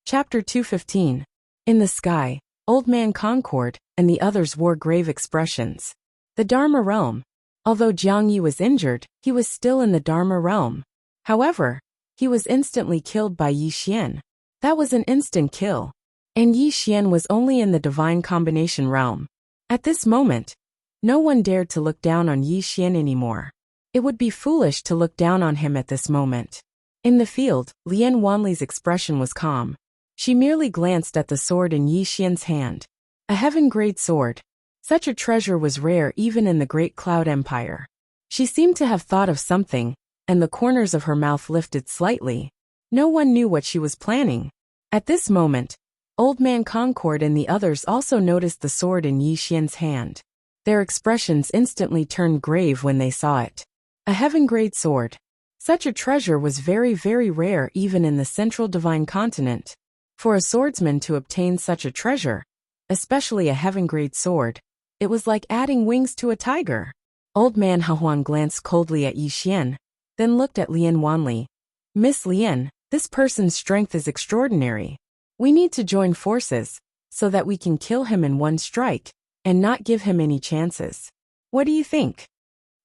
Chapter 215. In the sky, Old Man Concord and the others wore grave expressions. The Dharma realm. Although Jiang Yi was injured, he was still in the Dharma realm. However, he was instantly killed by Yi Xian. That was an instant kill. And Yi Xian was only in the divine combination realm. At this moment, no one dared to look down on Yi Xian anymore. It would be foolish to look down on him at this moment. In the field, Lian Wanli's expression was calm. She merely glanced at the sword in Yi Xian's hand. A heaven-grade sword. Such a treasure was rare even in the Great Cloud Empire. She seemed to have thought of something, and the corners of her mouth lifted slightly. No one knew what she was planning. At this moment, Old Man Concord and the others also noticed the sword in Yi Xian's hand. Their expressions instantly turned grave when they saw it. A heaven-grade sword. Such a treasure was very, very rare even in the central divine continent. For a swordsman to obtain such a treasure, especially a heaven-grade sword, it was like adding wings to a tiger. Old Man Hahuan glanced coldly at Yi Xian, then looked at Lian Wanli. Miss Lian, this person's strength is extraordinary. We need to join forces, so that we can kill him in one strike, and not give him any chances. What do you think?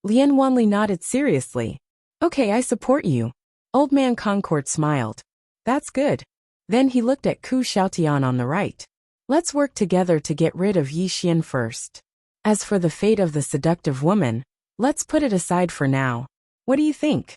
Lian Wanli nodded seriously. Okay, I support you. Old Man Concord smiled. That's good. Then he looked at Ku Xiaotian on the right. Let's work together to get rid of Yi Xian first. As for the fate of the seductive woman, let's put it aside for now. What do you think?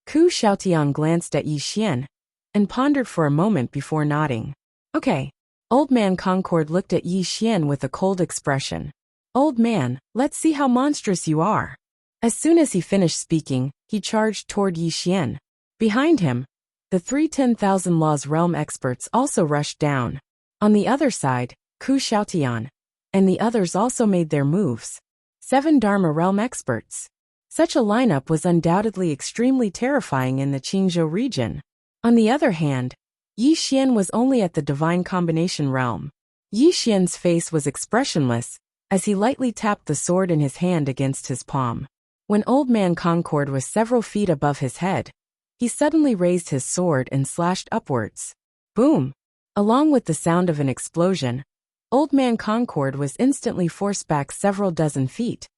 Ku Xiaotian glanced at Yi Xian and pondered for a moment before nodding. Okay. Old Man Concord looked at Yi Xian with a cold expression. Old man, let's see how monstrous you are. As soon as he finished speaking, he charged toward Yi Xian. Behind him, the 10,000 Laws Realm experts also rushed down. On the other side, Ku Xiaotian and the others also made their moves. 7 Dharma Realm experts. Such a lineup was undoubtedly extremely terrifying in the Qingzhou region. On the other hand, Yi Xian was only at the divine combination realm. Yi Xian's face was expressionless, as he lightly tapped the sword in his hand against his palm. When Old Man Concord was several feet above his head, he suddenly raised his sword and slashed upwards. Boom! Along with the sound of an explosion, Old Man Concord was instantly forced back several dozen feet,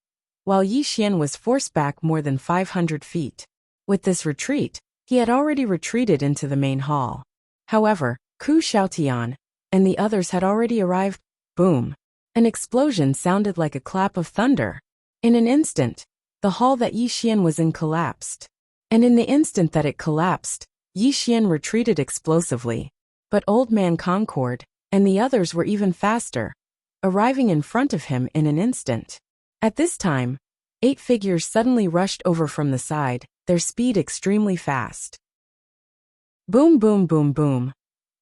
while Yi Xian was forced back more than 500 feet. With this retreat, he had already retreated into the main hall. However, Ku Xiaotian and the others had already arrived. Boom! An explosion sounded like a clap of thunder. In an instant, the hall that Yi Xian was in collapsed. And in the instant that it collapsed, Yi Xian retreated explosively. But Old Man Concord and the others were even faster, arriving in front of him in an instant. At this time, 8 figures suddenly rushed over from the side, their speed extremely fast. Boom, boom, boom, boom.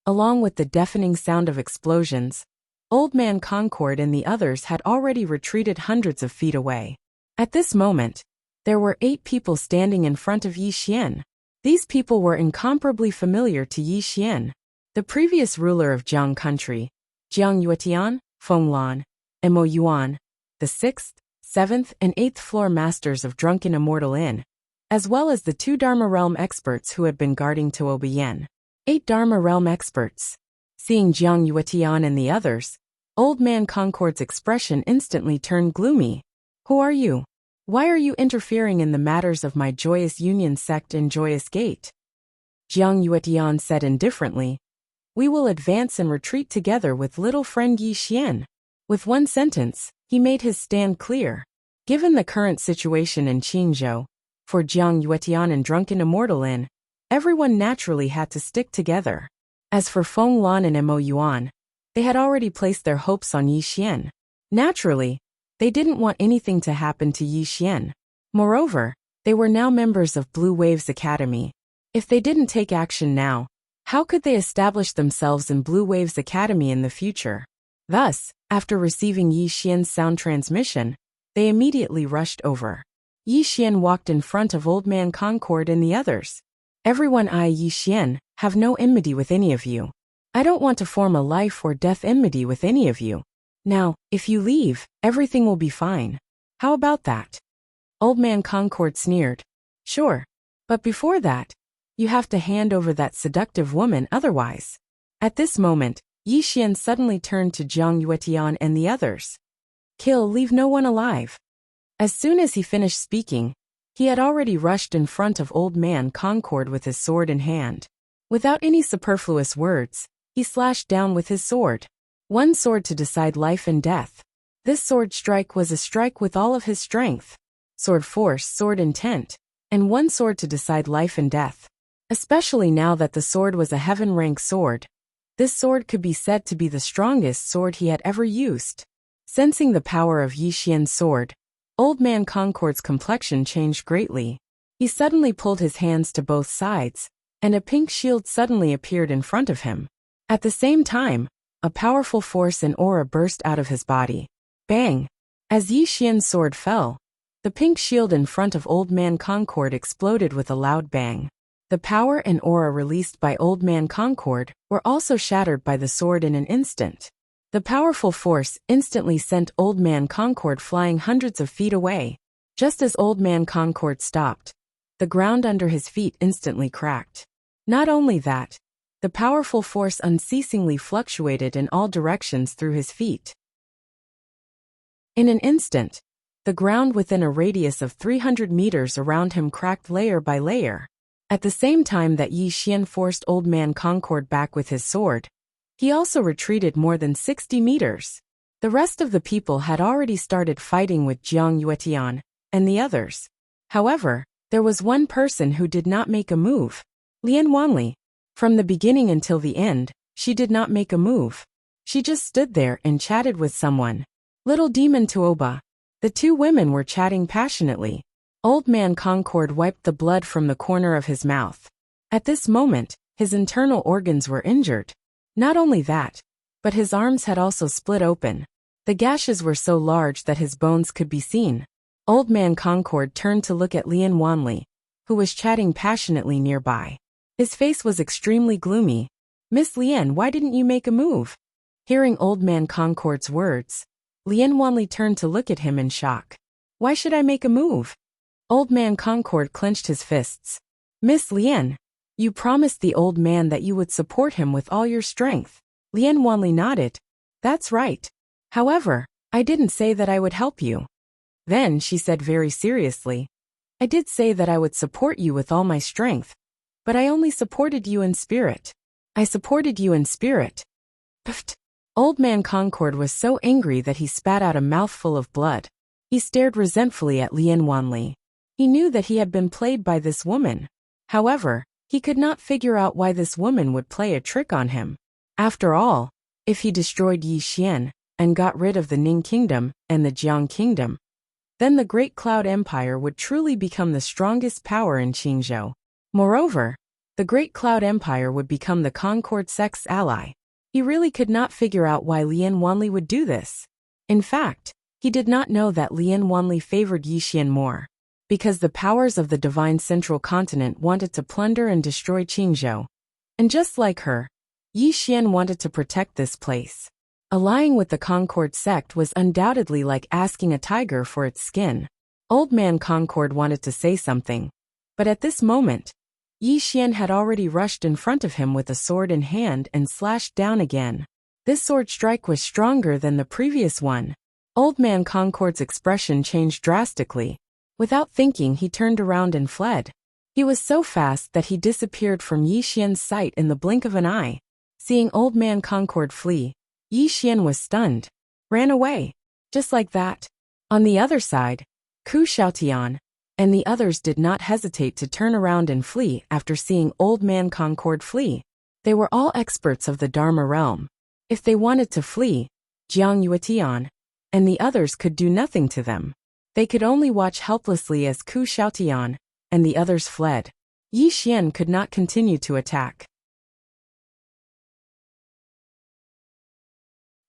Along with the deafening sound of explosions, Old Man Concord and the others had already retreated hundreds of feet away. At this moment, there were 8 people standing in front of Yi Xian. These people were incomparably familiar to Yi Xian, the previous ruler of Jiang country, Jiang Yuetian, Feng Lan, and Mo Yuan, the 6th, 7th, and 8th floor masters of Drunken Immortal Inn, as well as the 2 Dharma Realm experts who had been guarding Tuobian. 8 Dharma Realm experts. Seeing Jiang Yuetian and the others, Old Man Concord's expression instantly turned gloomy. Who are you? Why are you interfering in the matters of my Joyous Union sect and Joyous Gate? Jiang Yuetian said indifferently. We will advance and retreat together with little friend Yi Xian. With one sentence, he made his stand clear. Given the current situation in Qingzhou, for Jiang Yuetian and Drunken Immortal Inn, everyone naturally had to stick together. As for Feng Lan and Mo Yuan, they had already placed their hopes on Yi Xian. Naturally, they didn't want anything to happen to Yi Xian. Moreover, they were now members of Blue Waves Academy. If they didn't take action now, how could they establish themselves in Blue Waves Academy in the future? Thus, after receiving Yi Xian's sound transmission, they immediately rushed over. Yi Xian walked in front of Old Man Concord and the others. Everyone, I, Yi Xian, have no enmity with any of you. I don't want to form a life or death enmity with any of you. Now, if you leave, everything will be fine. How about that? Old Man Concord sneered. Sure. But before that, you have to hand over that seductive woman otherwise. At this moment, Yi Xian suddenly turned to Jiang Yuetian and the others. Kill, leave no one alive. As soon as he finished speaking, he had already rushed in front of Old Man Concord with his sword in hand. Without any superfluous words, he slashed down with his sword. One sword to decide life and death. This sword strike was a strike with all of his strength. Sword force, sword intent, and one sword to decide life and death. Especially now that the sword was a heaven-rank sword. This sword could be said to be the strongest sword he had ever used. Sensing the power of Yi Xian's sword, Old Man Concord's complexion changed greatly. He suddenly pulled his hands to both sides, and a pink shield suddenly appeared in front of him. At the same time, a powerful force and aura burst out of his body. Bang! As Yi Xian's sword fell, the pink shield in front of Old Man Concord exploded with a loud bang. The power and aura released by Old Man Concord were also shattered by the sword in an instant. The powerful force instantly sent Old Man Concord flying hundreds of feet away. Just as Old Man Concord stopped, the ground under his feet instantly cracked. Not only that, the powerful force unceasingly fluctuated in all directions through his feet. In an instant, the ground within a radius of 300 meters around him cracked layer by layer. At the same time that Yi Xian forced Old Man Concord back with his sword, he also retreated more than 60 meters. The rest of the people had already started fighting with Jiang Yuetian and the others. However, there was one person who did not make a move. Lian Wanli. From the beginning until the end, she did not make a move. She just stood there and chatted with someone. Little Demon Tuoba. The two women were chatting passionately. Old Man Concord wiped the blood from the corner of his mouth. At this moment, his internal organs were injured. Not only that, but his arms had also split open. The gashes were so large that his bones could be seen. Old Man Concord turned to look at Lian Wanli, who was chatting passionately nearby. His face was extremely gloomy. Miss Lian, why didn't you make a move? Hearing Old Man Concord's words, Lian Wanli turned to look at him in shock. Why should I make a move? Old Man Concord clenched his fists. Miss Lian, you promised the old man that you would support him with all your strength. Lian Wanli nodded. That's right. However, I didn't say that I would help you. Then she said very seriously, I did say that I would support you with all my strength, but I only supported you in spirit. I supported you in spirit. Pfft. Old Man Concord was so angry that he spat out a mouthful of blood. He stared resentfully at Lian Wanli. He knew that he had been played by this woman. However, he could not figure out why this woman would play a trick on him. After all, if he destroyed Yi Xian and got rid of the Ning Kingdom and the Jiang Kingdom, then the Great Cloud Empire would truly become the strongest power in Qingzhou. Moreover, the Great Cloud Empire would become the Concord sect's ally. He really could not figure out why Lian Wanli would do this. In fact, he did not know that Lian Wanli favored Yi Xian more, because the powers of the Divine Central Continent wanted to plunder and destroy Qingzhou. And just like her, Yi Xian wanted to protect this place. Allying with the Concord sect was undoubtedly like asking a tiger for its skin. Old Man Concord wanted to say something, but at this moment, Yi Xian had already rushed in front of him with a sword in hand and slashed down again. This sword strike was stronger than the previous one. Old Man Concord's expression changed drastically. Without thinking, he turned around and fled. He was so fast that he disappeared from Yi Xian's sight in the blink of an eye. Seeing Old Man Concord flee, Yi Xian was stunned. Ran away. Just like that. On the other side, Ku Xiaotian and the others did not hesitate to turn around and flee after seeing Old Man Concord flee. They were all experts of the Dharma realm. If they wanted to flee, Jiang Yuetian and the others could do nothing to them. They could only watch helplessly as Ku Xiaotian and the others fled. Yi Xian could not continue to attack.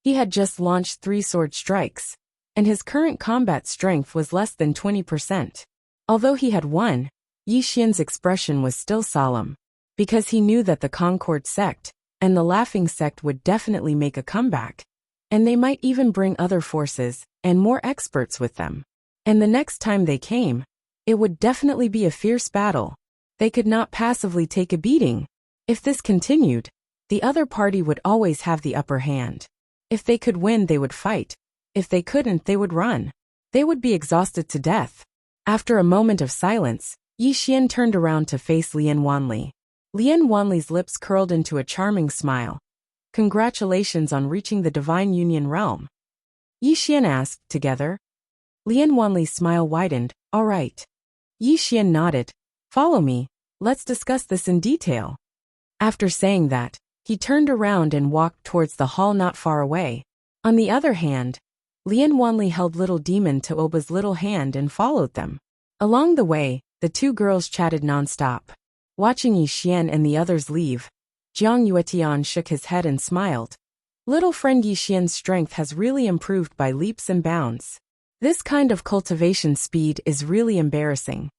He had just launched 3 sword strikes, and his current combat strength was less than 20%. Although he had won, Yi Xian's expression was still solemn, because he knew that the Concord sect and the Laughing sect would definitely make a comeback, and they might even bring other forces and more experts with them. And the next time they came, it would definitely be a fierce battle. They could not passively take a beating. If this continued, The other party would always have the upper hand. If they could win, they would fight. If they couldn't, they would run. They would be exhausted to death. After a moment of silence, Yi Xian turned around to face Lian Wanli. Lian Wanli's lips curled into a charming smile. Congratulations on reaching the Divine Union realm. Yi Xian asked, together. Lian Wanli's smile widened. All right. Yi Xian nodded. Follow me. Let's discuss this in detail. After saying that, he turned around and walked towards the hall not far away. On the other hand, Lian Wanli held little demon to Oba's little hand and followed them. Along the way, the two girls chatted non-stop. Watching Yi Xian and the others leave, Jiang Yuetian shook his head and smiled. Little friend Yi Xian's strength has really improved by leaps and bounds. This kind of cultivation speed is really embarrassing.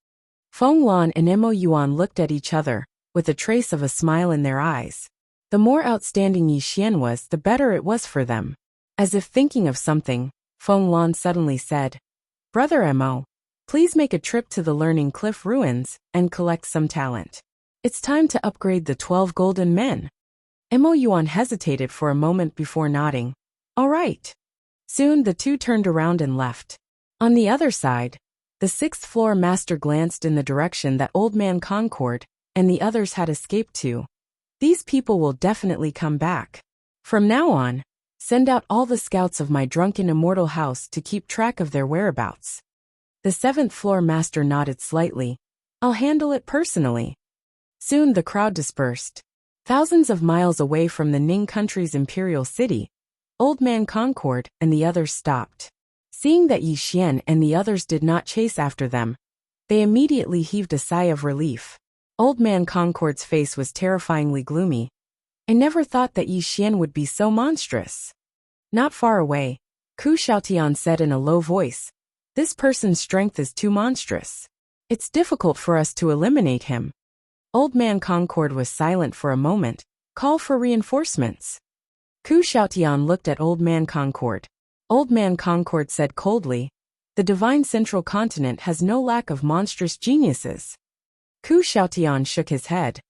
Feng Lan and Mo Yuan looked at each other, with a trace of a smile in their eyes. The more outstanding Yi Xian was, the better it was for them. As if thinking of something, Feng Lan suddenly said, Brother Mo, please make a trip to the Learning Cliff ruins and collect some talent. It's time to upgrade the 12 golden men. Mo Yuan hesitated for a moment before nodding. All right. Soon the two turned around and left. On the other side, the 6th floor master glanced in the direction that Old Man Concord and the others had escaped to. These people will definitely come back. From now on, send out all the scouts of my drunken immortal house to keep track of their whereabouts. The 7th floor master nodded slightly. I'll handle it personally. Soon the crowd dispersed. Thousands of miles away from the Ning country's imperial city, Old Man Concord and the others stopped. Seeing that Yi Xian and the others did not chase after them, they immediately heaved a sigh of relief. Old Man Concord's face was terrifyingly gloomy. I never thought that Yi Xian would be so monstrous. Not far away, Ku Xiaotian said in a low voice, This person's strength is too monstrous. It's difficult for us to eliminate him. Old Man Concord was silent for a moment. Call for reinforcements. Ku Xiaotian looked at Old Man Concord. Old Man Concord said coldly, The Divine Central Continent has no lack of monstrous geniuses. Ku Xiaotian shook his head.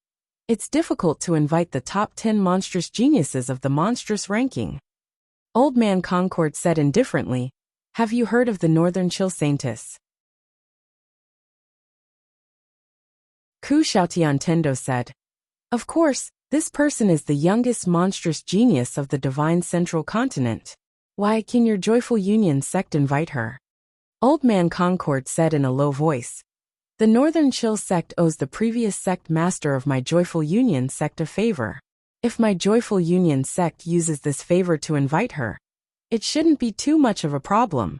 It's difficult to invite the top 10 monstrous geniuses of the monstrous ranking. Old Man Concord said indifferently, Have you heard of the Northern Chill Saintess? Ku Xiaotian Tendo said, Of course, this person is the youngest monstrous genius of the Divine Central Continent. Why, can your Joyful Union sect invite her? Old Man Concord said in a low voice, The Northern Chill sect owes the previous sect master of my Joyful Union sect a favor. If my Joyful Union sect uses this favor to invite her, it shouldn't be too much of a problem.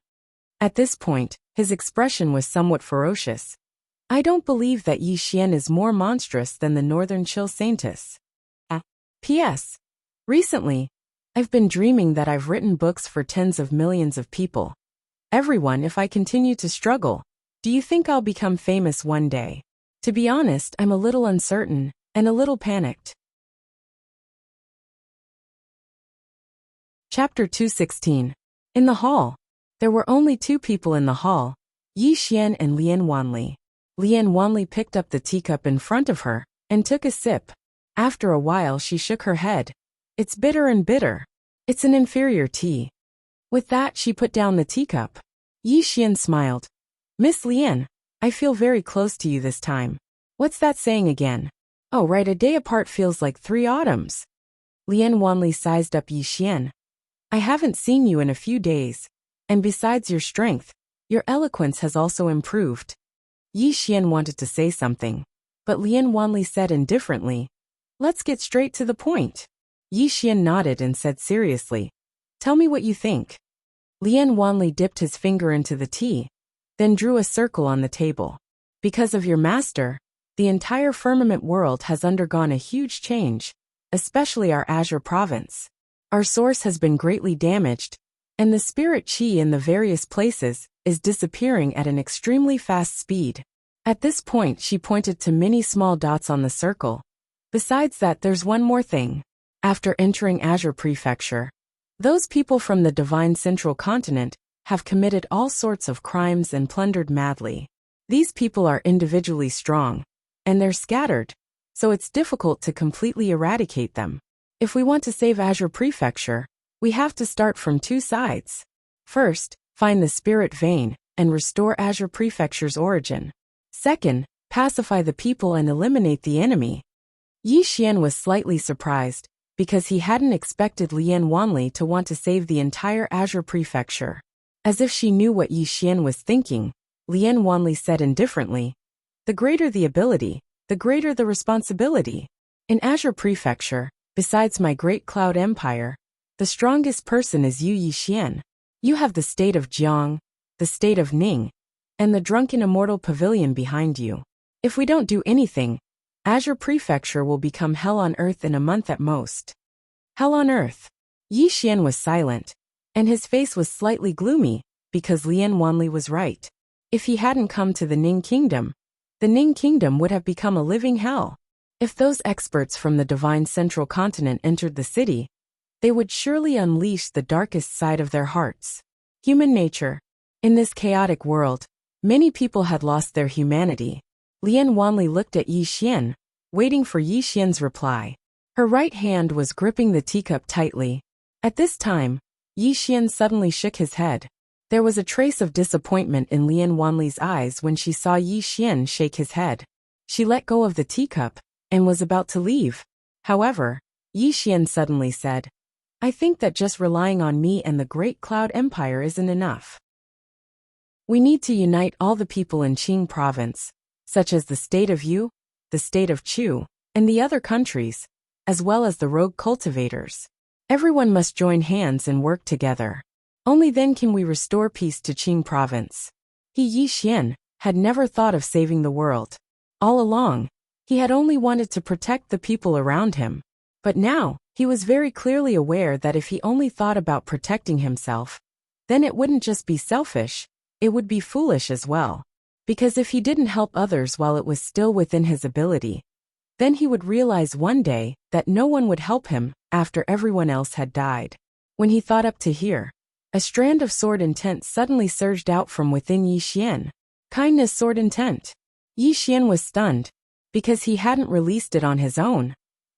At this point, his expression was somewhat ferocious. I don't believe that Yi Xian is more monstrous than the Northern Chill Saintess. P.S. Recently, I've been dreaming that I've written books for tens of millions of people. Everyone, if I continue to struggle, do you think I'll become famous one day? To be honest, I'm a little uncertain and a little panicked. Chapter 216. In the hall. There were only two people in the hall, Yi Xian and Lian Wanli. Lian Wanli picked up the teacup in front of her and took a sip. After a while she shook her head. It's bitter and bitter. It's an inferior tea. With that she put down the teacup. Yi Xian smiled. Miss Lian, I feel very close to you this time. What's that saying again? Oh right, a day apart feels like 3 autumns. Lian Wanli sized up Yi Xian. I haven't seen you in a few days. And besides your strength, your eloquence has also improved. Yi Xian wanted to say something, but Lian Wanli said indifferently, Let's get straight to the point. Yi Xian nodded and said seriously, Tell me what you think. Lian Wanli dipped his finger into the tea, then drew a circle on the table. Because of your master, the entire firmament world has undergone a huge change, especially our Azure province. Our source has been greatly damaged, and the spirit qi in the various places is disappearing at an extremely fast speed. At this point she pointed to many small dots on the circle. Besides that, there's one more thing. After entering Azure Prefecture, those people from the Divine Central Continent have committed all sorts of crimes and plundered madly. These people are individually strong, and they're scattered, so it's difficult to completely eradicate them. If we want to save Azure Prefecture, we have to start from two sides. First, find the spirit vein and restore Azure Prefecture's origin. Second, pacify the people and eliminate the enemy. Yi Xian was slightly surprised, because he hadn't expected Lian Wanli to want to save the entire Azure Prefecture. As if she knew what Yi Xian was thinking, Lian Wanli said indifferently, "The greater the ability, the greater the responsibility. In Azure Prefecture, besides my great cloud empire, the strongest person is you, Yi Xian. You have the state of Jiang, the state of Ning, and the drunken immortal pavilion behind you. If we don't do anything, Azure Prefecture will become hell on earth in a month at most." Hell on earth. Yi Xian was silent, and his face was slightly gloomy, because Lian Wanli was right. If he hadn't come to the Ning Kingdom, the Ning Kingdom would have become a living hell. If those experts from the divine central continent entered the city, they would surely unleash the darkest side of their hearts. Human nature. In this chaotic world, many people had lost their humanity. Lian Wanli looked at Yi Xian, waiting for Yi Xian's reply. Her right hand was gripping the teacup tightly. At this time, Yi Xian suddenly shook his head. There was a trace of disappointment in Lian Wanli's eyes when she saw Yi Xian shake his head. She let go of the teacup and was about to leave. However, Yi Xian suddenly said, "I think that just relying on me and the Great Cloud Empire isn't enough. We need to unite all the people in Qing province, such as the state of Yu, the state of Chu, and the other countries, as well as the rogue cultivators. Everyone must join hands and work together. Only then can we restore peace to Qing province." He, Yi Xian, had never thought of saving the world. All along, he had only wanted to protect the people around him. But now, he was very clearly aware that if he only thought about protecting himself, then it wouldn't just be selfish, it would be foolish as well. Because if he didn't help others while it was still within his ability, then he would realize one day that no one would help him after everyone else had died. When he thought up to here, a strand of sword intent suddenly surged out from within Yi Xian. Kindness sword intent. Yi Xian was stunned, because he hadn't released it on his own,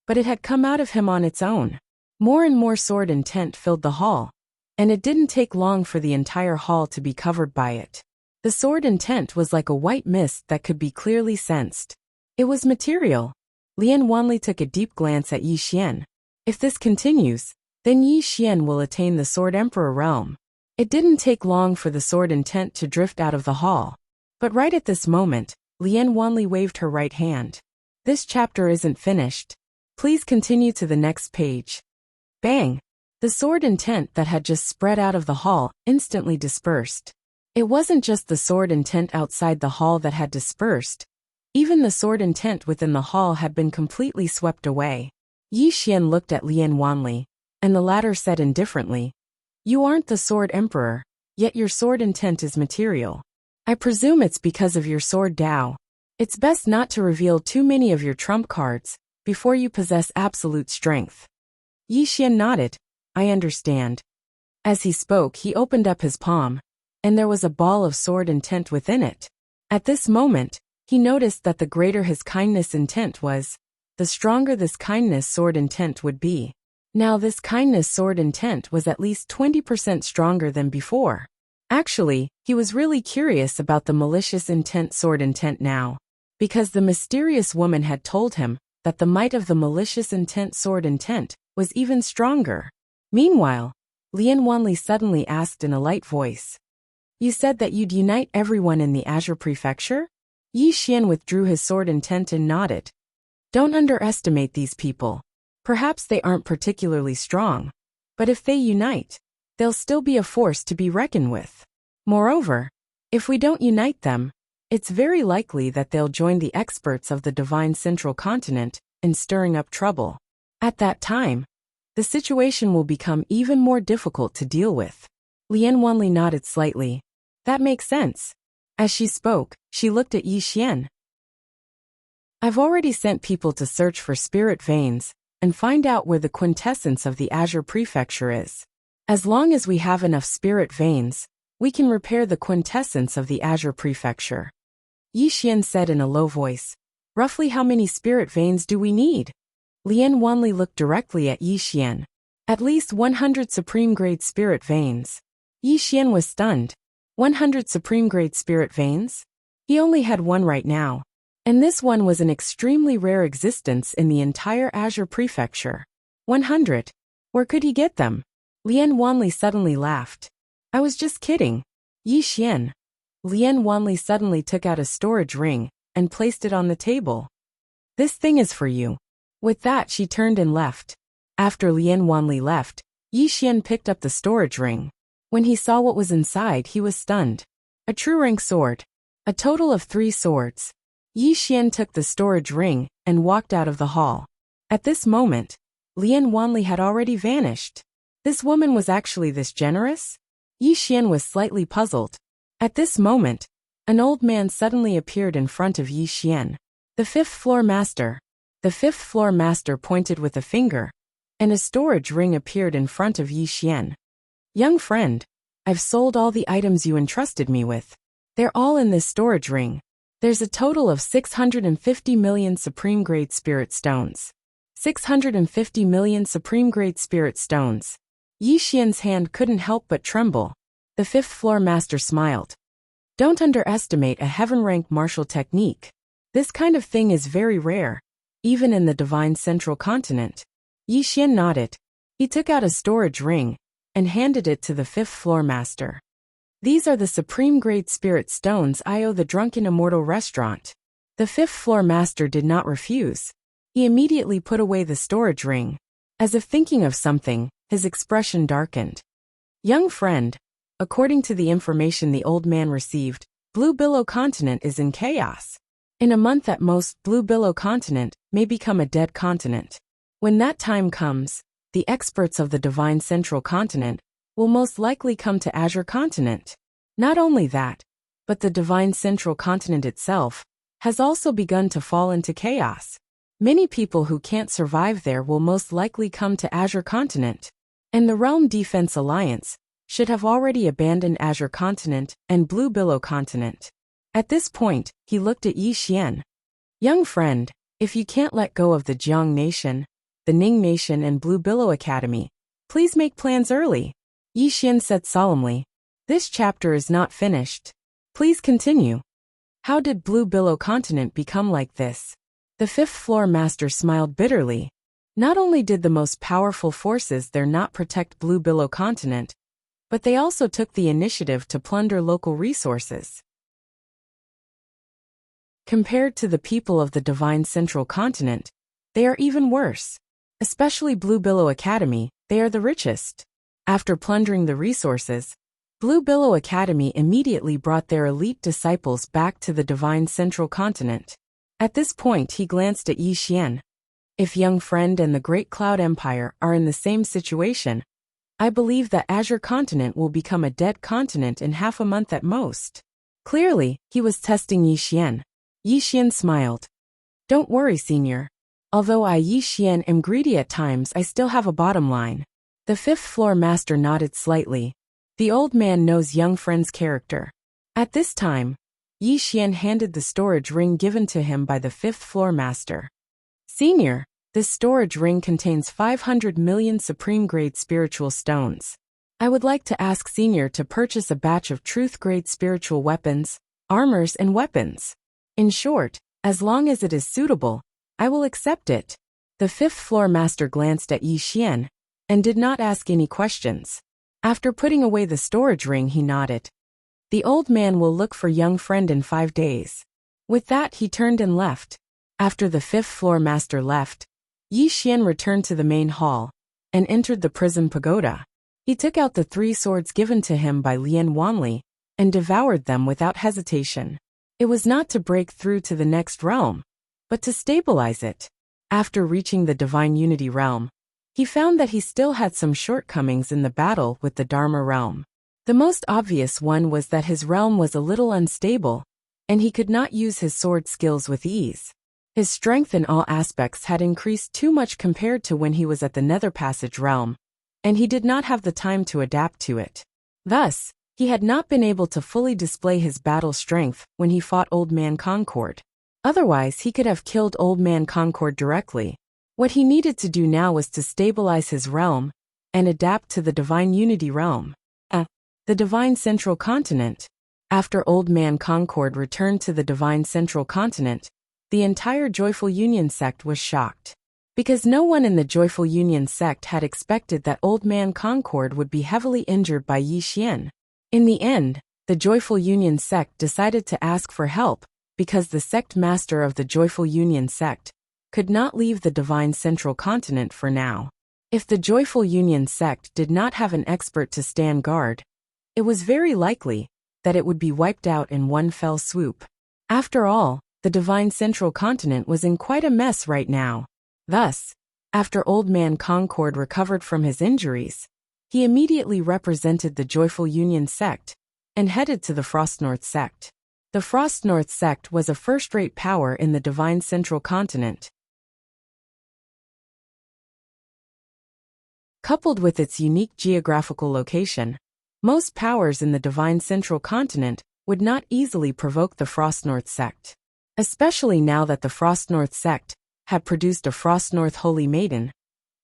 but it had come out of him on its own. More and more sword intent filled the hall, and it didn't take long for the entire hall to be covered by it. The sword intent was like a white mist that could be clearly sensed. It was material. Lian Wanli took a deep glance at Yi Xian. If this continues, then Yi Xian will attain the Sword Emperor realm. It didn't take long for the sword intent to drift out of the hall. But right at this moment, Lian Wanli waved her right hand. "This chapter isn't finished. Please continue to the next page." Bang! The sword intent that had just spread out of the hall instantly dispersed. It wasn't just the sword intent outside the hall that had dispersed. Even the sword intent within the hall had been completely swept away. Yi Xian looked at Lian Wanli, and the latter said indifferently, "You aren't the Sword Emperor, yet your sword intent is material. I presume it's because of your sword Dao. It's best not to reveal too many of your trump cards before you possess absolute strength." Yi Xian nodded, "I understand." As he spoke, he opened up his palm, and there was a ball of sword intent within it. At this moment, he noticed that the greater his kindness intent was, the stronger this kindness sword intent would be. Now this kindness sword intent was at least 20% stronger than before. Actually, he was really curious about the malicious intent sword intent now, because the mysterious woman had told him that the might of the malicious intent sword intent was even stronger. Meanwhile, Lian Wanli suddenly asked in a light voice, "You said that you'd unite everyone in the Azure Prefecture?" Yi Xian withdrew his sword intent and nodded. "Don't underestimate these people. Perhaps they aren't particularly strong, but if they unite, they'll still be a force to be reckoned with. Moreover, if we don't unite them, it's very likely that they'll join the experts of the divine central continent in stirring up trouble. At that time, the situation will become even more difficult to deal with." Lian Wanli nodded slightly. "That makes sense." As she spoke, she looked at Yi Xian. "I've already sent people to search for spirit veins and find out where the quintessence of the Azure Prefecture is. As long as we have enough spirit veins, we can repair the quintessence of the Azure Prefecture." Yi Xian said in a low voice, "Roughly how many spirit veins do we need?" Lian Wanli looked directly at Yi Xian. At least 100 supreme-grade spirit veins. Yi Xian was stunned. 100 supreme-grade spirit veins? He only had one right now. And this one was an extremely rare existence in the entire Azure Prefecture. 100. Where could he get them? Lian Wanli suddenly laughed. I was just kidding. Yi Xian. Lian Wanli suddenly took out a storage ring and placed it on the table. This thing is for you. With that, she turned and left. After Lian Wanli left, Yi Xian picked up the storage ring. When he saw what was inside, he was stunned. A true rank sword. A total of 3 swords. Yi Xian took the storage ring and walked out of the hall. At this moment, Lian Wanli had already vanished. This woman was actually this generous? Yi Xian was slightly puzzled. At this moment, an old man suddenly appeared in front of Yi Xian. The 5th floor master. The 5th floor master pointed with a finger, and a storage ring appeared in front of Yi Xian. Young friend, I've sold all the items you entrusted me with. They're all in this storage ring. There's a total of 650 million supreme-grade spirit stones. 650 million supreme-grade spirit stones. Yi Xian's hand couldn't help but tremble. The 5th floor master smiled. Don't underestimate a heaven-rank martial technique. This kind of thing is very rare, even in the divine central continent. Yi Xian nodded. He took out a storage ring and handed it to the 5th floor master. These are the supreme-grade spirit stones I owe the Drunken Immortal restaurant. The 5th floor master did not refuse. He immediately put away the storage ring. As if thinking of something, his expression darkened. Young friend, according to the information the old man received, Blue Billow continent is in chaos. In a month at most, Blue Billow continent may become a dead continent. When that time comes, the experts of the divine central continent will most likely come to Azure continent. Not only that, but the divine central continent itself has also begun to fall into chaos. Many people who can't survive there will most likely come to Azure continent. And the Realm Defense Alliance should have already abandoned Azure continent and Blue Billow continent. At this point, he looked at Yi Xian. Young friend, if you can't let go of the Jiang Nation, the Ning Nation and Blue Billow Academy, please make plans early. Yi Xian said solemnly. This chapter is not finished. Please continue. How did Blue Billow continent become like this? The 5th floor master smiled bitterly. Not only did the most powerful forces there not protect Blue Billow continent, but they also took the initiative to plunder local resources. Compared to the people of the divine central continent, they are even worse. Especially Blue Billow Academy, they are the richest. After plundering the resources, Blue Billow Academy immediately brought their elite disciples back to the divine central continent. At this point, he glanced at Yi Xian. If Young Friend and the Great Cloud Empire are in the same situation, I believe that Azure continent will become a dead continent in half a month at most. Clearly, he was testing Yi Xian. Yi Xian smiled. Don't worry, senior. Although I, Yi Xian, am greedy at times, I still have a bottom line. The 5th floor master nodded slightly. The old man knows Young Friend's character. At this time, Yi Xian handed the storage ring given to him by the 5th floor master. Senior, this storage ring contains 500 million supreme-grade spiritual stones. I would like to ask Senior to purchase a batch of truth-grade spiritual weapons, armors and weapons. In short, as long as it is suitable, I will accept it. The 5th floor master glanced at Yi Xian and did not ask any questions. After putting away the storage ring, he nodded. The old man will look for Young Friend in 5 days. With that, he turned and left. After the 5th floor master left, Yi Xian returned to the main hall and entered the prison pagoda. He took out the 3 swords given to him by Lian Wanli and devoured them without hesitation. It was not to break through to the next realm, but to stabilize it. After reaching the Divine Unity realm, he found that he still had some shortcomings in the battle with the Dharma realm. The most obvious one was that his realm was a little unstable, and he could not use his sword skills with ease. His strength in all aspects had increased too much compared to when he was at the Nether Passage realm, and he did not have the time to adapt to it. Thus, he had not been able to fully display his battle strength when he fought Old Man Concord. Otherwise, he could have killed Old Man Concord directly. What he needed to do now was to stabilize his realm and adapt to the Divine Unity realm. The Divine Central Continent. After Old Man Concord returned to the Divine Central Continent, the entire Joyful Union sect was shocked. Because no one in the Joyful Union sect had expected that Old Man Concord would be heavily injured by Yi Xian. In the end, the Joyful Union sect decided to ask for help, because the sect master of the Joyful Union sect could not leave the Divine Central Continent for now. If the Joyful Union sect did not have an expert to stand guard, it was very likely that it would be wiped out in one fell swoop. After all, the Divine Central Continent was in quite a mess right now. Thus, after Old Man Concord recovered from his injuries, he immediately represented the Joyful Union sect and headed to the Frost North sect. The Frost North sect was a first-rate power in the Divine Central Continent. Coupled with its unique geographical location, most powers in the Divine Central Continent would not easily provoke the Frost North sect. Especially now that the Frost North sect had produced a Frost North Holy Maiden.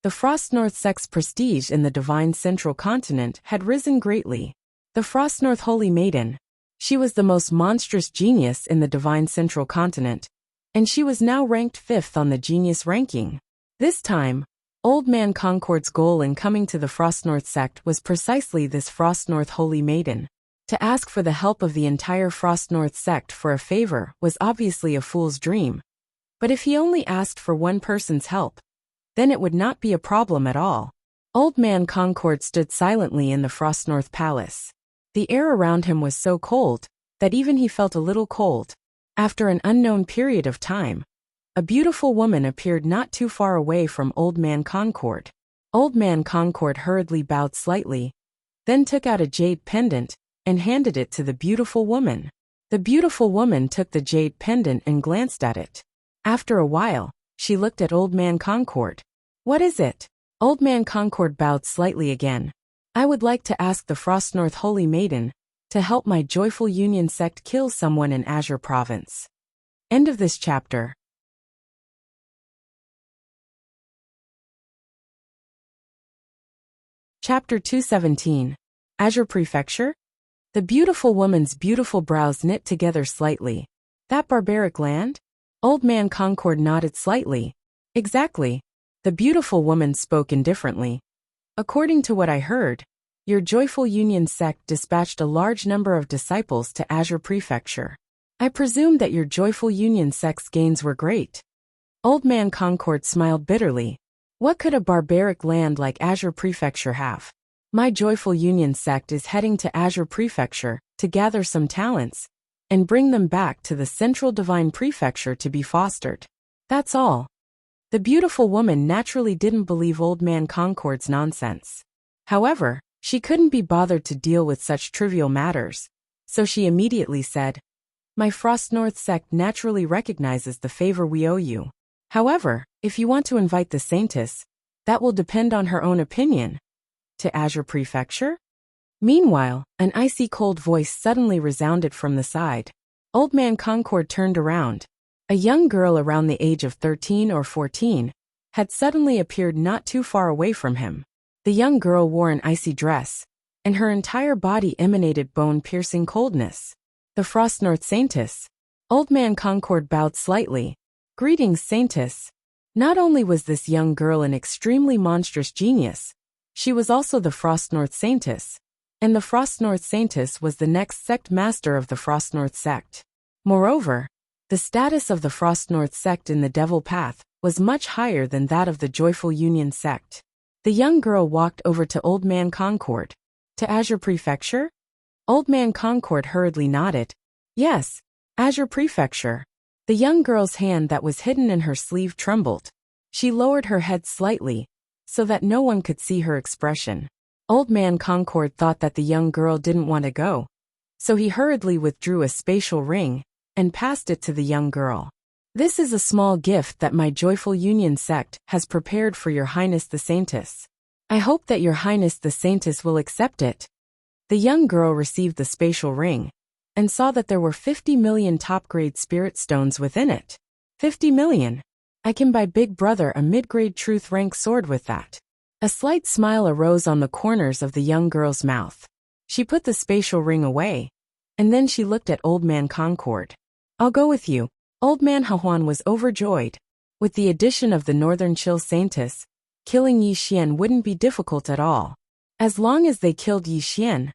The Frost North sect's prestige in the Divine Central Continent had risen greatly. The Frost North Holy Maiden. She was the most monstrous genius in the Divine Central Continent, and she was now ranked 5th on the genius ranking. This time, Old Man Concord's goal in coming to the Frost North sect was precisely this Frost North Holy Maiden. To ask for the help of the entire Frost North sect for a favor was obviously a fool's dream. But if he only asked for one person's help, then it would not be a problem at all. Old Man Concord stood silently in the Frost North Palace. The air around him was so cold that even he felt a little cold. After an unknown period of time, a beautiful woman appeared not too far away from Old Man Concord. Old Man Concord hurriedly bowed slightly, then took out a jade pendant and handed it to the beautiful woman. The beautiful woman took the jade pendant and glanced at it. After a while, she looked at Old Man Concord. "What is it?" Old Man Concord bowed slightly again. "I would like to ask the Frost North Holy Maiden to help my Joyful Union sect kill someone in Azure Province." End of this chapter. Chapter 217. Azure Prefecture? The beautiful woman's beautiful brows knit together slightly. That barbaric land? Old Man Concord nodded slightly. Exactly. The beautiful woman spoke indifferently. According to what I heard, your Joyful Union sect dispatched a large number of disciples to Azure Prefecture. I presume that your Joyful Union sect's gains were great. Old Man Concord smiled bitterly. What could a barbaric land like Azure Prefecture have? My Joyful Union sect is heading to Azure Prefecture to gather some talents and bring them back to the Central Divine Prefecture to be fostered. That's all. The beautiful woman naturally didn't believe Old Man Concord's nonsense. However, she couldn't be bothered to deal with such trivial matters, so she immediately said, "My Frost North sect naturally recognizes the favor we owe you. However, if you want to invite the Saintess, that will depend on her own opinion." To Azure Prefecture? Meanwhile, an icy cold voice suddenly resounded from the side. Old Man Concord turned around. A young girl around the age of 13 or 14 had suddenly appeared not too far away from him. The young girl wore an icy dress, and her entire body emanated bone-piercing coldness. The Frost North Saintess. Old Man Concord bowed slightly. "Greetings, Saintess." Not only was this young girl an extremely monstrous genius, she was also the Frost North Saintess, and the Frost North Saintess was the next sect master of the Frost North sect. Moreover, the status of the Frost North sect in the Devil Path was much higher than that of the Joyful Union sect. The young girl walked over to Old Man Concord. To Azure Prefecture? Old Man Concord hurriedly nodded. Yes, Azure Prefecture. The young girl's hand that was hidden in her sleeve trembled. She lowered her head slightly, so that no one could see her expression. Old Man Concord thought that the young girl didn't want to go, so he hurriedly withdrew a spatial ring and passed it to the young girl. "This is a small gift that my Joyful Union sect has prepared for Your Highness the Saintess. I hope that Your Highness the Saintess will accept it." The young girl received the spatial ring and saw that there were 50 million top-grade spirit stones within it. 50 million. I can buy Big Brother a mid-grade truth rank sword with that. A slight smile arose on the corners of the young girl's mouth. She put the spatial ring away, and then she looked at Old Man Concord. I'll go with you. Old Man Hahuan was overjoyed. With the addition of the Northern Chill Saintess, killing Yi Xian wouldn't be difficult at all. As long as they killed Yi Xian,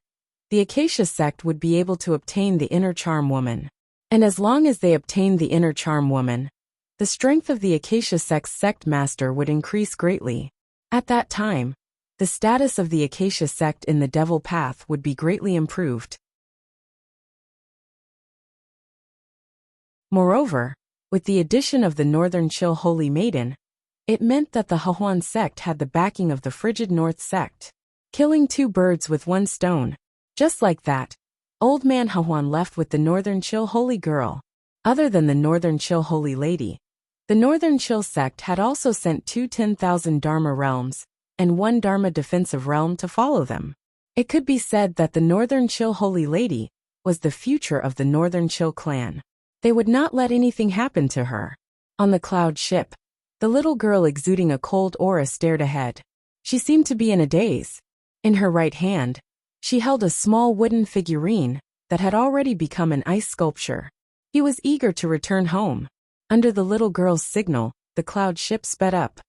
the Acacia sect would be able to obtain the Inner Charm Woman. And as long as they obtained the Inner Charm Woman, the strength of the Acacia sect's sect master would increase greatly. At that time, the status of the Acacia sect in the Devil Path would be greatly improved. Moreover, with the addition of the Northern Chill Holy Maiden, it meant that the Hahuan sect had the backing of the Frigid North sect. Killing two birds with one stone. Just like that, Old Man Hahuan left with the Northern Chill Holy Girl. Other than the Northern Chill Holy Lady, the Northern Chill sect had also sent 2 10,000 Dharma realms and 1 Dharma defensive realm to follow them. It could be said that the Northern Chill Holy Lady was the future of the Northern Chill clan. They would not let anything happen to her. On the cloud ship, the little girl exuding a cold aura stared ahead. She seemed to be in a daze. In her right hand, she held a small wooden figurine that had already become an ice sculpture. He was eager to return home. Under the little girl's signal, the cloud ship sped up.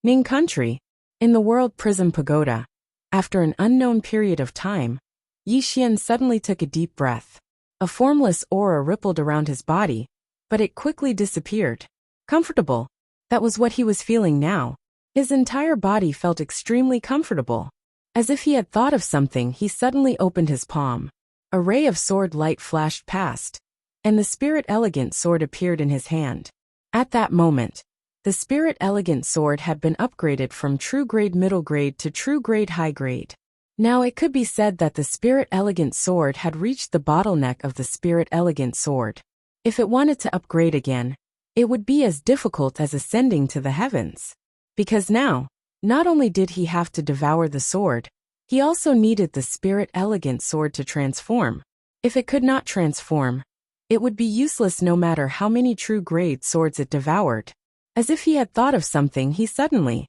Ning Country. In the World Prism Pagoda. After an unknown period of time, Yi Xian suddenly took a deep breath. A formless aura rippled around his body, but it quickly disappeared. Comfortable. That was what he was feeling now. His entire body felt extremely comfortable. As if he had thought of something, he suddenly opened his palm. A ray of sword light flashed past, and the Spirit Elegant sword appeared in his hand. At that moment, the Spirit Elegant sword had been upgraded from True Grade Middle Grade to True Grade High Grade. Now it could be said that the Spirit Elegant sword had reached the bottleneck of the Spirit Elegant sword. If it wanted to upgrade again, it would be as difficult as ascending to the heavens. Because now, not only did he have to devour the sword, he also needed the Spirit Elegant sword to transform. If it could not transform, it would be useless no matter how many true grade swords it devoured. As if he had thought of something, he suddenly.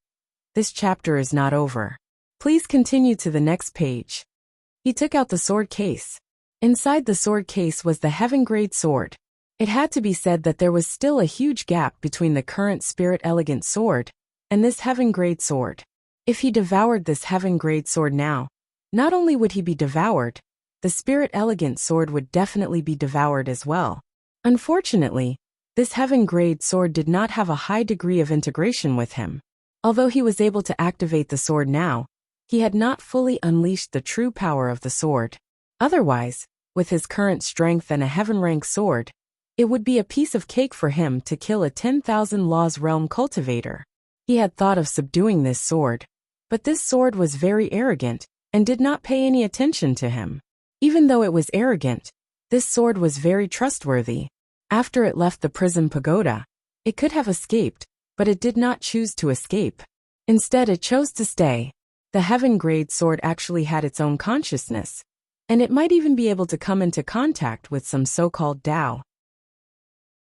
This chapter is not over. Please continue to the next page. He took out the sword case. Inside the sword case was the Heaven Grade sword. It had to be said that there was still a huge gap between the current Spirit Elegant sword and this Heaven Grade sword. If he devoured this Heaven Grade sword now, not only would he be devoured, the Spirit Elegant sword would definitely be devoured as well. Unfortunately, this Heaven Grade sword did not have a high degree of integration with him. Although he was able to activate the sword now, he had not fully unleashed the true power of the sword. Otherwise, with his current strength and a Heaven Rank sword, it would be a piece of cake for him to kill a 10,000 Laws Realm cultivator. He had thought of subduing this sword, but this sword was very arrogant and did not pay any attention to him. Even though it was arrogant, this sword was very trustworthy. After it left the Prism Pagoda, it could have escaped, but it did not choose to escape. Instead, it chose to stay. The Heaven Grade sword actually had its own consciousness, and it might even be able to come into contact with some so-called Tao.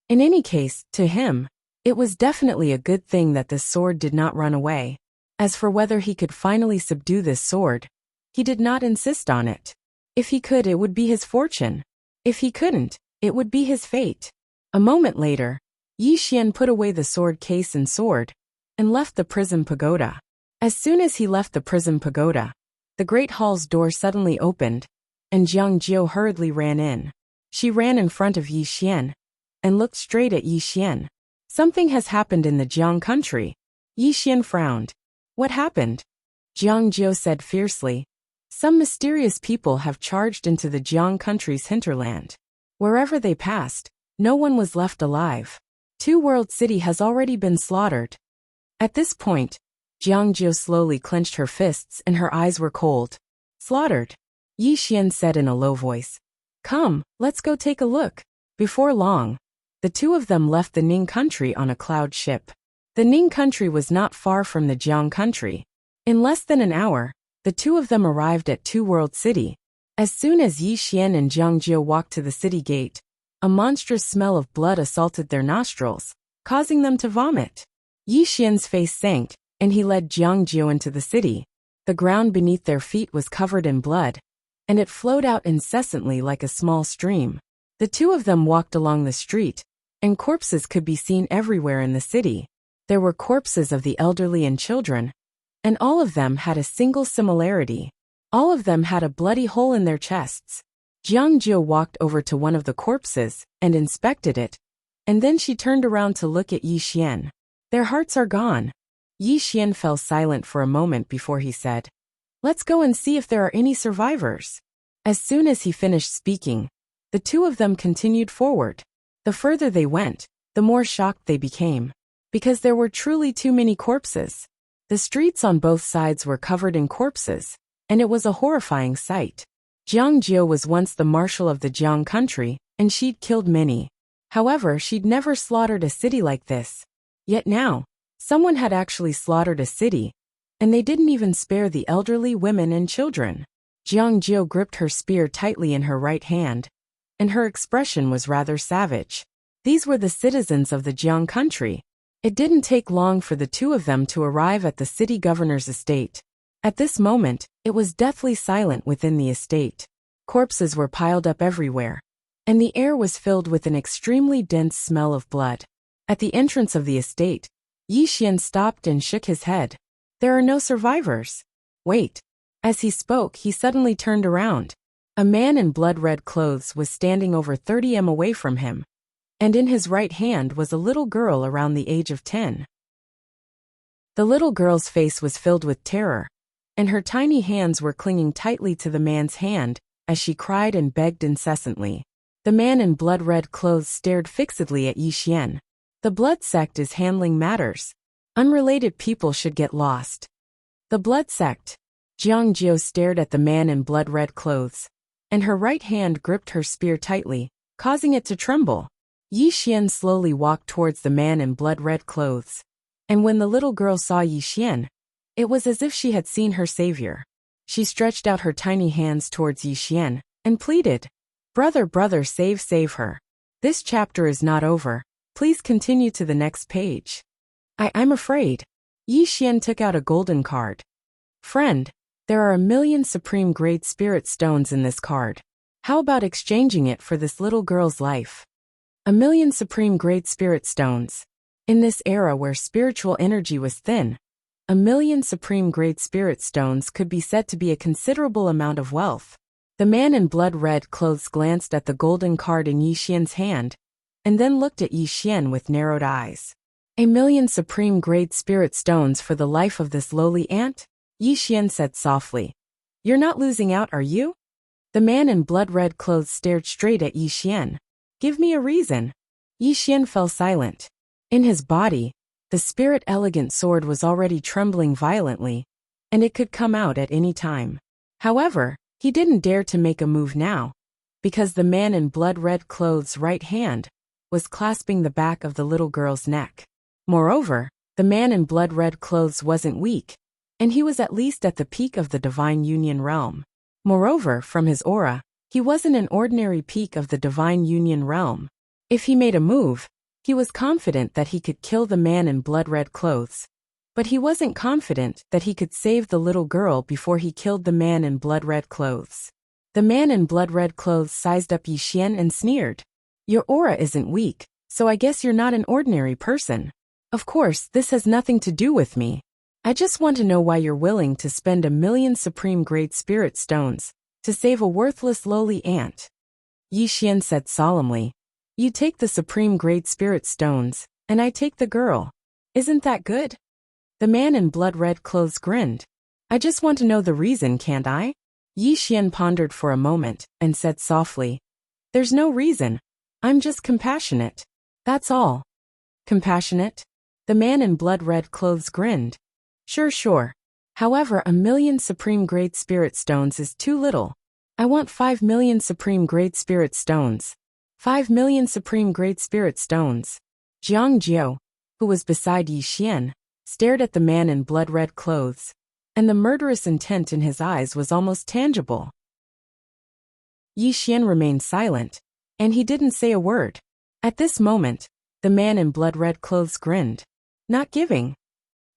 In any case, to him, it was definitely a good thing that this sword did not run away. As for whether he could finally subdue this sword, he did not insist on it. If he could, it would be his fortune. If he couldn't, it would be his fate. A moment later, Yi Xian put away the sword case and sword, and left the Prism Pagoda. As soon as he left the Prism Pagoda, the Great Hall's door suddenly opened, and Jiang Jiu hurriedly ran in. She ran in front of Yi Xian, and looked straight at Yi Xian. Something has happened in the Jiang country. Yi Xian frowned. What happened? Jiang Jiu said fiercely. Some mysterious people have charged into the Jiang country's hinterland. Wherever they passed, no one was left alive. Two World City has already been slaughtered. At this point, Jiang Jiu slowly clenched her fists and her eyes were cold. Slaughtered? Yi Xian said in a low voice. Come, let's go take a look. Before long, the two of them left the Ning country on a cloud ship. The Ning country was not far from the Jiang country. In less than an hour, the two of them arrived at Two World City. As soon as Yi Xian and Jiang Jiu walked to the city gate, a monstrous smell of blood assaulted their nostrils. causing them to vomit. Yi Xian's face sank, and he led Jiang Jiu into the city. The ground beneath their feet was covered in blood, and it flowed out incessantly like a small stream. The two of them walked along the street, and corpses could be seen everywhere in the city. There were corpses of the elderly and children, and all of them had a single similarity. All of them had a bloody hole in their chests. Jiang Jiu walked over to one of the corpses and inspected it, and then she turned around to look at Yi Xian. Their hearts are gone. Yi Xian fell silent for a moment before he said, "Let's go and see if there are any survivors." As soon as he finished speaking, the two of them continued forward. The further they went, the more shocked they became, because there were truly too many corpses. The streets on both sides were covered in corpses, and it was a horrifying sight. Jiang Jiu was once the marshal of the Jiang country, and she'd killed many. However, she'd never slaughtered a city like this. Yet now, someone had actually slaughtered a city, and they didn't even spare the elderly, women, and children. Jiang Jiu gripped her spear tightly in her right hand, and her expression was rather savage. These were the citizens of the Jiang country. It didn't take long for the two of them to arrive at the city governor's estate. At this moment, it was deathly silent within the estate. Corpses were piled up everywhere, and the air was filled with an extremely dense smell of blood. At the entrance of the estate, Yi Xian stopped and shook his head. "There are no survivors." "Wait." As he spoke, he suddenly turned around. A man in blood-red clothes was standing over 30 m away from him, and in his right hand was a little girl around the age of 10. The little girl's face was filled with terror, and her tiny hands were clinging tightly to the man's hand as she cried and begged incessantly. The man in blood-red clothes stared fixedly at Yi Xian. "The blood sect is handling matters. Unrelated people should get lost." "The blood sect." Jiang Jiu stared at the man in blood-red clothes, and her right hand gripped her spear tightly, causing it to tremble. Yi Xian slowly walked towards the man in blood-red clothes, and when the little girl saw Yi Xian, it was as if she had seen her savior. She stretched out her tiny hands towards Yi Xian and pleaded, "Brother, brother, save her. This chapter is not over. Please continue to the next page." I'm afraid." Yi Xian took out a golden card. "Friend, there are 1,000,000 supreme grade spirit stones in this card. How about exchanging it for this little girl's life?" 1,000,000 supreme grade spirit stones. In this era where spiritual energy was thin, 1,000,000 supreme grade spirit stones could be said to be a considerable amount of wealth. The man in blood-red clothes glanced at the golden card in Yi Xian's hand, and then looked at Yi Xian with narrowed eyes. 1,000,000 supreme grade spirit stones for the life of this lowly ant? Yi Xian said softly. "You're not losing out, are you?" The man in blood-red clothes stared straight at Yi Xian. "Give me a reason." Yi Xian fell silent. In his body, the spirit elegant sword was already trembling violently, and it could come out at any time. However, he didn't dare to make a move now, because the man in blood-red clothes' right hand was clasping the back of the little girl's neck. Moreover, the man in blood-red clothes wasn't weak, and he was at least at the peak of the divine union realm. Moreover, from his aura, he wasn't an ordinary peak of the divine union realm. If he made a move, he was confident that he could kill the man in blood-red clothes, but he wasn't confident that he could save the little girl before he killed the man in blood-red clothes. The man in blood-red clothes sized up Yi Xian and sneered. "Your aura isn't weak, so I guess you're not an ordinary person. Of course, this has nothing to do with me. I just want to know why you're willing to spend 1,000,000 supreme grade spirit stones to save a worthless lowly ant." Yi Xian said solemnly, "You take the supreme grade spirit stones, and I take the girl. Isn't that good?" The man in blood-red clothes grinned. "I just want to know the reason, can't I?" Yi Xian pondered for a moment and said softly, "There's no reason. I'm just compassionate. That's all." "Compassionate?" The man in blood-red clothes grinned. Sure. However, 1,000,000 supreme grade spirit stones is too little. I want 5,000,000 supreme grade spirit stones. 5,000,000 supreme grade spirit stones." Jiang Jiu, who was beside Yi Xian, stared at the man in blood-red clothes, and the murderous intent in his eyes was almost tangible. Yi Xian remained silent, and he didn't say a word. At this moment, The man in blood-red clothes grinned. Not giving.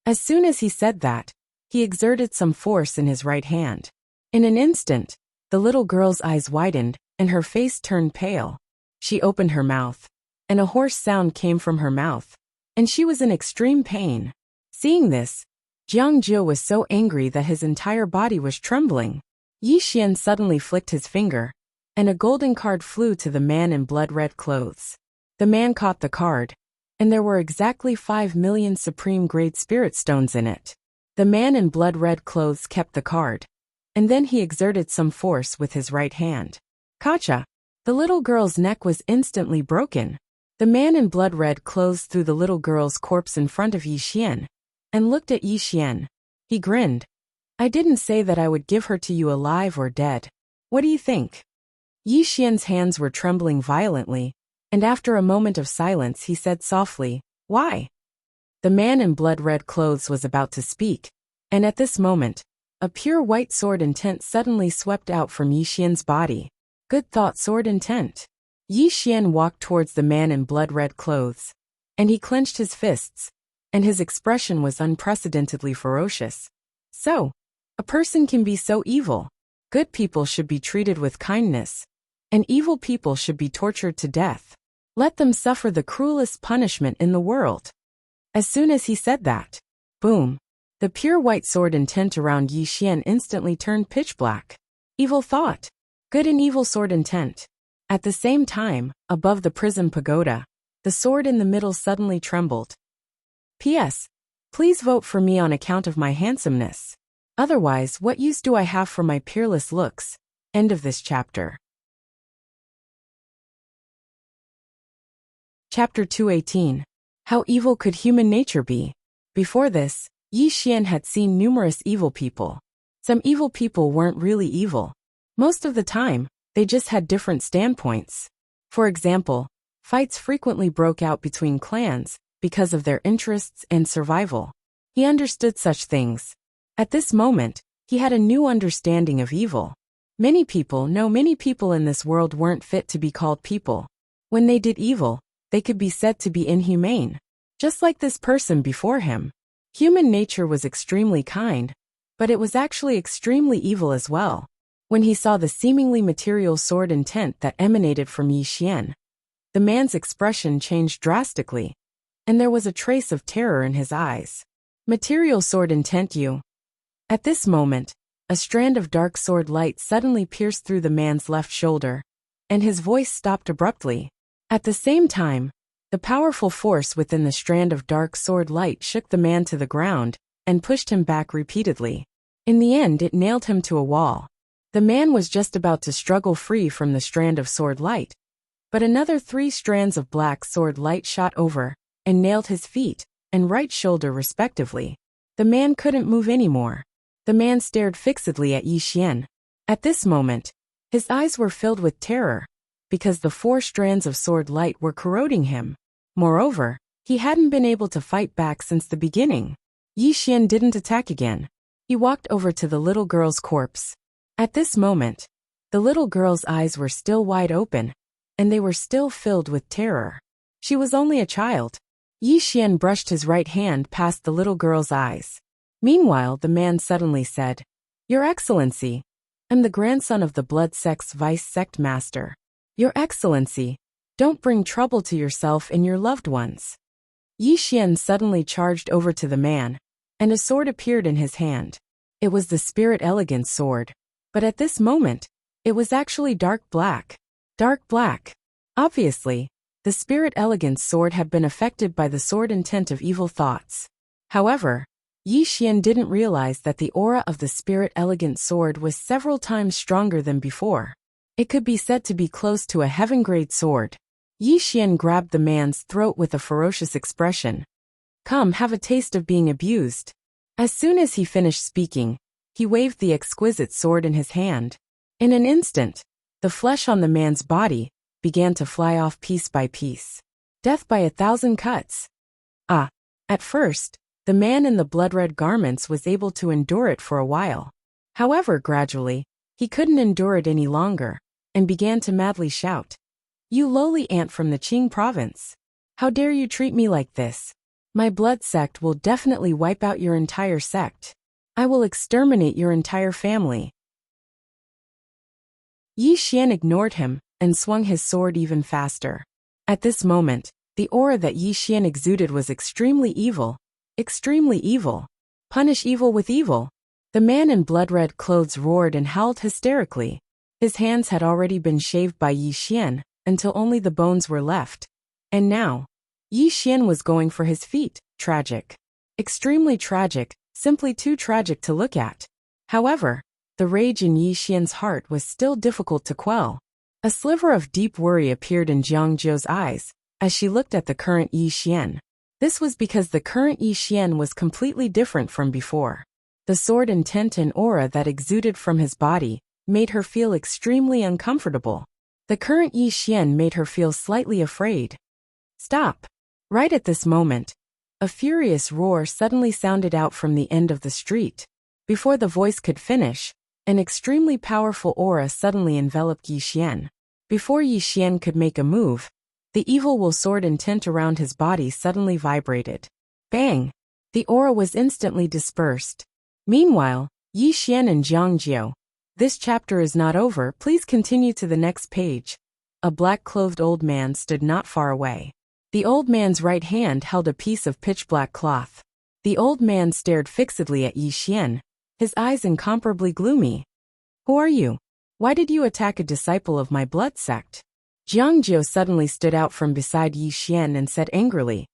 As soon as he said that, he exerted some force in his right hand. In an instant, the little girl's eyes widened, and her face turned pale. She opened her mouth, and a hoarse sound came from her mouth, and she was in extreme pain. Seeing this, Jiang Jie was so angry that his entire body was trembling. Yi Xian suddenly flicked his finger, and a golden card flew to the man in blood-red clothes. The man caught the card, and there were exactly 5 million supreme-grade spirit stones in it. The man in blood-red clothes kept the card, and then he exerted some force with his right hand. Kacha! The little girl's neck was instantly broken. The man in blood-red clothes threw the little girl's corpse in front of Yi Xian, and looked at Yi Xian. He grinned. I didn't say that I would give her to you alive or dead. What do you think? Yi Xian's hands were trembling violently, and after a moment of silence he said softly, Why? The man in blood-red clothes was about to speak, and at this moment, a pure white sword intent suddenly swept out from Yi Xian's body. Good thought, sword intent. Yi Xian walked towards the man in blood-red clothes, and he clenched his fists, and his expression was unprecedentedly ferocious. So, a person can be so evil. Good people should be treated with kindness, and evil people should be tortured to death. Let them suffer the cruelest punishment in the world. As soon as he said that, boom, the pure white sword intent around Yi Xian instantly turned pitch black. Evil thought. Good and evil sword intent. At the same time, above the prism pagoda, the sword in the middle suddenly trembled. P.S. Please vote for me on account of my handsomeness. Otherwise, what use do I have for my peerless looks? End of this chapter. Chapter 218. How evil could human nature be? Before this, Yi Xian had seen numerous evil people. Some evil people weren't really evil. Most of the time, they just had different standpoints. For example, fights frequently broke out between clans because of their interests and survival. He understood such things. At this moment, he had a new understanding of evil. Many people in this world weren't fit to be called people. When they did evil, they could be said to be inhumane. Just like this person before him. Human nature was extremely kind, but it was actually extremely evil as well. When he saw the seemingly material sword intent that emanated from Yi Xian, the man's expression changed drastically, and there was a trace of terror in his eyes. Material sword intent you. At this moment, a strand of dark sword light suddenly pierced through the man's left shoulder, and his voice stopped abruptly. At the same time, the powerful force within the strand of dark sword light shook the man to the ground and pushed him back repeatedly. In the end, it nailed him to a wall. The man was just about to struggle free from the strand of sword light, but another 3 strands of black sword light shot over and nailed his feet and right shoulder respectively. The man couldn't move anymore. The man stared fixedly at Yi Xian. At this moment, his eyes were filled with terror, because the 4 strands of sword light were corroding him. Moreover, he hadn't been able to fight back since the beginning. Yi Xian didn't attack again. He walked over to the little girl's corpse. At this moment, the little girl's eyes were still wide open, and they were still filled with terror. She was only a child. Yi Xian brushed his right hand past the little girl's eyes. Meanwhile, the man suddenly said, Your Excellency, I'm the grandson of the Blood Sect's Vice Sect Master. Your Excellency, don't bring trouble to yourself and your loved ones. Yi Xian suddenly charged over to the man, and a sword appeared in his hand. It was the Spirit Elegance sword, but at this moment, it was actually dark black. Dark black. Obviously, the Spirit Elegance sword had been affected by the sword intent of evil thoughts. However, Yi Xian didn't realize that the aura of the Spirit Elegance sword was several times stronger than before. It could be said to be close to a heaven-grade sword. Yi Xian grabbed the man's throat with a ferocious expression. Come, have a taste of being abused. As soon as he finished speaking, he waved the exquisite sword in his hand. In an instant, the flesh on the man's body began to fly off piece by piece. Death by 1,000 cuts. At first, the man in the blood-red garments was able to endure it for a while. However, gradually, he couldn't endure it any longer, and began to madly shout, You lowly ant from the Qing province. How dare you treat me like this? My blood sect will definitely wipe out your entire sect. I will exterminate your entire family. Yi Xian ignored him and swung his sword even faster. At this moment, the aura that Yi Xian exuded was extremely evil. Extremely evil. Punish evil with evil. The man in blood-red clothes roared and howled hysterically. His hands had already been shaved by Yi Xian until only the bones were left. And now, Yi Xian was going for his feet. Tragic. Extremely tragic, simply too tragic to look at. However, the rage in Yi Xian's heart was still difficult to quell. A sliver of deep worry appeared in Jiang Zhou's eyes as she looked at the current Yi Xian. This was because the current Yi Xian was completely different from before. The sword intent and aura that exuded from his body made her feel extremely uncomfortable. The current Yi Xian made her feel slightly afraid. Stop! Right at this moment, a furious roar suddenly sounded out from the end of the street. Before the voice could finish, an extremely powerful aura suddenly enveloped Yi Xian. Before Yi Xian could make a move, the evil will sword intent around his body suddenly vibrated. Bang! The aura was instantly dispersed. Meanwhile, Yi Xian and Jiang Zhou. This chapter is not over, please continue to the next page. A black-clothed old man stood not far away. The old man's right hand held a piece of pitch-black cloth. The old man stared fixedly at Yi Xian, his eyes incomparably gloomy. Who are you? Why did you attack a disciple of my blood sect? Jiang Zhou suddenly stood out from beside Yi Xian and said angrily,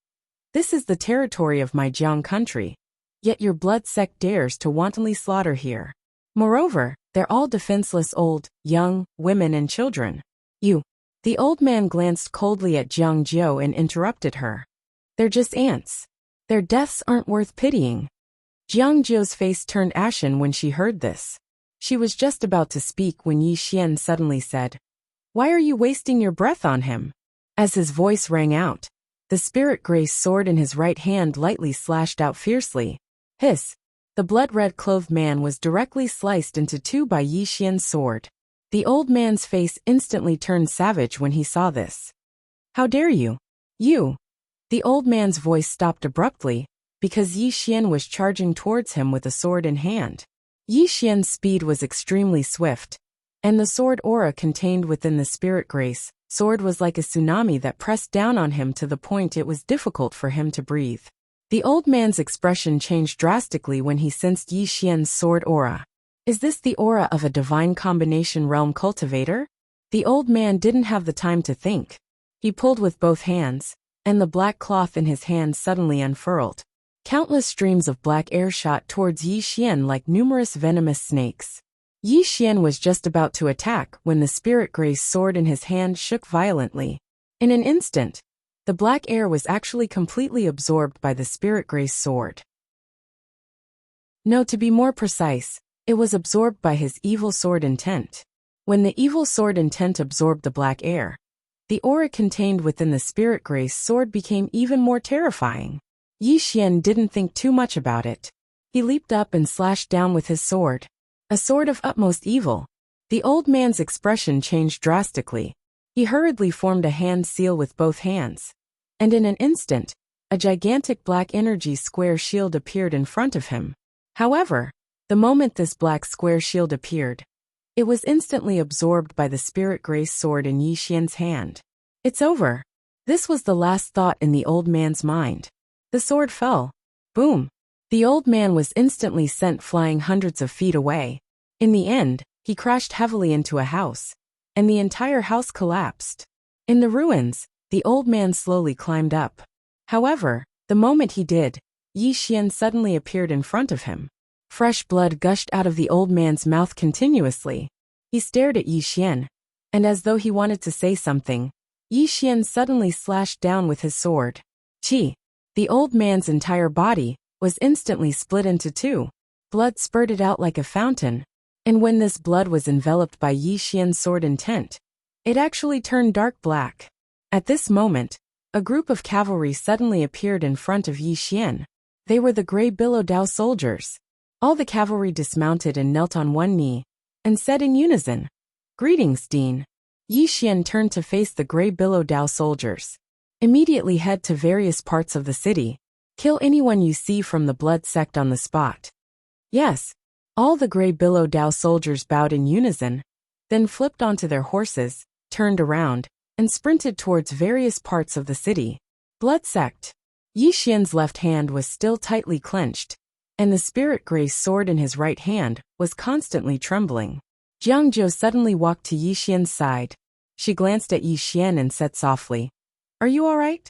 This is the territory of my Jiang country. Yet your blood sect dares to wantonly slaughter here. Moreover, they're all defenseless old, young, women and children. You. The old man glanced coldly at Jiang Zhou and interrupted her. They're just ants. Their deaths aren't worth pitying. Jiang Zhou's face turned ashen when she heard this. She was just about to speak when Yi Xian suddenly said, Why are you wasting your breath on him? As his voice rang out, the spirit grace sword in his right hand lightly slashed out fiercely. Hiss! The blood-red clothed man was directly sliced into two by Yi Xian's sword. The old man's face instantly turned savage when he saw this. How dare you? You! The old man's voice stopped abruptly, because Yi Xian was charging towards him with a sword in hand. Yi Xian's speed was extremely swift, and the sword aura contained within the spirit grace sword was like a tsunami that pressed down on him to the point it was difficult for him to breathe. The old man's expression changed drastically when he sensed Yi Xian's sword aura. Is this the aura of a divine combination realm cultivator? The old man didn't have the time to think. He pulled with both hands, and the black cloth in his hand suddenly unfurled. Countless streams of black air shot towards Yi Xian like numerous venomous snakes. Yi Xian was just about to attack when the spirit grace sword in his hand shook violently. In an instant, the black air was actually completely absorbed by the spirit grace sword. No, to be more precise, it was absorbed by his evil sword intent. When the evil sword intent absorbed the black air, the aura contained within the spirit grace sword became even more terrifying. Yi Xian didn't think too much about it. He leaped up and slashed down with his sword. A sword of utmost evil. The old man's expression changed drastically. He hurriedly formed a hand seal with both hands. And in an instant, a gigantic black energy square shield appeared in front of him. However, the moment this black square shield appeared, it was instantly absorbed by the spirit grace sword in Yi Xian's hand. It's over. This was the last thought in the old man's mind. The sword fell. Boom. The old man was instantly sent flying hundreds of feet away. In the end, he crashed heavily into a house, and the entire house collapsed. In the ruins, the old man slowly climbed up. However, the moment he did, Yi Xian suddenly appeared in front of him. Fresh blood gushed out of the old man's mouth continuously. He stared at Yi Xian, and as though he wanted to say something, Yi Xian suddenly slashed down with his sword. Qi! The old man's entire body was instantly split into two. Blood spurted out like a fountain, and when this blood was enveloped by Yi Xian's sword intent, it actually turned dark black. At this moment, a group of cavalry suddenly appeared in front of Yi Xian. They were the Grey Billow Dao soldiers. All the cavalry dismounted and knelt on one knee, and said in unison, Greetings, Dean. Yi Xian turned to face the Grey Billow Dao soldiers. Immediately head to various parts of the city. Kill anyone you see from the blood sect on the spot. Yes. All the Grey Billow Dao soldiers bowed in unison, then flipped onto their horses, turned around, and sprinted towards various parts of the city. Blood sect. Yi Xian's left hand was still tightly clenched, and the spirit grey sword in his right hand was constantly trembling. Jiang Zhou suddenly walked to Yi Xian's side. She glanced at Yi Xian and said softly, "Are you all right?"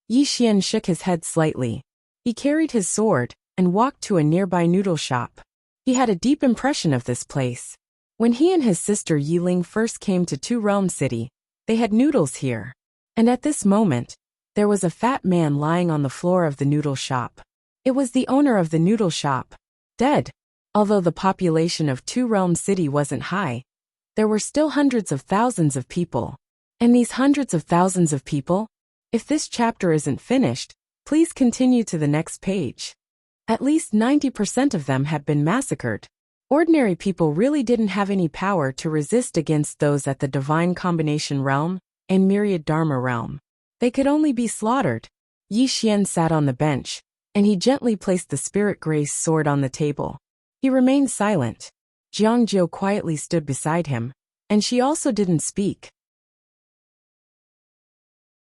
Yi Xian shook his head slightly. He carried his sword and walked to a nearby noodle shop. He had a deep impression of this place. When he and his sister Yiling first came to Two Realm City, they had noodles here. And at this moment, there was a fat man lying on the floor of the noodle shop. It was the owner of the noodle shop, dead. Although the population of Two Realm City wasn't high, there were still hundreds of thousands of people. And these hundreds of thousands of people, if this chapter isn't finished, please continue to the next page. At least 90% of them had been massacred. Ordinary people really didn't have any power to resist against those at the Divine Combination Realm and Myriad Dharma Realm. They could only be slaughtered. Yi Xian sat on the bench, and he gently placed the spirit grey's sword on the table. He remained silent. Jiang Zhou quietly stood beside him, and she also didn't speak.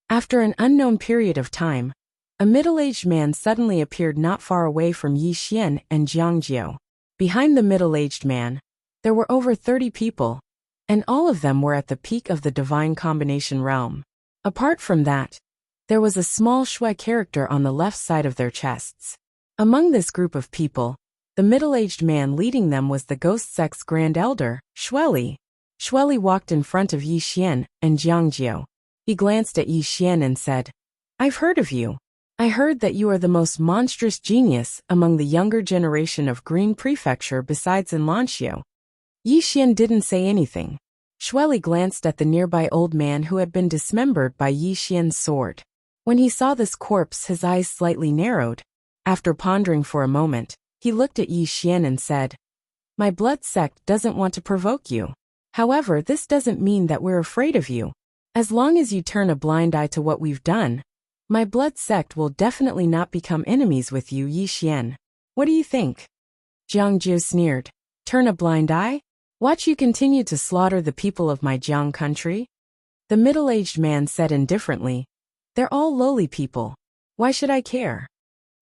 After an unknown period of time, a middle-aged man suddenly appeared not far away from Yi Xian and Jiang Zhou. Behind the middle-aged man, there were over 30 people, and all of them were at the peak of the Divine Combination Realm. Apart from that, there was a small Shui character on the left side of their chests. Among this group of people, the middle-aged man leading them was the Ghost Sect's Grand Elder, Shueli. Shueli walked in front of Yi Xian and Jiang Zhou. He glanced at Yi Xian and said, "I've heard of you. I heard that you are the most monstrous genius among the younger generation of Green Prefecture besides in Lanxiu." Yi Xian didn't say anything. Shueli glanced at the nearby old man who had been dismembered by Yi Xian's sword. When he saw this corpse, his eyes slightly narrowed. After pondering for a moment, he looked at Yi Xian and said, "My blood sect doesn't want to provoke you. However, this doesn't mean that we're afraid of you. As long as you turn a blind eye to what we've done, my blood sect will definitely not become enemies with you, Yi Xian. What do you think?" Jiang Zhou sneered. "Turn a blind eye? Watch you continue to slaughter the people of my Jiang country?" The middle-aged man said indifferently, "They're all lowly people. Why should I care?"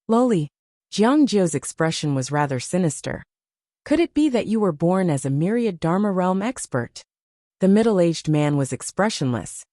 "Lowly?" Jiang Zhou's expression was rather sinister. "Could it be that you were born as a Myriad Dharma Realm expert?" The middle-aged man was expressionless.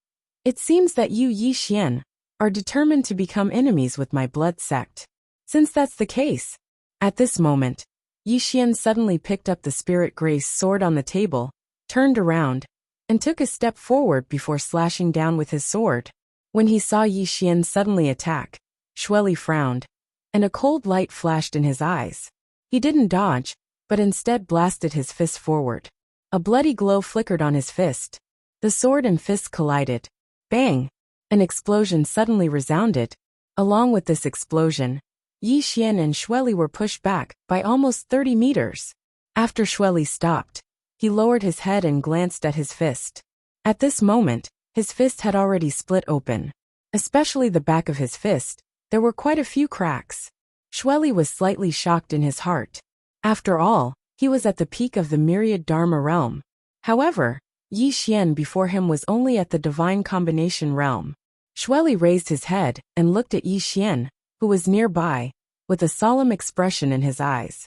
"It seems that you, Yi Xian, are determined to become enemies with my blood sect. Since that's the case..." At this moment, Yi Xian suddenly picked up the spirit grey's sword on the table, turned around, and took a step forward before slashing down with his sword. When he saw Yi Xian suddenly attack, Shueli frowned, and a cold light flashed in his eyes. He didn't dodge, but instead blasted his fist forward. A bloody glow flickered on his fist. The sword and fist collided. Bang! An explosion suddenly resounded. Along with this explosion, Yi Xian and Shueli were pushed back by almost 30 meters. After Shueli stopped, he lowered his head and glanced at his fist. At this moment, his fist had already split open. Especially the back of his fist, there were quite a few cracks. Shueli was slightly shocked in his heart. After all, he was at the peak of the Myriad Dharma Realm. However, Yi Xian before him was only at the Divine Combination Realm. Shueli raised his head and looked at Yi Xian, who was nearby, with a solemn expression in his eyes.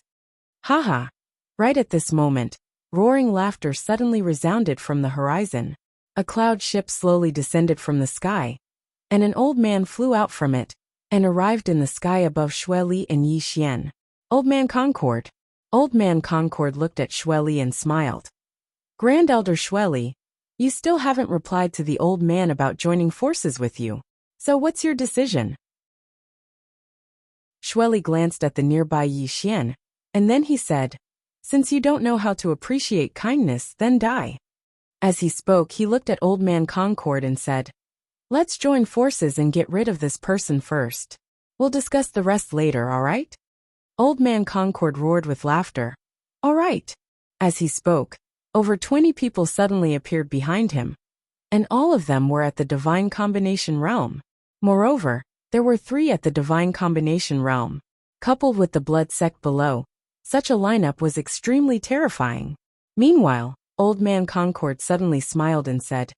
"Haha!" Right at this moment, roaring laughter suddenly resounded from the horizon. A cloud ship slowly descended from the sky, and an old man flew out from it and arrived in the sky above Shueli and Yi Xian. "Old Man Concord." Old Man Concord looked at Shueli and smiled. "Grand Elder Shueli, you still haven't replied to the old man about joining forces with you. So what's your decision?" Shueli glanced at the nearby Yi Xian, and then he said, "Since you don't know how to appreciate kindness, then die." As he spoke, he looked at Old Man Concord and said, "Let's join forces and get rid of this person first. We'll discuss the rest later, all right?" Old Man Concord roared with laughter. "All right." As he spoke, over 20 people suddenly appeared behind him, and all of them were at the Divine Combination Realm. Moreover, there were 3 at the divine combination realm. Coupled with the blood sect below, such a lineup was extremely terrifying. Meanwhile, Old Man Concord suddenly smiled and said,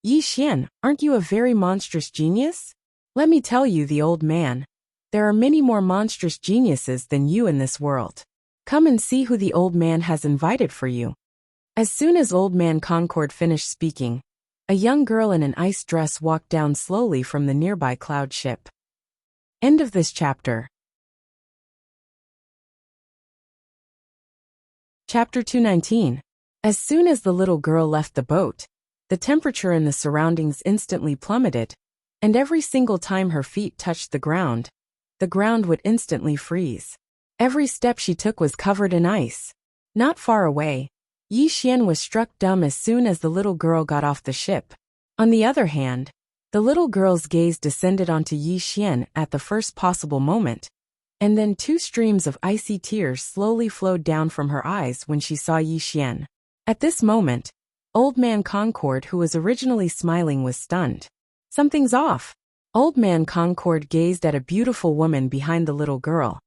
"Yi Xian, aren't you a very monstrous genius?" "Let me tell you, the old man, there are many more monstrous geniuses than you in this world. Come and see who the old man has invited for you." As soon as Old Man Concord finished speaking, a young girl in an ice dress walked down slowly from the nearby cloud ship. End of this chapter. Chapter 219. As soon as the little girl left the boat, the temperature in the surroundings instantly plummeted, and every single time her feet touched the ground would instantly freeze. Every step she took was covered in ice. Not far away, Yi Xian was struck dumb as soon as the little girl got off the ship. On the other hand, the little girl's gaze descended onto Yi Xian at the first possible moment, and then 2 streams of icy tears slowly flowed down from her eyes when she saw Yi Xian. At this moment, Old Man Concord, who was originally smiling, was stunned. Something's off. Old Man Concord gazed at a beautiful woman behind the little girl,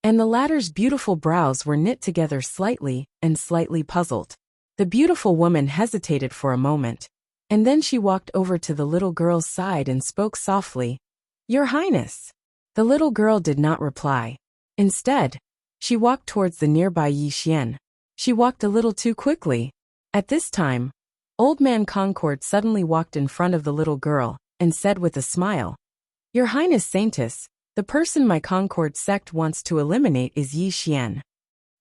and the latter's beautiful brows were knit together slightly and slightly puzzled. The beautiful woman hesitated for a moment, and then she walked over to the little girl's side and spoke softly, "Your Highness." The little girl did not reply. Instead, she walked towards the nearby Yi Xian. She walked a little too quickly. At this time, Old Man Concord suddenly walked in front of the little girl and said with a smile, "Your Highness Saintess, the person my Concord sect wants to eliminate is Yi Xian."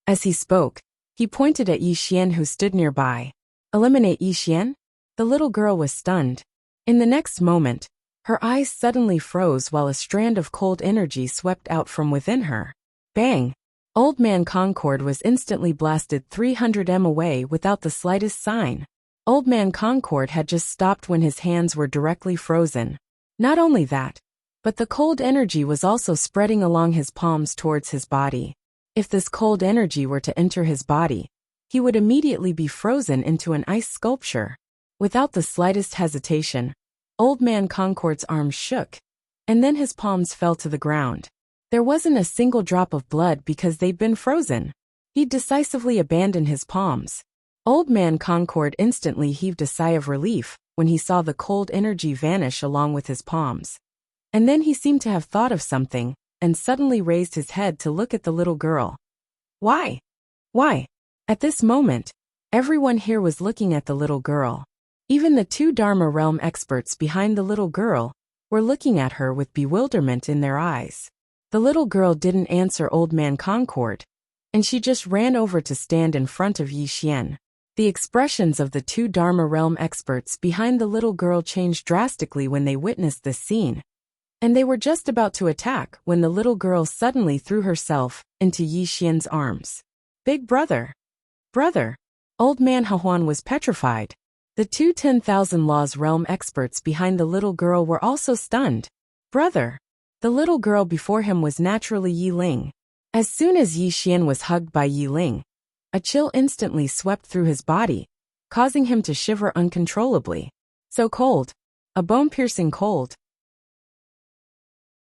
As he spoke, he pointed at Yi Xian, who stood nearby. "Eliminate Yi Xian?" The little girl was stunned. In the next moment, her eyes suddenly froze while a strand of cold energy swept out from within her. Bang! Old Man Concord was instantly blasted 300 m away without the slightest sign. Old Man Concord had just stopped when his hands were directly frozen. Not only that, but the cold energy was also spreading along his palms towards his body. If this cold energy were to enter his body, he would immediately be frozen into an ice sculpture. Without the slightest hesitation, Old Man Concord's arms shook, and then his palms fell to the ground. There wasn't a single drop of blood because they'd been frozen. He decisively abandoned his palms. Old Man Concord instantly heaved a sigh of relief when he saw the cold energy vanish along with his palms. And then he seemed to have thought of something, and suddenly raised his head to look at the little girl. Why? Why? At this moment, everyone here was looking at the little girl. Even the 2 Dharma realm experts behind the little girl were looking at her with bewilderment in their eyes. The little girl didn't answer Old Man Concord, and she just ran over to stand in front of Yi Xian. The expressions of the 2 Dharma realm experts behind the little girl changed drastically when they witnessed this scene, and they were just about to attack when the little girl suddenly threw herself into Yi Xian's arms. "Big brother! Brother!" Old Man Hahuan was petrified. The 2 10,000 Laws realm experts behind the little girl were also stunned. "Brother!" The little girl before him was naturally Yi Ling. As soon as Yi Xian was hugged by Yi Ling, a chill instantly swept through his body, causing him to shiver uncontrollably. So cold. A bone-piercing cold.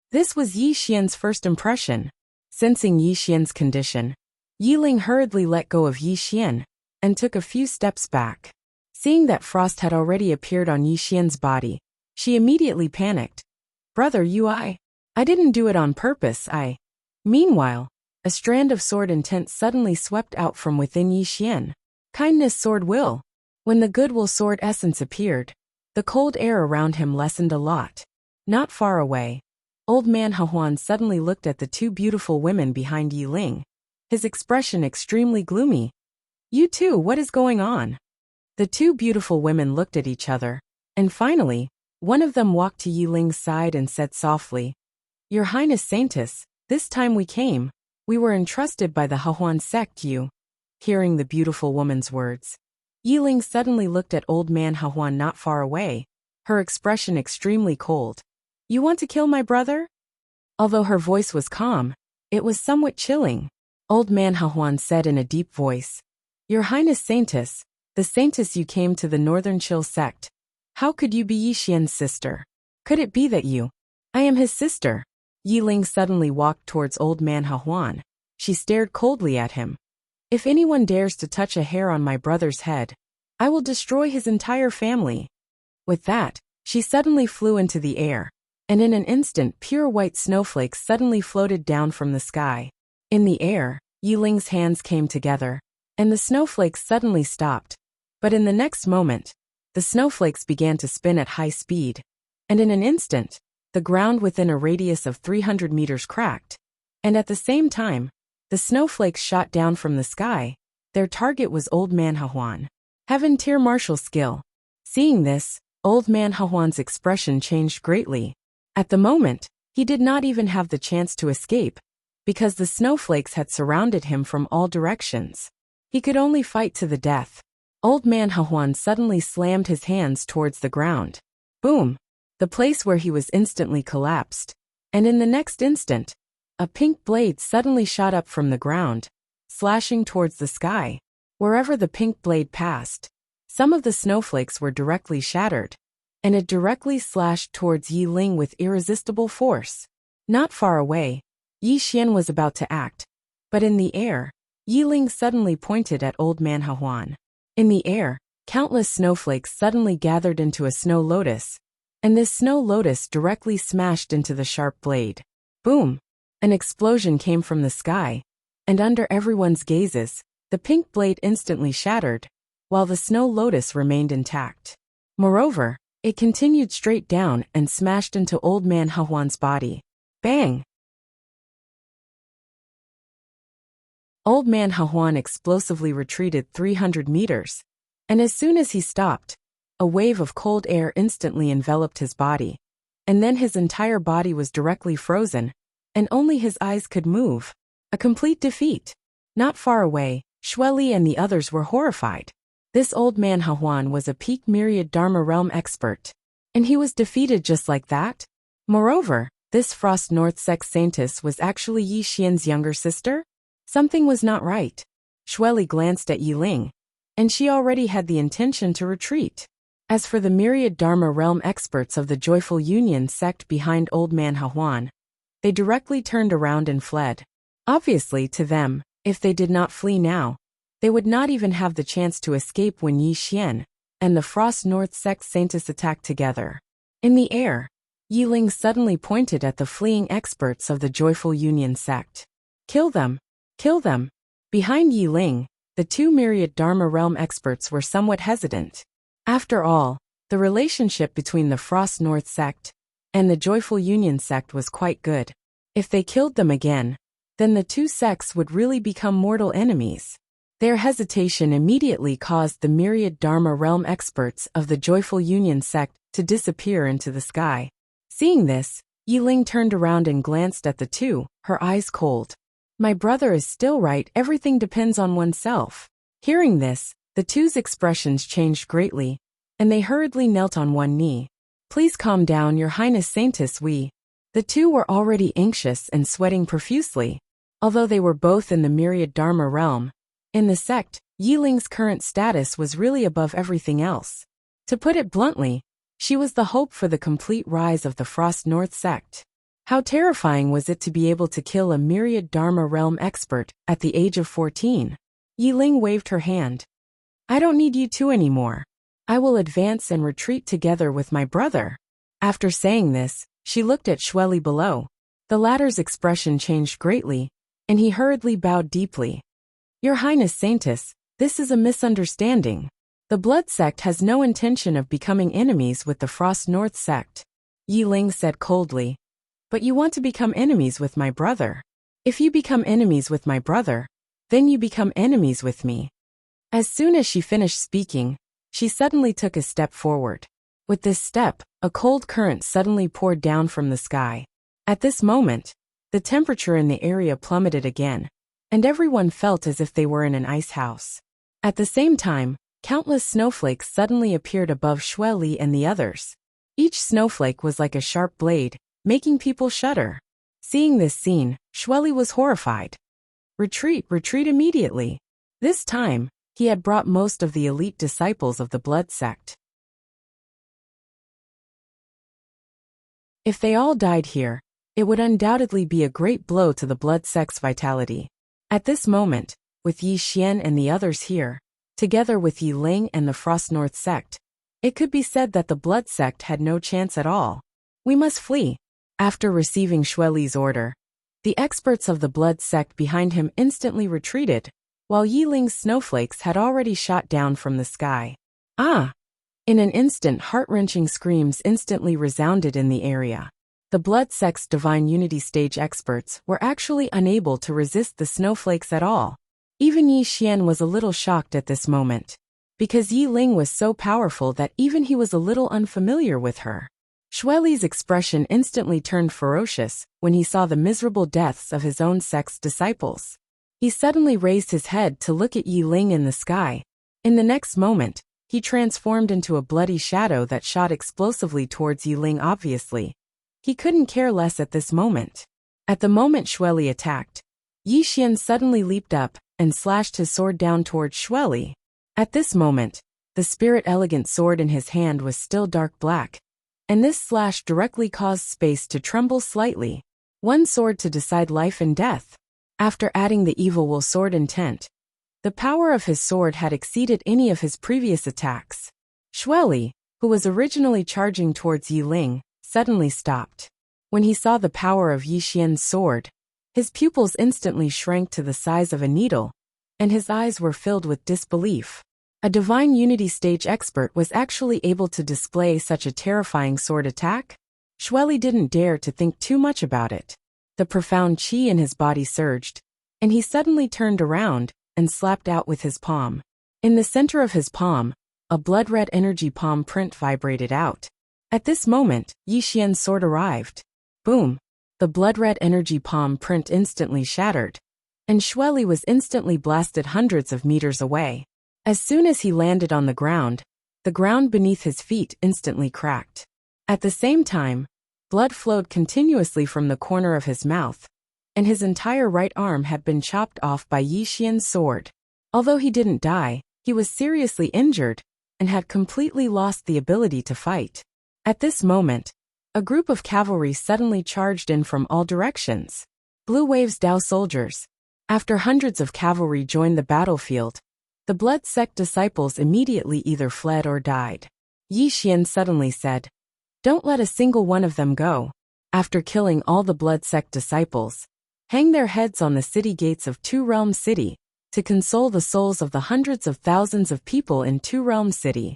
This was Yi Xian's first impression. Sensing Yi Xian's condition, Yi Ling hurriedly let go of Yi Xian and took a few steps back. Seeing that frost had already appeared on Yi Xian's body, she immediately panicked. "Brother, I didn't do it on purpose, Meanwhile, a strand of sword intent suddenly swept out from within Yi Xian. Kindness sword will. When the goodwill sword essence appeared, the cold air around him lessened a lot. Not far away, Old Man Hahuan suddenly looked at the 2 beautiful women behind Yi Ling, his expression extremely gloomy. "You two, what is going on?" The 2 beautiful women looked at each other, and finally, one of them walked to Yi Ling's side and said softly, "Your Highness Saintess, this time we were entrusted by the Hahuan sect you." Hearing the beautiful woman's words, Yi Ling suddenly looked at Old Man Hahuan not far away, her expression extremely cold. "You want to kill my brother?" Although her voice was calm, it was somewhat chilling. Old Man Hahuan said in a deep voice, "Your Highness Saintess, the Saintess, you came to the Northern Chill sect. How could you be Yi Xian's sister? Could it be that you..." I am his sister. Yi Ling suddenly walked towards Old Man Hahuan. She stared coldly at him. If anyone dares to touch a hair on my brother's head, I will destroy his entire family. With that, she suddenly flew into the air, and in an instant pure white snowflakes suddenly floated down from the sky. In the air, Yi Ling's hands came together, and the snowflakes suddenly stopped. But in the next moment, the snowflakes began to spin at high speed, and in an instant, the ground within a radius of 300 meters cracked, and at the same time, the snowflakes shot down from the sky. Their target was Old Man Hahuan. Heaven-tier martial skill. Seeing this, Old Man Hahuan's expression changed greatly. At the moment, he did not even have the chance to escape, because the snowflakes had surrounded him from all directions. He could only fight to the death. Old Man Hahuan suddenly slammed his hands towards the ground. Boom! The place where he was instantly collapsed, and in the next instant, a pink blade suddenly shot up from the ground, slashing towards the sky. Wherever the pink blade passed, some of the snowflakes were directly shattered, and it directly slashed towards Yi Ling with irresistible force. Not far away, Yi Xian was about to act, but in the air, Yi Ling suddenly pointed at Old Man Hahuan. In the air, countless snowflakes suddenly gathered into a snow lotus, and this snow lotus directly smashed into the sharp blade. Boom! An explosion came from the sky, and under everyone's gazes, the pink blade instantly shattered, while the snow lotus remained intact. Moreover, it continued straight down and smashed into Old Man Hahuan's body. Bang! Old Man Hahuan explosively retreated 300 meters, and as soon as he stopped, a wave of cold air instantly enveloped his body, and then his entire body was directly frozen, and only his eyes could move. A complete defeat. Not far away, Xueli and the others were horrified. This Old Man Hahuan was a peak myriad Dharma realm expert, and he was defeated just like that? Moreover, this Frost North Sect Saintess was actually Yi Xian's younger sister? Something was not right. Xueli glanced at Yi Ling, and she already had the intention to retreat. As for the myriad Dharma realm experts of the Joyful Union sect behind Old Man Hahuan, they directly turned around and fled. Obviously, to them, if they did not flee now, they would not even have the chance to escape when Yi Xian and the Frost North Sect Saintess attacked together. In the air, Yi Ling suddenly pointed at the fleeing experts of the Joyful Union sect. Kill them! Kill them! Behind Yi Ling, the two myriad Dharma realm experts were somewhat hesitant. After all, the relationship between the Frost North sect and the Joyful Union sect was quite good. If they killed them again, then the two sects would really become mortal enemies. Their hesitation immediately caused the myriad Dharma realm experts of the Joyful Union sect to disappear into the sky. Seeing this, Yi Ling turned around and glanced at the two, her eyes cold. My brother is still right, everything depends on oneself. Hearing this, the two's expressions changed greatly, and they hurriedly knelt on one knee. Please calm down, Your Highness Saintess, we. The two were already anxious and sweating profusely. Although they were both in the myriad Dharma realm, in the sect, Yi Ling's current status was really above everything else. To put it bluntly, she was the hope for the complete rise of the Frost North sect. How terrifying was it to be able to kill a myriad Dharma realm expert at the age of 14? Yi Ling waved her hand. I don't need you two anymore. I will advance and retreat together with my brother. After saying this, she looked at Xueli below. The latter's expression changed greatly, and he hurriedly bowed deeply. Your Highness Saintess, this is a misunderstanding. The Blood Sect has no intention of becoming enemies with the Frost North Sect. Yi Ling said coldly. But you want to become enemies with my brother. If you become enemies with my brother, then you become enemies with me. As soon as she finished speaking, she suddenly took a step forward. With this step, a cold current suddenly poured down from the sky. At this moment, the temperature in the area plummeted again, and everyone felt as if they were in an ice house. At the same time, countless snowflakes suddenly appeared above Xueli and the others. Each snowflake was like a sharp blade, making people shudder. Seeing this scene, Xueli was horrified. Retreat, retreat immediately. This time, he had brought most of the elite disciples of the Blood Sect. If they all died here, it would undoubtedly be a great blow to the blood sect's vitality. At this moment, with Yi Xian and the others here, together with Yi Ling and the Frost North sect, it could be said that the blood sect had no chance at all. We must flee. After receiving Xueli's order, the experts of the blood sect behind him instantly retreated, while Yi Ling's snowflakes had already shot down from the sky. Ah! In an instant, heart-wrenching screams instantly resounded in the area. The blood sect's divine unity stage experts were actually unable to resist the snowflakes at all. Even Yi Xian was a little shocked at this moment, because Yi Ling was so powerful that even he was a little unfamiliar with her. Xueli's expression instantly turned ferocious when he saw the miserable deaths of his own sect's disciples. He suddenly raised his head to look at Yi Ling in the sky. In the next moment, he transformed into a bloody shadow that shot explosively towards Yi Ling. Obviously, he couldn't care less at this moment. At the moment Xueli attacked, Yi Xian suddenly leaped up and slashed his sword down towards Xueli. At this moment, the spirit elegant sword in his hand was still dark black, and this slash directly caused space to tremble slightly. One sword to decide life and death. After adding the evil will sword intent, the power of his sword had exceeded any of his previous attacks. Xueli, who was originally charging towards Yi Ling, suddenly stopped. When he saw the power of Yi Xian's sword, his pupils instantly shrank to the size of a needle, and his eyes were filled with disbelief. A divine unity stage expert was actually able to display such a terrifying sword attack? Xueli didn't dare to think too much about it. The profound qi in his body surged, and he suddenly turned around and slapped out with his palm. In the center of his palm, a blood-red energy palm print vibrated out. At this moment, Yi Xian's sword arrived. Boom! The blood-red energy palm print instantly shattered, and Xueli was instantly blasted hundreds of meters away. As soon as he landed on the ground beneath his feet instantly cracked. At the same time, blood flowed continuously from the corner of his mouth, and his entire right arm had been chopped off by Yi Xian's sword. Although he didn't die, he was seriously injured and had completely lost the ability to fight. At this moment, a group of cavalry suddenly charged in from all directions. Blue Wave's Dao soldiers. After hundreds of cavalry joined the battlefield, the blood sect disciples immediately either fled or died. Yi Xian suddenly said, "Don't let a single one of them go. After killing all the blood sect disciples, hang their heads on the city gates of Two Realm City, to console the souls of the hundreds of thousands of people in Two Realm City."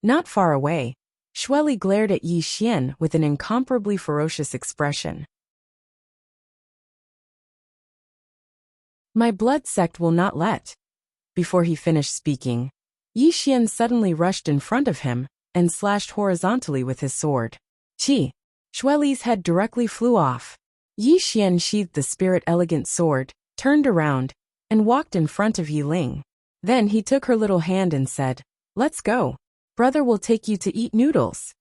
Not far away, Xueli glared at Yi Xian with an incomparably ferocious expression. "My blood sect will not let." Before he finished speaking, Yi Xian suddenly rushed in front of him and slashed horizontally with his sword. Chi! Xueli's head directly flew off. Yi Xian sheathed the spirit elegant sword, turned around, and walked in front of Yi Ling. Then he took her little hand and said, "Let's go. Brother will take you to eat noodles."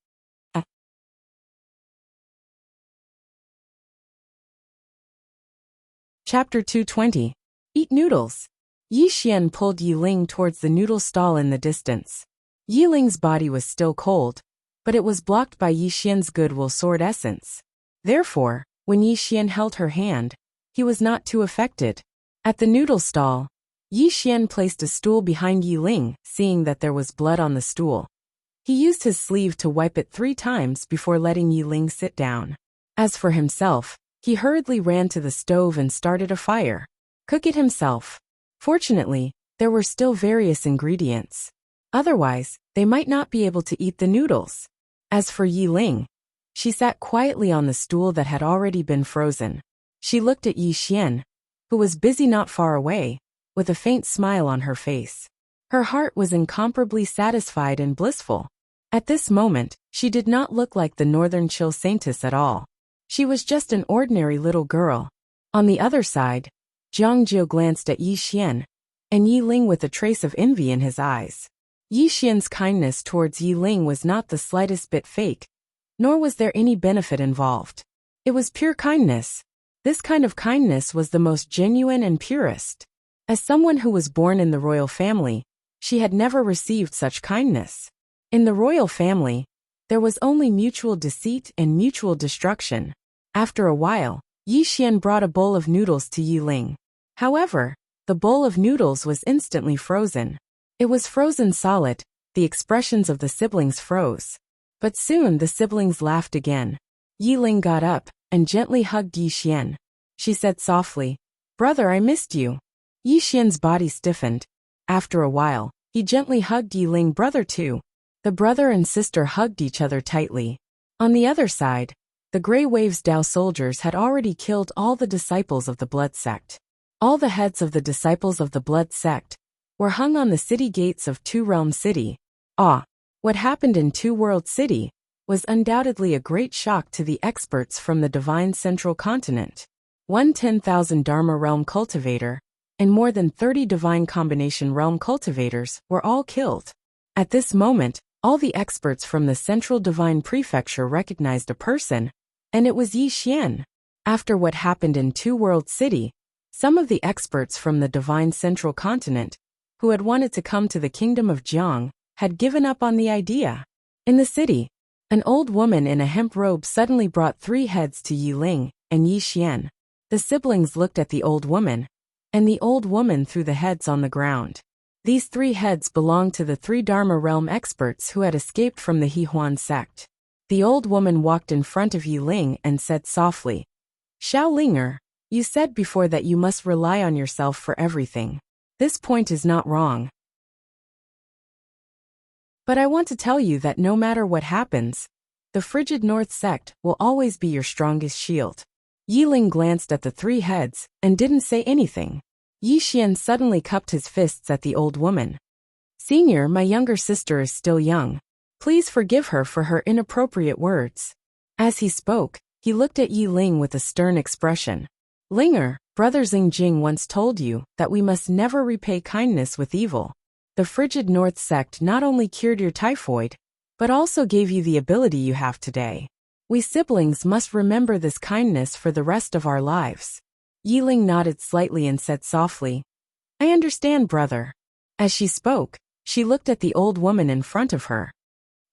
Chapter 220. Eat noodles. Yi Xian pulled Yi Ling towards the noodle stall in the distance. Yi Ling's body was still cold, but it was blocked by Yi Xian's goodwill sword essence. Therefore, when Yi Xian held her hand, he was not too affected. At the noodle stall, Yi Xian placed a stool behind Yi Ling, seeing that there was blood on the stool. He used his sleeve to wipe it 3 times before letting Yi Ling sit down. As for himself, he hurriedly ran to the stove and started a fire. Cook it himself. Fortunately, there were still various ingredients. Otherwise, they might not be able to eat the noodles. As for Yi Ling, she sat quietly on the stool that had already been frozen. She looked at Yi Xian, who was busy not far away, with a faint smile on her face. Her heart was incomparably satisfied and blissful. At this moment, she did not look like the northern chill saintess at all. She was just an ordinary little girl. On the other side, Jiang Jiu glanced at Yi Xian and Yi Ling with a trace of envy in his eyes. Yi Xian's kindness towards Yi Ling was not the slightest bit fake, nor was there any benefit involved. It was pure kindness. This kind of kindness was the most genuine and purest. As someone who was born in the royal family, she had never received such kindness. In the royal family, There was only mutual deceit and mutual destruction. After a while, Yi Xian brought a bowl of noodles to Yi Ling. However, the bowl of noodles was instantly frozen. It was frozen solid, the expressions of the siblings froze. But soon the siblings laughed again. Yi Ling got up and gently hugged Yi Xian. She said softly, "Brother, I missed you." Yi Xian's body stiffened. After a while, he gently hugged Yi Ling brother too. The brother and sister hugged each other tightly. On the other side, the Grey Waves Dao soldiers had already killed all the disciples of the Blood Sect. All the heads of the disciples of the Blood Sect were hung on the city gates of Two Realm City. What happened in Two World City was undoubtedly a great shock to the experts from the Divine Central Continent. 10,000 Dharma Realm cultivator and more than 30 Divine Combination Realm cultivators were all killed. At this moment, all the experts from the Central Divine Prefecture recognized a person, and it was Yi Xian. After what happened in Two World City, some of the experts from the Divine Central Continent, who had wanted to come to the Kingdom of Jiang, had given up on the idea. In the city, an old woman in a hemp robe suddenly brought 3 heads to Yi Ling and Yi Xian. The siblings looked at the old woman, and the old woman threw the heads on the ground. These 3 heads belonged to the 3 Dharma Realm experts who had escaped from the Hehuan sect. The old woman walked in front of Yi Ling and said softly, "Xiao Linger, you said before that you must rely on yourself for everything. This point is not wrong. But I want to tell you that no matter what happens, the Frigid North sect will always be your strongest shield." Yi Ling glanced at the 3 heads and didn't say anything. Yi Xian suddenly cupped his fists at the old woman. "Senior, my younger sister is still young. Please forgive her for her inappropriate words." As he spoke, he looked at Yi Ling with a stern expression. "Linger, Brother Xingjing once told you that we must never repay kindness with evil. The Frigid North sect not only cured your typhoid, but also gave you the ability you have today. We siblings must remember this kindness for the rest of our lives." Yi Ling nodded slightly and said softly, "I understand, brother." As she spoke, she looked at the old woman in front of her.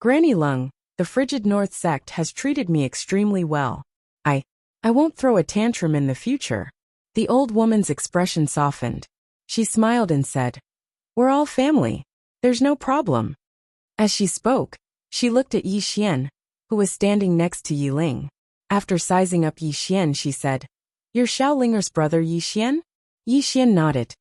"Granny Lung, the Frigid North sect has treated me extremely well. I won't throw a tantrum in the future." The old woman's expression softened. She smiled and said, "We're all family. There's no problem." As she spoke, she looked at Yi Xian, who was standing next to Yi Ling. After sizing up Yi Xian, she said, "You're Xiao Linger's brother, Yi Xian?" Yi Xian nodded.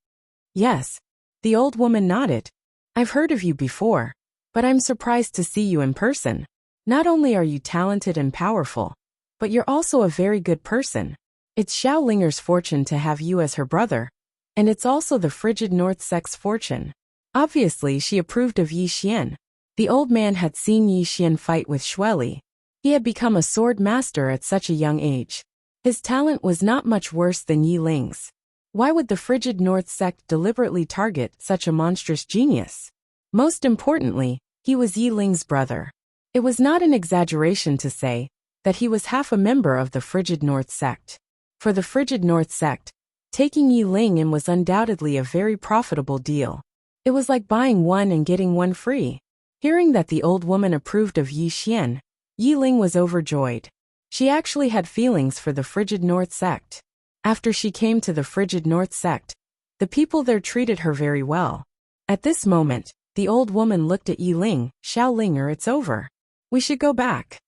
"Yes." The old woman nodded. "I've heard of you before, but I'm surprised to see you in person. Not only are you talented and powerful, but you're also a very good person. It's Xiao Linger's fortune to have you as her brother, and it's also the Frigid North sect's fortune." Obviously, she approved of Yi Xian. The old man had seen Yi Xian fight with Xueli. He had become a sword master at such a young age. His talent was not much worse than Yi Ling's. Why would the Frigid North sect deliberately target such a monstrous genius? Most importantly, he was Yi Ling's brother. It was not an exaggeration to say that he was half a member of the Frigid North sect. For the Frigid North sect, taking Yi Ling in was undoubtedly a very profitable deal. It was like buying one and getting one free. Hearing that the old woman approved of Yi Xian, Yi Ling was overjoyed. She actually had feelings for the Frigid North sect. After she came to the Frigid North sect, the people there treated her very well. At this moment, the old woman looked at Yi Ling. "Xiao Linger, it's over. We should go back."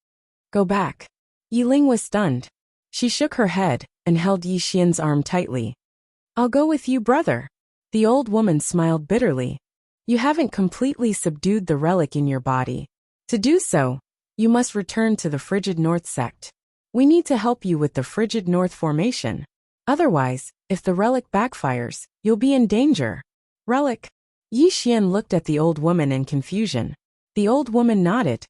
"Go back?" Yi Ling was stunned. She shook her head and held Yi Xian's arm tightly. "I'll go with you, brother." The old woman smiled bitterly. "You haven't completely subdued the relic in your body. To do so, you must return to the Frigid North sect. We need to help you with the Frigid North formation. Otherwise, if the relic backfires, you'll be in danger." "Relic?" Yi Xian looked at the old woman in confusion. The old woman nodded.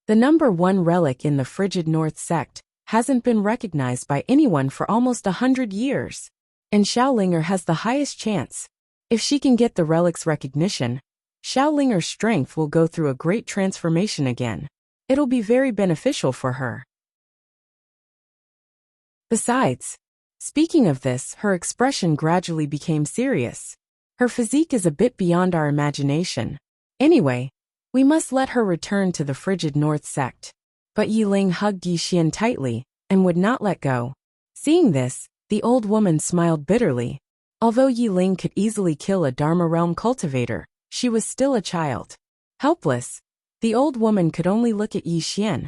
"The number 1 relic in the Frigid North sect hasn't been recognized by anyone for almost 100 years. And Xiao Linger has the highest chance. If she can get the relic's recognition, Xiao Linger's strength will go through a great transformation again. It'll be very beneficial for her. Besides, speaking of this, her expression gradually became serious. Her physique is a bit beyond our imagination. Anyway, We must let her return to the frigid North sect. But Yi Ling hugged Yi Xian tightly and would not let go. Seeing this, the old woman smiled bitterly. Although Yi Ling could easily kill a Dharma realm cultivator, she was still a child. Helpless, the old woman could only look at Yi Xian,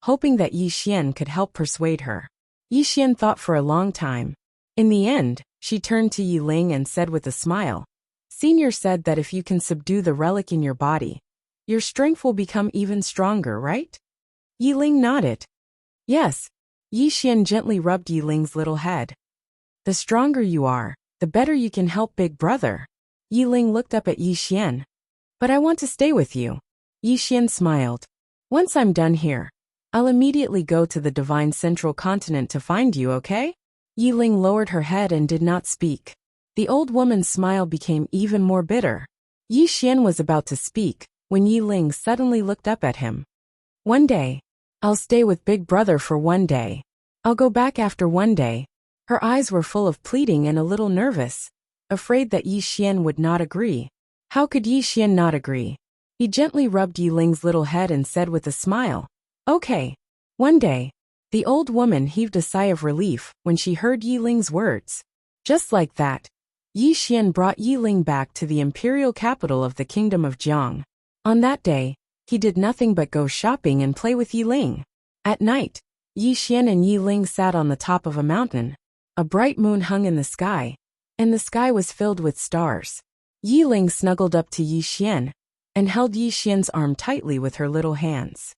hoping that Yi Xian could help persuade her. Yi Xian thought for a long time. In the end, she turned to Yi Ling and said with a smile, "Senior said that if you can subdue the relic in your body, your strength will become even stronger, right?" Yi Ling nodded. "Yes." Yi Xian gently rubbed Yi Ling's little head. "The stronger you are, the better you can help Big Brother." Yi Ling looked up at Yi Xian. "But I want to stay with you." Yi Xian smiled. "Once I'm done here, I'll immediately go to the Divine Central Continent to find you, okay?" Yi Ling lowered her head and did not speak. The old woman's smile became even more bitter. Yi Xian was about to speak when Yi Ling suddenly looked up at him. "One day, I'll stay with Big Brother for one day. I'll go back after one day." Her eyes were full of pleading and a little nervous, afraid that Yi Xian would not agree. How could Yi Xian not agree? He gently rubbed Yi Ling's little head and said with a smile, "Okay. One day." The old woman heaved a sigh of relief when she heard Yi Ling's words. Just like that, Yi Xian brought Yi Ling back to the imperial capital of the kingdom of Jiang. On that day, he did nothing but go shopping and play with Yi Ling. At night, Yi Xian and Yi Ling sat on the top of a mountain. A bright moon hung in the sky, and the sky was filled with stars. Yi Ling snuggled up to Yi Xian and held Yi Xian's arm tightly with her little hands.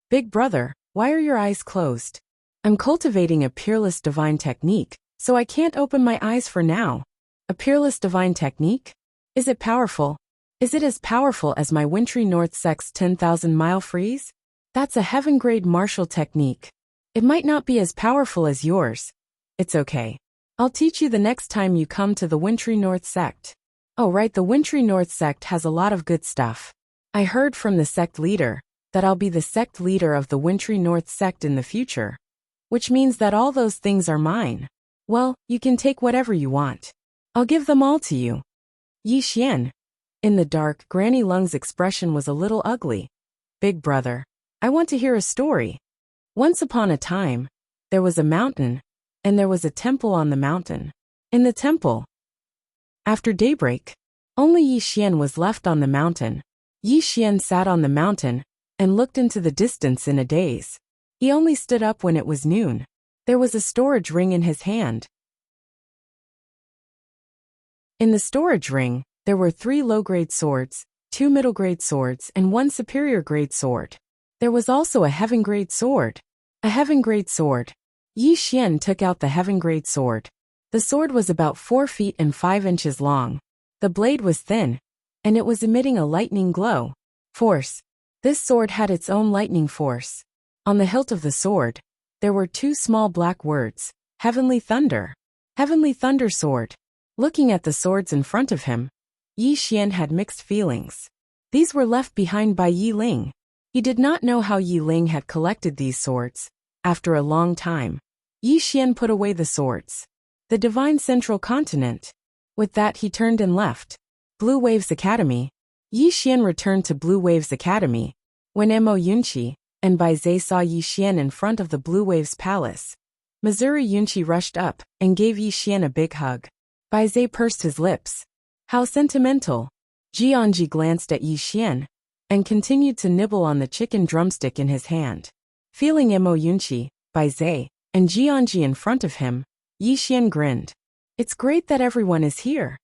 "Big Brother, why are your eyes closed?" "I'm cultivating a peerless divine technique, so I can't open my eyes for now." "A peerless divine technique? Is it powerful? Is it as powerful as my wintry North Sect's 10,000-mile freeze?" "That's a heaven-grade martial technique. It might not be as powerful as yours. It's okay. I'll teach you the next time you come to the wintry North sect." "Oh right, the wintry North sect has a lot of good stuff. I heard from the sect leader that I'll be the sect leader of the wintry North sect in the future, which means that all those things are mine. Well, you can take whatever you want. I'll give them all to you." Yi Xian. In the dark, Granny Lung's expression was a little ugly. "Big Brother, I want to hear a story." Once upon a time, there was a mountain, and there was a temple on the mountain. In the temple, after daybreak, only Yi Xian was left on the mountain. Yi Xian sat on the mountain and looked into the distance in a daze. He only stood up when it was noon. There was a storage ring in his hand. In the storage ring, there were 3 low-grade swords, 2 middle-grade swords, and 1 superior-grade sword. There was also a heaven-grade sword. A heaven-grade sword. Yi Xian took out the heaven-grade sword. The sword was about 4 feet and 5 inches long. The blade was thin, and it was emitting a lightning glow. Force. This sword had its own lightning force. On the hilt of the sword, there were 2 small black words, Heavenly Thunder. Heavenly Thunder Sword. Looking at the swords in front of him, Yi Xian had mixed feelings. These were left behind by Yi Ling. He did not know how Yi Ling had collected these swords. After a long time, Yi Xian put away the swords. The Divine Central Continent. With that he turned and left. Blue Waves Academy. Yi Xian returned to Blue Waves Academy. When Mo Yunqi and Bai Zhe saw Yi Xian in front of the Blue Waves Palace, Missouri Yunqi rushed up and gave Yi Xian a big hug. Bai Zhe pursed his lips. How sentimental. Jianji glanced at Yi Xian and continued to nibble on the chicken drumstick in his hand. Feeling Mo Yunqi, Bai Zhe, and Jianji in front of him, Yi Xian grinned. It's great that everyone is here.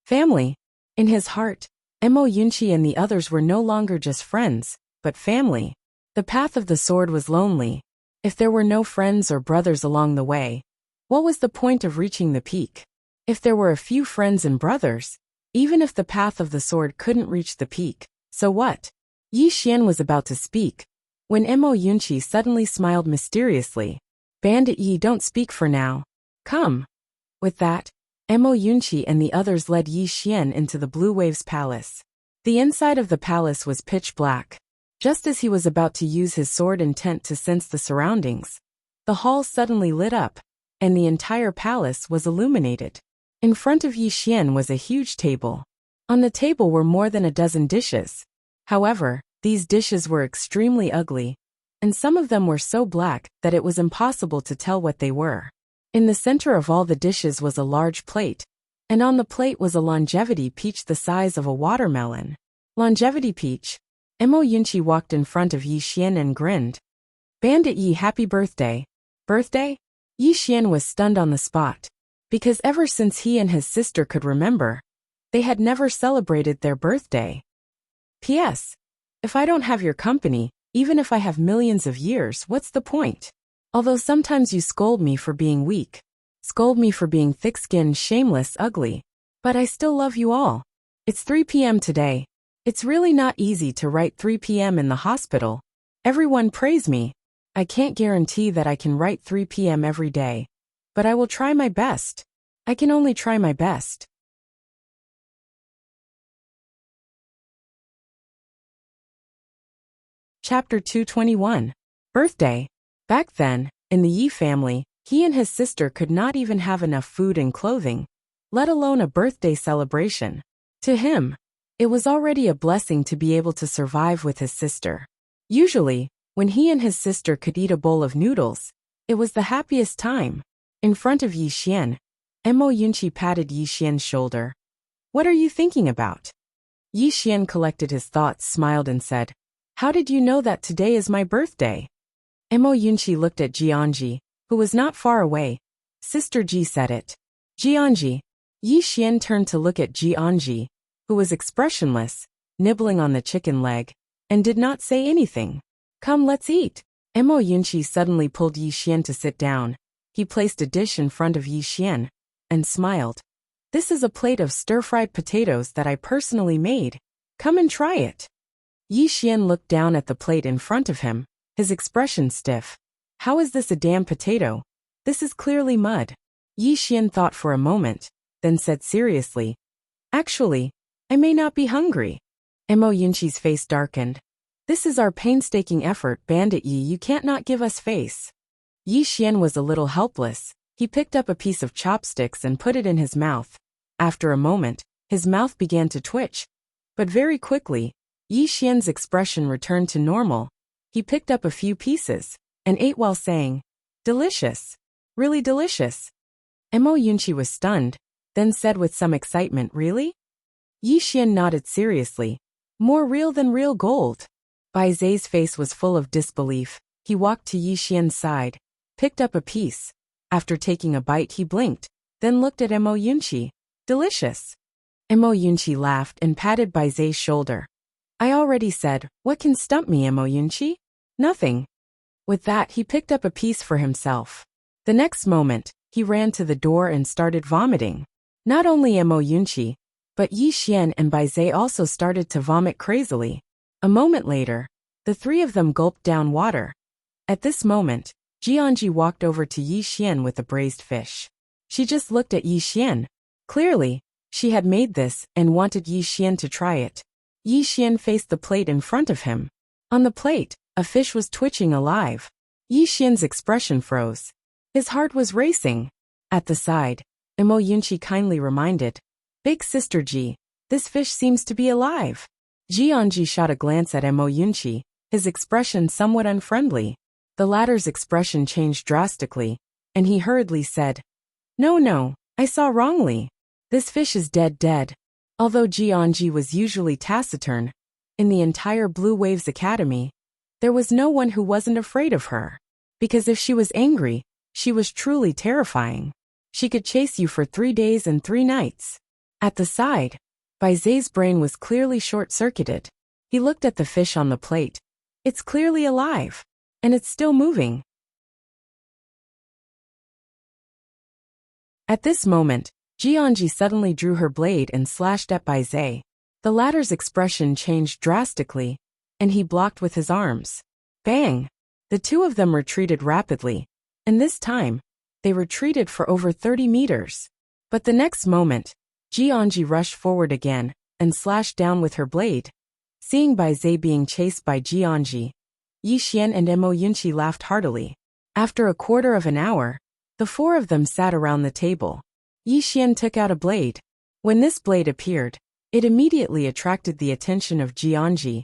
Family. In his heart, Mo Yunqi and the others were no longer just friends, but family. The path of the sword was lonely. If there were no friends or brothers along the way, what was the point of reaching the peak? If there were a few friends and brothers, even if the path of the sword couldn't reach the peak, so what? Yi Xian was about to speak when Mo Yunqi suddenly smiled mysteriously. Bandit Yi, don't speak for now. Come. With that, Mo Yunqi and the others led Yi Xian into the Blue Waves Palace. The inside of the palace was pitch black. Just as he was about to use his sword intent to sense the surroundings, the hall suddenly lit up, and the entire palace was illuminated. In front of Yi Xian was a huge table. On the table were more than a dozen dishes. However, These dishes were extremely ugly, and some of them were so black that it was impossible to tell what they were. In the center of all the dishes was a large plate, and on the plate was a longevity peach the size of a watermelon. Longevity peach. Mo Yunqi walked in front of Yi Xian and grinned. Bandit Yi, happy birthday. Birthday? Yi Xian was stunned on the spot, because ever since he and his sister could remember, they had never celebrated their birthday. P.S. If I don't have your company, even if I have millions of years, what's the point? Although sometimes you scold me for being weak, scold me for being thick-skinned, shameless, ugly, but I still love you all. It's 3 p.m. today. It's really not easy to write 3 p.m. in the hospital. Everyone praise me. I can't guarantee that I can write 3 p.m. every day, but I will try my best. I can only try my best. Chapter 221. Birthday. Back then, in the Yi family, he and his sister could not even have enough food and clothing, let alone a birthday celebration. To him, it was already a blessing to be able to survive with his sister. Usually, when he and his sister could eat a bowl of noodles, it was the happiest time. In front of Yi Xian, Mo Yunqi patted Yi Xian's shoulder. What are you thinking about? Yi Xian collected his thoughts, smiled and said, How did you know that today is my birthday? Mo Yunqi looked at Jianji, who was not far away. Sister Ji said it. Jianji. Yi Xian turned to look at Jianji, who was expressionless, nibbling on the chicken leg, and did not say anything. Come, let's eat. Mo Yunqi suddenly pulled Yi Xian to sit down. He placed a dish in front of Yi Xian, and smiled. This is a plate of stir-fried potatoes that I personally made. Come and try it. Yi Xian looked down at the plate in front of him, his expression stiff. How is this a damn potato? This is clearly mud. Yi Xian thought for a moment, then said seriously, Actually, I may not be hungry. Mo Yunqi's face darkened. This is our painstaking effort, Bandit Yi, you can't not give us face. Yi Xian was a little helpless. He picked up a piece of chopsticks and put it in his mouth. After a moment, his mouth began to twitch. But very quickly, Yi Xian's expression returned to normal. He picked up a few pieces, and ate while saying, Delicious. Really delicious. Mo Yunqi was stunned, then said with some excitement, Really? Yi Xian nodded seriously. More real than real gold. Bai Zai's face was full of disbelief. He walked to Yi Xian's side, picked up a piece. After taking a bite he blinked, then looked at Mo Yunqi. Delicious. Mo Yunqi laughed and patted Bai Zai's shoulder. I already said, what can stump me, Mo Yunqi? Nothing. With that he picked up a piece for himself. The next moment, he ran to the door and started vomiting. Not only Mo Yunqi, but Yi Xian and Bai Zai also started to vomit crazily. A moment later, the three of them gulped down water. At this moment, Jianji walked over to Yi Xian with a braised fish. She just looked at Yi Xian. Clearly, she had made this and wanted Yi Xian to try it. Yi Xian faced the plate in front of him. On the plate, a fish was twitching alive. Yi Xian's expression froze. His heart was racing. At the side, Mo Yunqi kindly reminded, Big Sister Ji, this fish seems to be alive. Jianji shot a glance at Mo Yunqi, his expression somewhat unfriendly. The latter's expression changed drastically, and he hurriedly said, No, I saw wrongly. This fish is dead. Although Jianji was usually taciturn, in the entire Blue Waves Academy, there was no one who wasn't afraid of her. Because if she was angry, she was truly terrifying. She could chase you for 3 days and 3 nights. At the side, Bai Zai's brain was clearly short-circuited. He looked at the fish on the plate. It's clearly alive. And it's still moving. At this moment, Jianji suddenly drew her blade and slashed at Bai Zai. The latter's expression changed drastically, and he blocked with his arms. Bang! The two of them retreated rapidly, and this time, they retreated for over 30 meters. But the next moment, Jianji rushed forward again, and slashed down with her blade. Seeing Bai Zai being chased by Jianji, Yi Xian and Mo Yunqi laughed heartily. After a quarter of an hour, the four of them sat around the table. Yi Xian took out a blade. When this blade appeared, it immediately attracted the attention of Jianji.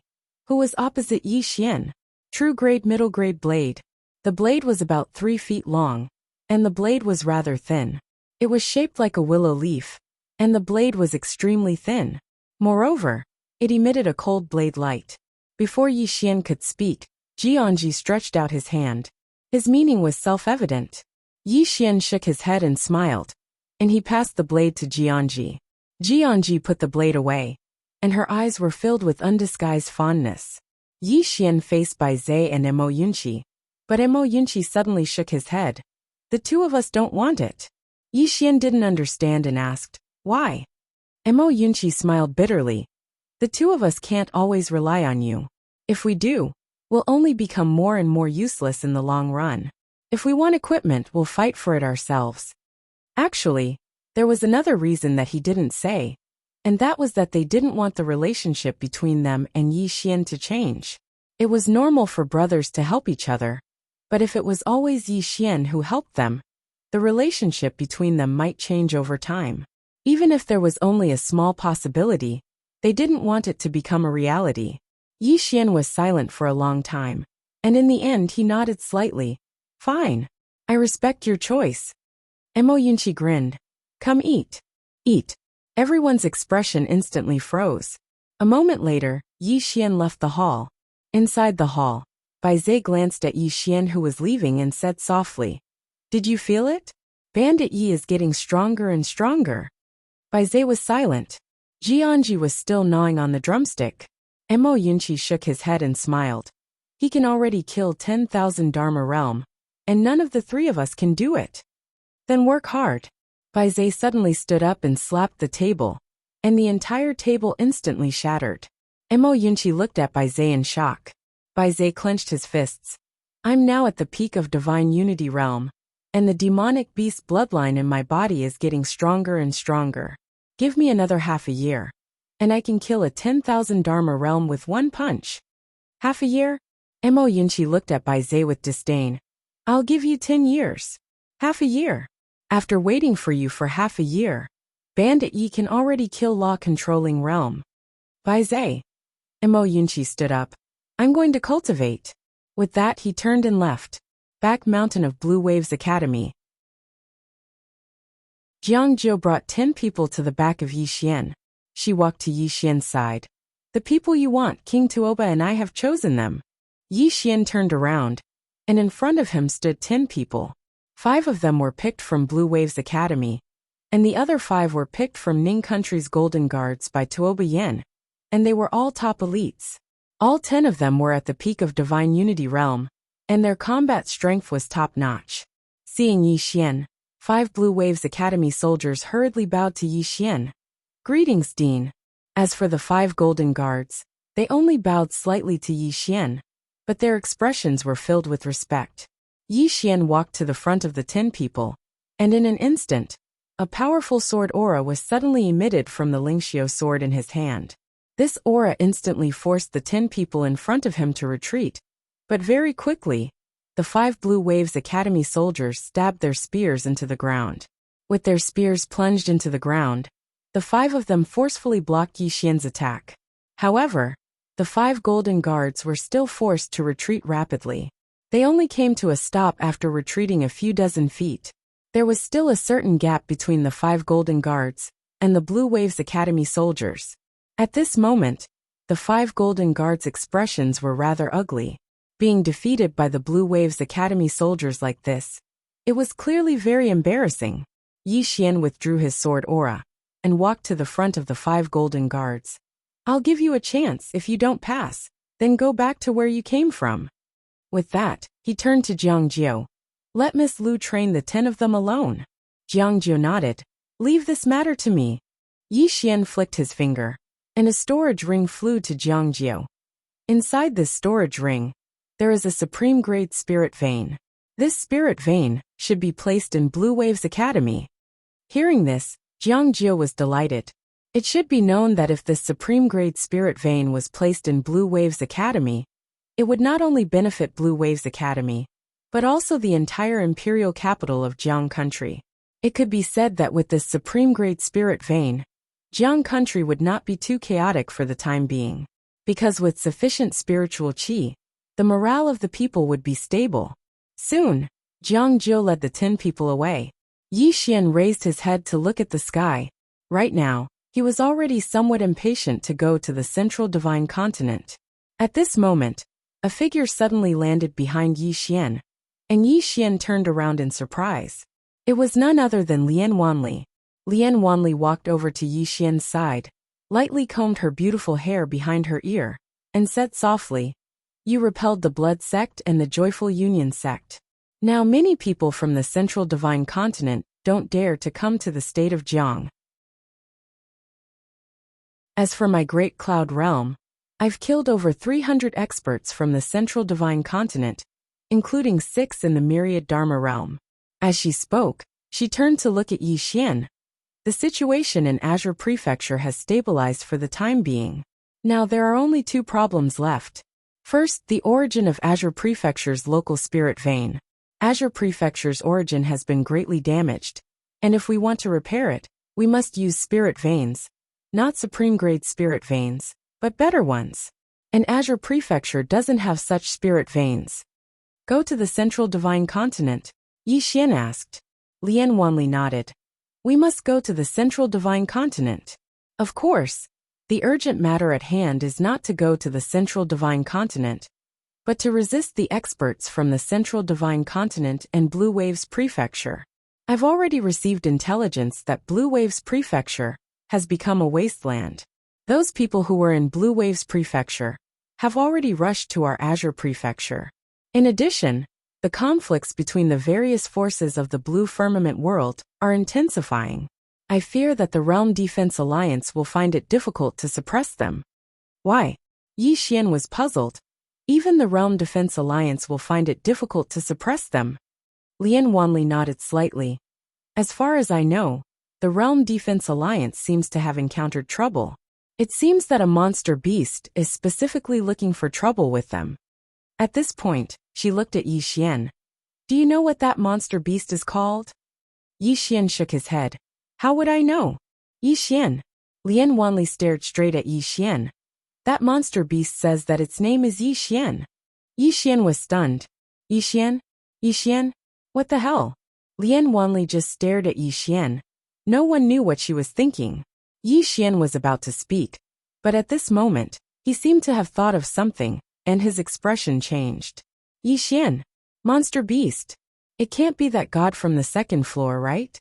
who was opposite Yi Xian. True grade middle grade blade. The blade was about 3 feet long, and the blade was rather thin. It was shaped like a willow leaf, and the blade was extremely thin. Moreover, it emitted a cold blade light. Before Yi Xian could speak, Jiangji stretched out his hand. His meaning was self-evident. Yi Xian shook his head and smiled, and he passed the blade to Jiangji. Jiangji put the blade away, and her eyes were filled with undisguised fondness. Yi Xian faced Bai Zhe and Mo Yunqi, but Mo Yunqi suddenly shook his head. The two of us don't want it. Yi Xian didn't understand and asked, why? Mo Yunqi smiled bitterly. The two of us can't always rely on you. If we do, we'll only become more and more useless in the long run. If we want equipment, we'll fight for it ourselves. Actually, there was another reason that he didn't say, and that was that they didn't want the relationship between them and Yi Xian to change. It was normal for brothers to help each other, but if it was always Yi Xian who helped them, the relationship between them might change over time. Even if there was only a small possibility, they didn't want it to become a reality. Yi Xian was silent for a long time, and in the end he nodded slightly. Fine. I respect your choice. Mo Yunqi grinned. Come eat. Eat. Everyone's expression instantly froze. A moment later, Yi Xian left the hall. Inside the hall, Bai Zhe glanced at Yi Xian who was leaving and said softly, Did you feel it? Bandit Yi is getting stronger and stronger. Bai Zhe was silent. Jiangji was still gnawing on the drumstick. Mo Yunqi shook his head and smiled. He can already kill 10,000 Dharma realm, and none of the three of us can do it. Then work hard. Bai Zhe suddenly stood up and slapped the table, and the entire table instantly shattered. Mo Yunqi looked at Bai Zhe in shock. Bai Zhe clenched his fists. I'm now at the peak of divine unity realm, and the demonic beast bloodline in my body is getting stronger and stronger. Give me another half a year, and I can kill a 10,000 Dharma realm with one punch. Half a year? Mo Yunqi looked at Bai Zhe with disdain. I'll give you 10 years. Half a year. After waiting for you for half a year, Bandit Yi can already kill law-controlling realm. Bai Zhe. Mo Yunqi stood up. I'm going to cultivate. With that he turned and left. Back mountain of Blue Waves Academy. Jiang Jiu brought 10 people to the back of Yi Xian. She walked to Yi Xian's side. The people you want, King Tuoba and I have chosen them. Yi Xian turned around, and in front of him stood 10 people. 5 of them were picked from Blue Waves Academy, and the other 5 were picked from Ning Country's Golden Guards by Tuoba Yen, and they were all top elites. All 10 of them were at the peak of Divine Unity Realm, and their combat strength was top-notch. Seeing Yi Xian, 5 Blue Waves Academy soldiers hurriedly bowed to Yi Xian. Greetings, Dean. As for the 5 Golden Guards, they only bowed slightly to Yi Xian, but their expressions were filled with respect. Yi Xian walked to the front of the 10 people, and in an instant, a powerful sword aura was suddenly emitted from the Lingxiu sword in his hand. This aura instantly forced the 10 people in front of him to retreat, but very quickly, the 5 Blue Waves Academy soldiers stabbed their spears into the ground. With their spears plunged into the ground, the 5 of them forcefully blocked Yi Xian's attack. However, the 5 Golden Guards were still forced to retreat rapidly. They only came to a stop after retreating a few dozen feet. There was still a certain gap between the 5 Golden Guards and the Blue Waves Academy soldiers. At this moment, the 5 Golden Guards' expressions were rather ugly. Being defeated by the Blue Waves Academy soldiers like this, it was clearly very embarrassing. Yi Xian withdrew his sword aura and walked to the front of the 5 Golden Guards. I'll give you a chance if you don't pass, then go back to where you came from. With that, he turned to Jiang Jiu. Let Miss Lu train the 10 of them alone. Jiang Jiu nodded. Leave this matter to me. Yi Xian flicked his finger, and a storage ring flew to Jiang Jiu. Inside this storage ring, there is a supreme grade spirit vein. This spirit vein should be placed in Blue Waves Academy. Hearing this, Jiang Jiu was delighted. It should be known that if this supreme grade spirit vein was placed in Blue Waves Academy, it would not only benefit Blue Waves Academy, but also the entire imperial capital of Jiang Country. It could be said that with this supreme grade spirit vein, Jiang Country would not be too chaotic for the time being. because with sufficient spiritual qi, the morale of the people would be stable. Soon, Jiang Zhou led the 10 people away. Yi Xian raised his head to look at the sky. Right now, he was already somewhat impatient to go to the central divine continent. At this moment, a figure suddenly landed behind Yi Xian, and Yi Xian turned around in surprise. It was none other than Lian Wanli. Lian Wanli walked over to Yi Xian's side, lightly combed her beautiful hair behind her ear, and said softly, "You repelled the Blood Sect and the Joyful Union Sect. Now many people from the central divine continent don't dare to come to the state of Jiang. As for my great cloud realm, I've killed over 300 experts from the central divine continent, including 6 in the myriad Dharma realm." As she spoke, she turned to look at Yi Xian. The situation in Azure Prefecture has stabilized for the time being. Now there are only 2 problems left. First, the origin of Azure Prefecture's local spirit vein. Azure Prefecture's origin has been greatly damaged, and if we want to repair it, we must use spirit veins. Not supreme-grade spirit veins, but better ones. And Azure Prefecture doesn't have such spirit veins. Go to the central divine continent? Yi Xian asked. Lian Wanli nodded. We must go to the central divine continent. Of course, the urgent matter at hand is not to go to the central divine continent, but to resist the experts from the central divine continent and Blue Waves Prefecture. I've already received intelligence that Blue Waves Prefecture has become a wasteland. Those people who were in Blue Waves Prefecture have already rushed to our Azure Prefecture. In addition, the conflicts between the various forces of the Blue Firmament world are intensifying. I fear that the Realm Defense Alliance will find it difficult to suppress them. Why? Yi Xian was puzzled. Even the Realm Defense Alliance will find it difficult to suppress them. Lian Wanli nodded slightly. As far as I know, the Realm Defense Alliance seems to have encountered trouble. It seems that a monster beast is specifically looking for trouble with them. At this point, she looked at Yi Xian. Do you know what that monster beast is called? Yi Xian shook his head. How would I know? Yi Xian. Lian Wanli stared straight at Yi Xian. That monster beast says that its name is Yi Xian. Yi Xian was stunned. Yi Xian? Yi Xian? What the hell? Lian Wanli just stared at Yi Xian. No one knew what she was thinking. Yi Xian was about to speak, but at this moment, he seemed to have thought of something, and his expression changed. Yi Xian, monster beast. It can't be that god from the 2nd floor, right?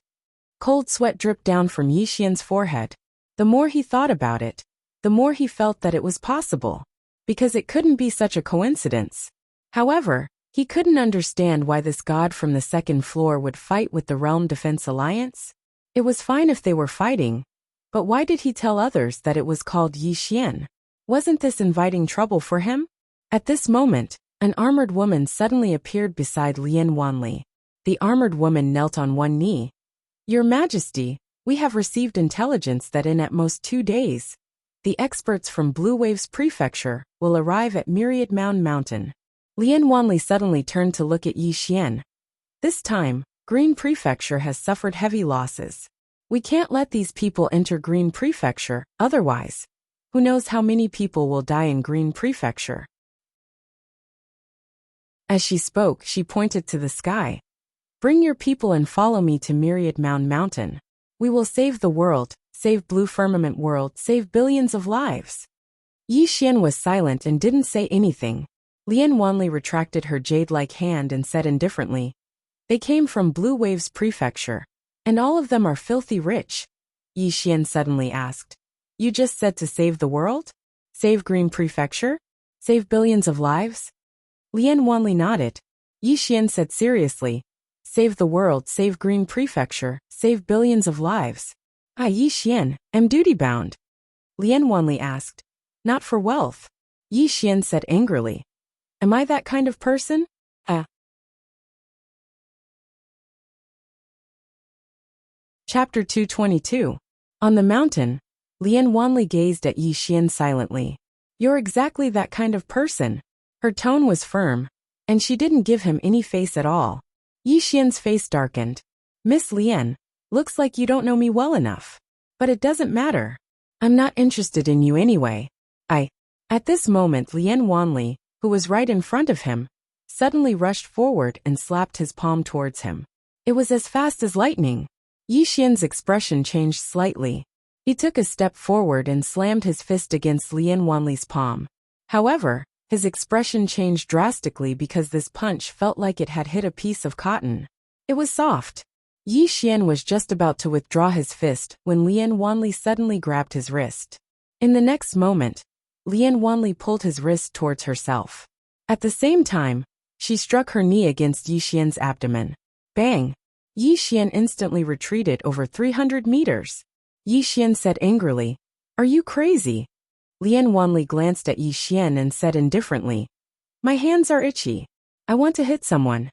Cold sweat dripped down from Yi Xian's forehead. The more he thought about it, the more he felt that it was possible, because it couldn't be such a coincidence. However, he couldn't understand why this god from the 2nd floor would fight with the Realm Defense Alliance. It was fine if they were fighting, but why did he tell others that it was called Yi Xian? Wasn't this inviting trouble for him? At this moment, an armored woman suddenly appeared beside Lian Wanli. The armored woman knelt on one knee. Your Majesty, we have received intelligence that in at most 2 days, the experts from Blue Waves Prefecture will arrive at Myriad Mountain. Lian Wanli suddenly turned to look at Yi Xian. This time, Green Prefecture has suffered heavy losses. We can't let these people enter Green Prefecture, otherwise, who knows how many people will die in Green Prefecture. As she spoke, she pointed to the sky. Bring your people and follow me to Myriad Mountain. We will save the world, save Blue Firmament world, save billions of lives. Yi Xian was silent and didn't say anything. Lian Wanli retracted her jade-like hand and said indifferently, They came from Blue Waves Prefecture, and all of them are filthy rich. Yi Xian suddenly asked, You just said to save the world? Save Green Prefecture? Save billions of lives? Lian Wanli nodded. Yi Xian said seriously, Save the world, save Green Prefecture, save billions of lives. Yi Xian, am duty-bound. Lian Wanli asked, Not for wealth. Yi Xian said angrily, Am I that kind of person? Chapter 222. On the mountain, Lian Wanli gazed at Yi Xian silently. You're exactly that kind of person. Her tone was firm, and she didn't give him any face at all. Yi Xian's face darkened. Miss Lian, looks like you don't know me well enough. But it doesn't matter. I'm not interested in you anyway. At this moment Lian Wanli, who was right in front of him, suddenly rushed forward and slapped his palm towards him. It was as fast as lightning. Yi Xian's expression changed slightly. He took a step forward and slammed his fist against Lian Wanli's palm. However, his expression changed drastically because this punch felt like it had hit a piece of cotton. It was soft. Yi Xian was just about to withdraw his fist when Lian Wanli suddenly grabbed his wrist. In the next moment, Lian Wanli pulled his wrist towards herself. At the same time, she struck her knee against Yi Xian's abdomen. Bang! Yi Xian instantly retreated over 300 meters. Yi Xian said angrily, "Are you crazy?" Lian Wanli glanced at Yi Xian and said indifferently, "My hands are itchy. I want to hit someone."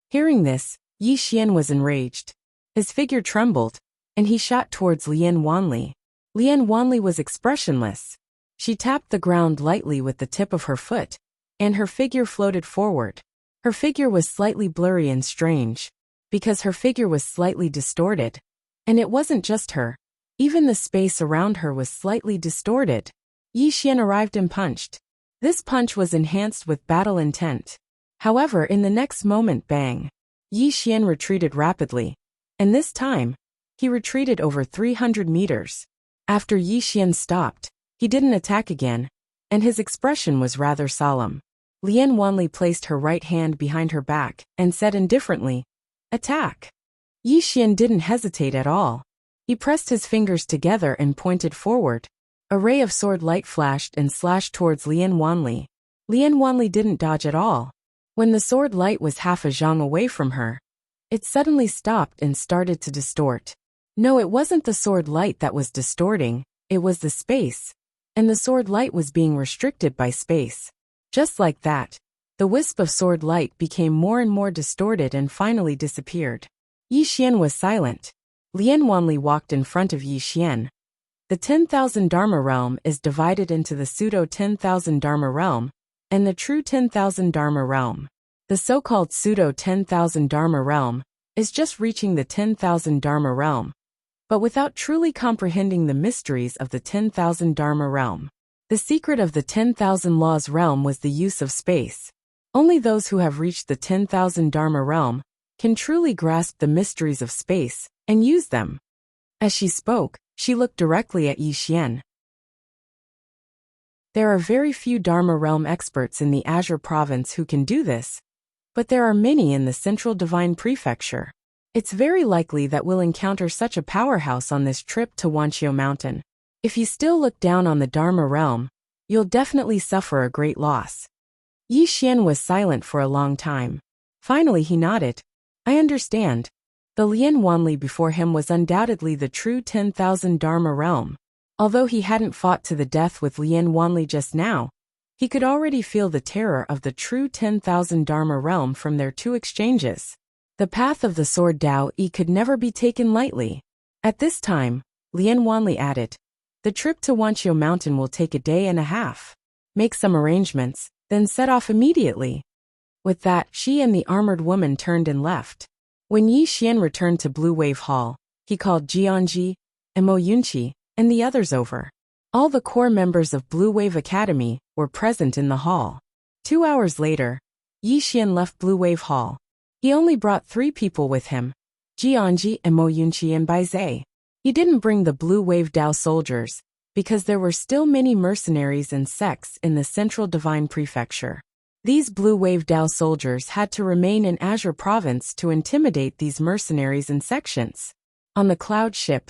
Hearing this, Yi Xian was enraged. His figure trembled, and he shot towards Lian Wanli. Lian Wanli was expressionless. She tapped the ground lightly with the tip of her foot, and her figure floated forward. Her figure was slightly blurry and strange, because her figure was slightly distorted. And it wasn't just her. Even the space around her was slightly distorted. Yi Xian arrived and punched. This punch was enhanced with battle intent. However, in the next moment, bang! Yi Xian retreated rapidly. And this time, he retreated over 300 meters. After Yi Xian stopped, he didn't attack again, and his expression was rather solemn. Lian Wanli placed her right hand behind her back and said indifferently, "Attack." Yi Xian didn't hesitate at all. He pressed his fingers together and pointed forward. A ray of sword light flashed and slashed towards Lian Wanli. Lian Wanli didn't dodge at all. When the sword light was half a zhang away from her, it suddenly stopped and started to distort. No, it wasn't the sword light that was distorting, it was the space. And the sword light was being restricted by space. Just like that, the wisp of sword light became more and more distorted and finally disappeared. Yi Xian was silent. Lian Wanli walked in front of Yi Xian. The 10,000 Dharma realm is divided into the pseudo 10,000 Dharma realm and the true 10,000 Dharma realm. The so-called pseudo 10,000 Dharma realm is just reaching the 10,000 Dharma realm, but without truly comprehending the mysteries of the 10,000 Dharma realm. The secret of the 10,000 laws realm was the use of space. Only those who have reached the 10,000 Dharma realm can truly grasp the mysteries of space and use them. As she spoke, she looked directly at Yi Xian. There are very few Dharma realm experts in the Azure province who can do this, but there are many in the central divine prefecture. It's very likely that we'll encounter such a powerhouse on this trip to Wanqiu Mountain. If you still look down on the Dharma realm, you'll definitely suffer a great loss. Yi Xian was silent for a long time. Finally he nodded. I understand. The Lian Wanli before him was undoubtedly the true 10,000 Dharma realm. Although he hadn't fought to the death with Lian Wanli just now, he could already feel the terror of the true 10,000 Dharma realm from their two exchanges. The path of the sword Dao Yi could never be taken lightly. At this time, Lian Wanli added, the trip to Wanqiu Mountain will take a day and a half. Make some arrangements, then set off immediately. With that, she and the armored woman turned and left. When Yi Xian returned to Blue Wave Hall, he called Jianji, Mo Yunqi, and the others over. All the core members of Blue Wave Academy were present in the hall. 2 hours later, Yi Xian left Blue Wave Hall. He only brought 3 people with him, Jianji, Mo Yunqi and Bai Zai. He didn't bring the Blue Wave Dao soldiers, because there were still many mercenaries and sects in the central divine prefecture. These Blue Wave Dao soldiers had to remain in Azure province to intimidate these mercenaries and sections. On the cloud ship,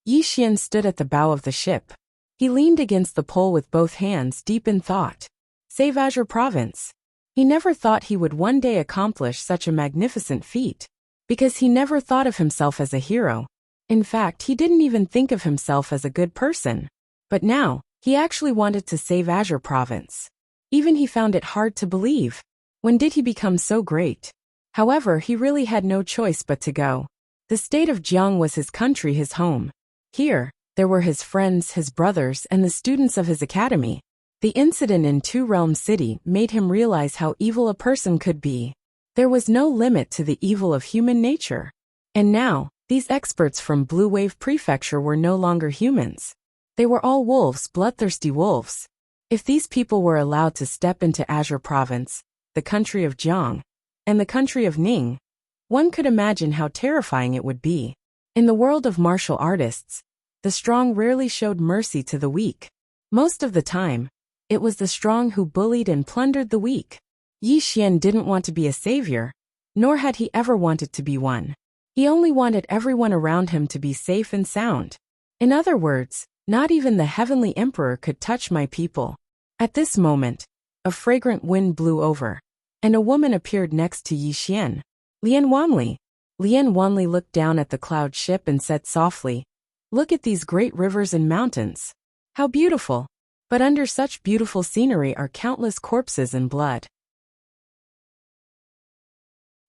Yi Xian stood at the bow of the ship. He leaned against the pole with both hands deep in thought. Save Azure province. He never thought he would one day accomplish such a magnificent feat, because he never thought of himself as a hero. In fact, he didn't even think of himself as a good person. But now, he actually wanted to save Azure province. Even he found it hard to believe. When did he become so great? However, he really had no choice but to go. The state of Jiang was his country, his home. Here, there were his friends, his brothers, and the students of his academy. The incident in Two Realm City made him realize how evil a person could be. There was no limit to the evil of human nature. And now, these experts from Blue Wave Prefecture were no longer humans. They were all wolves, bloodthirsty wolves. If these people were allowed to step into Azure Province, the country of Jiang, and the country of Ning, one could imagine how terrifying it would be. In the world of martial artists, the strong rarely showed mercy to the weak. Most of the time, it was the strong who bullied and plundered the weak. Yi Xian didn't want to be a savior, nor had he ever wanted to be one. He only wanted everyone around him to be safe and sound. In other words, not even the heavenly emperor could touch my people. At this moment, a fragrant wind blew over, and a woman appeared next to Yi Xian. Lian Wanli. Lian Wanli looked down at the cloud ship and said softly, "Look at these great rivers and mountains. How beautiful! But under such beautiful scenery are countless corpses and blood."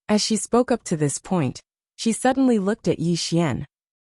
As she spoke up to this point, she suddenly looked at Yi Xian.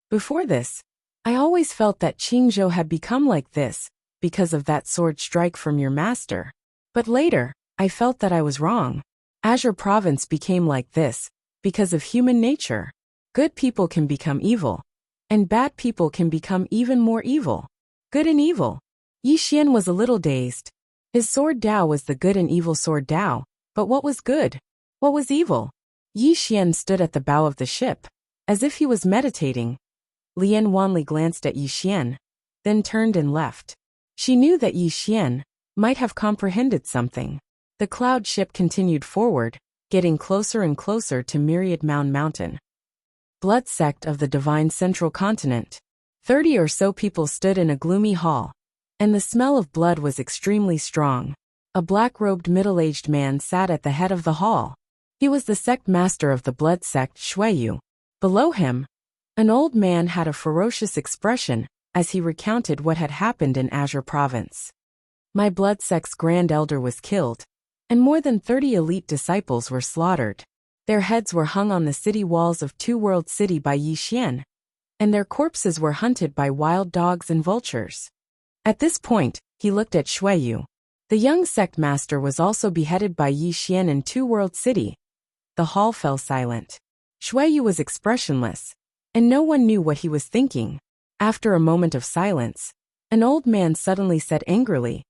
Before this, I always felt that Qingzhou had become like this, because of that sword strike from your master. But later, I felt that I was wrong. Azure Province became like this, because of human nature. Good people can become evil, and bad people can become even more evil. Good and evil. Yi Xian was a little dazed. His sword Dao was the good and evil sword Dao, but what was good? What was evil? Yi Xian stood at the bow of the ship, as if he was meditating. Lian Wanli glanced at Yi Xian, then turned and left. She knew that Yi Xian might have comprehended something. The cloud ship continued forward, getting closer and closer to Myriad Mountain. Blood sect of the Divine Central Continent. 30 or so people stood in a gloomy hall, and the smell of blood was extremely strong. A black-robed middle-aged man sat at the head of the hall. He was the sect master of the blood sect Shuiyu. Below him, an old man had a ferocious expression as he recounted what had happened in Azure Province. My blood sect's grand elder was killed, and more than 30 elite disciples were slaughtered. Their heads were hung on the city walls of Two World City by Yi Xian, and their corpses were hunted by wild dogs and vultures. At this point, he looked at Shuiyu. The young sect master was also beheaded by Yi Xian in Two World City. The hall fell silent. Shuiyu was expressionless, and no one knew what he was thinking. After a moment of silence, an old man suddenly said angrily,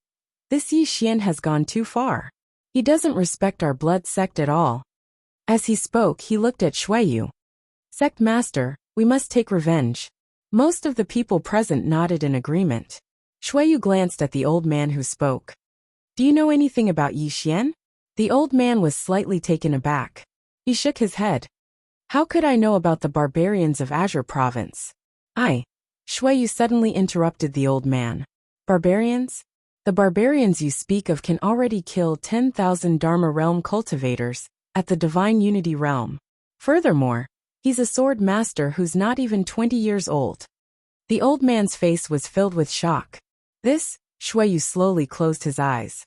"This Yi Xian has gone too far. He doesn't respect our blood sect at all." As he spoke, he looked at Shuiyu. "Sect master, we must take revenge." Most of the people present nodded in agreement. Shuiyu glanced at the old man who spoke. "Do you know anything about Yi Xian?" The old man was slightly taken aback. He shook his head. "How could I know about the barbarians of Azure Province?" Shuiyu suddenly interrupted the old man. "Barbarians? The barbarians you speak of can already kill 10,000 Dharma realm cultivators at the Divine Unity realm. Furthermore, he's a sword master who's not even 20 years old." The old man's face was filled with shock. Shuiyu slowly closed his eyes.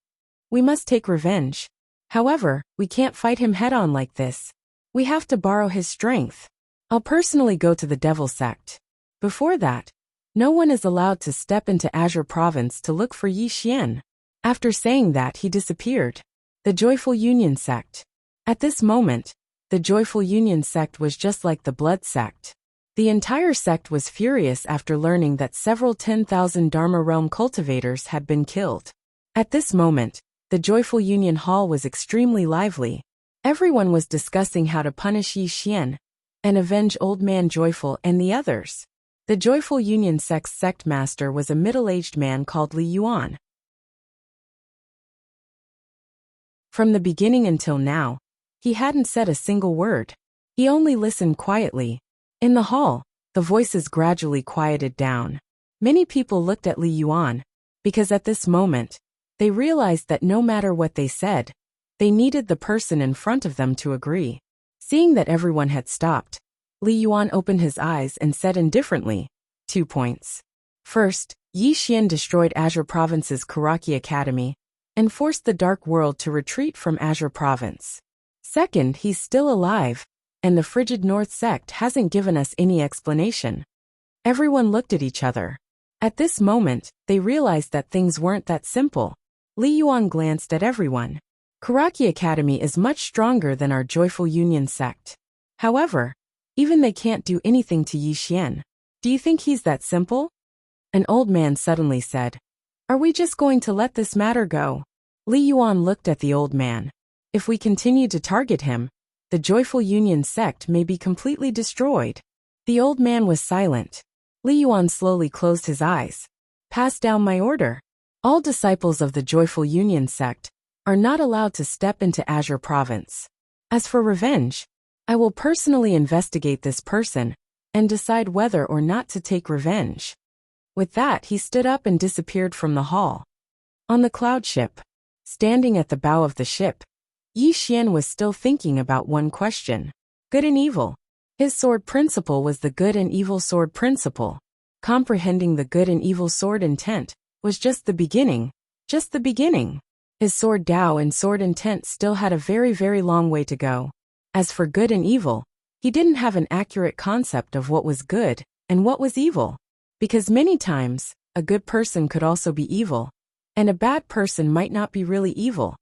"We must take revenge. However, we can't fight him head-on like this. We have to borrow his strength. I'll personally go to the Devil Sect. Before that, no one is allowed to step into Azure Province to look for Yi Xian." After saying that, he disappeared. The Joyful Union Sect. At this moment, the Joyful Union Sect was just like the Blood Sect. The entire sect was furious after learning that several 10,000 Dharma realm cultivators had been killed. At this moment, the Joyful Union Hall was extremely lively. Everyone was discussing how to punish Yi Xian and avenge Old Man Joyful and the others. The Joyful Union Sect's sect master was a middle-aged man called Li Yuan. From the beginning until now, he hadn't said a single word. He only listened quietly. In the hall, the voices gradually quieted down. Many people looked at Li Yuan, because at this moment, they realized that no matter what they said, they needed the person in front of them to agree. Seeing that everyone had stopped, Li Yuan opened his eyes and said indifferently, 2 points. First, Yi Xian destroyed Azure Province's Karaki Academy and forced the Dark World to retreat from Azure Province. Second, he's still alive, and the Frigid North Sect hasn't given us any explanation. Everyone looked at each other. At this moment, they realized that things weren't that simple. Li Yuan glanced at everyone. Karaki Academy is much stronger than our Joyful Union Sect. However, even they can't do anything to Yi Xian. Do you think he's that simple? An old man suddenly said. Are we just going to let this matter go? Li Yuan looked at the old man. If we continue to target him, the Joyful Union sect may be completely destroyed. The old man was silent. Li Yuan slowly closed his eyes. Pass down my order. All disciples of the Joyful Union sect are not allowed to step into Azure Province. As for revenge, I will personally investigate this person and decide whether or not to take revenge. With that, he stood up and disappeared from the hall. On the cloud ship, standing at the bow of the ship, Yi Xian was still thinking about one question: good and evil. His sword principle was the good and evil sword principle. Comprehending the good and evil sword intent was just the beginning. Just the beginning. His sword Dao and sword intent still had a very, very long way to go. As for good and evil, he didn't have an accurate concept of what was good and what was evil. Because many times, a good person could also be evil, and a bad person might not be really evil.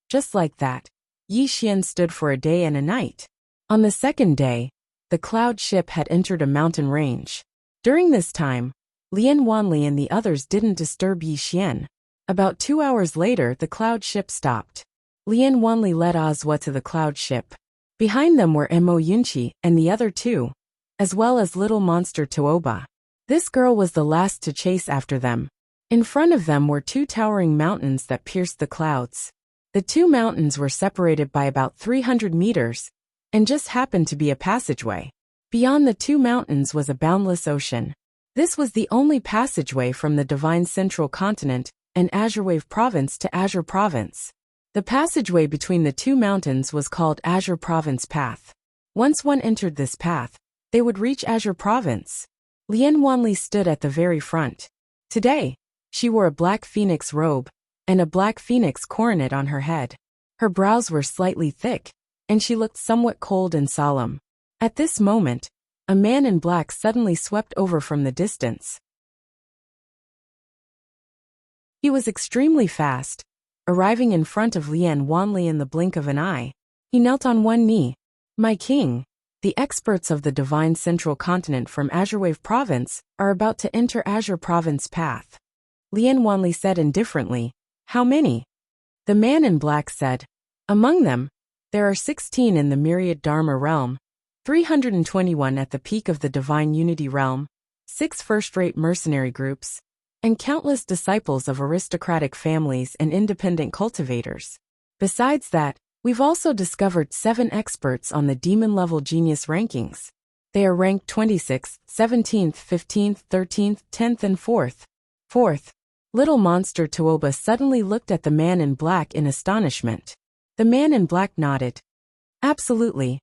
Just like that, Yi Xian stood for a day and a night. On the second day, the cloud ship had entered a mountain range. During this time, Lian Wanli and the others didn't disturb Yi Xian. About 2 hours later, the cloud ship stopped. Lian Wanli led Ozwa to the cloud ship. Behind them were Mo Yunqi and the other two, as well as little monster Tuoba. This girl was the last to chase after them. In front of them were 2 towering mountains that pierced the clouds. The 2 mountains were separated by about 300 meters, and just happened to be a passageway. Beyond the 2 mountains was a boundless ocean. This was the only passageway from the Divine Central Continent and Azure Wave Province to Azure Province. The passageway between the 2 mountains was called Azure Province Path. Once one entered this path, they would reach Azure Province. Lian Wanli stood at the very front. Today, she wore a black phoenix robe and a black phoenix coronet on her head. Her brows were slightly thick, and she looked somewhat cold and solemn. At this moment, a man in black suddenly swept over from the distance. He was extremely fast, arriving in front of Lian Wanli in the blink of an eye. He knelt on one knee. My king, the experts of the Divine Central Continent from Azure Wave Province are about to enter Azure Province Path. Lian Wanli said indifferently, how many? The man in black said, among them, there are 16 in the Myriad Dharma realm, 321 at the peak of the Divine Unity realm, 6 first-rate mercenary groups, and countless disciples of aristocratic families and independent cultivators. Besides that, we've also discovered 7 experts on the demon-level genius rankings. They are ranked 26th, 17th, 15th, 13th, 10th, and 4th. Little monster Tuoba suddenly looked at the man in black in astonishment. The man in black nodded. Absolutely.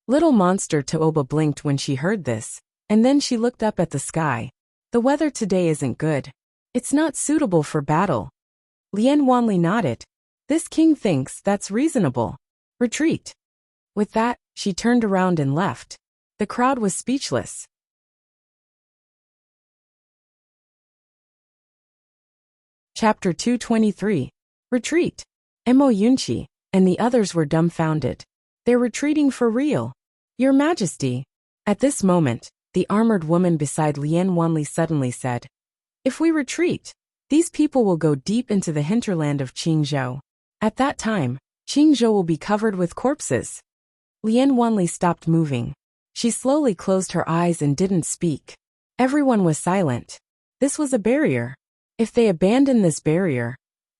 Little monster Tuoba blinked when she heard this, and then she looked up at the sky. The weather today isn't good. It's not suitable for battle. Lian Wanli nodded. This king thinks that's reasonable. Retreat. With that, she turned around and left. The crowd was speechless. Chapter 223. Retreat. Mo Yunqi and the others were dumbfounded. They're retreating for real. Your Majesty. At this moment, the armored woman beside Lian Wanli suddenly said, if we retreat, these people will go deep into the hinterland of Qingzhou. At that time, Qingzhou will be covered with corpses. Lian Wanli stopped moving. She slowly closed her eyes and didn't speak. Everyone was silent. This was a barrier. If they abandoned this barrier,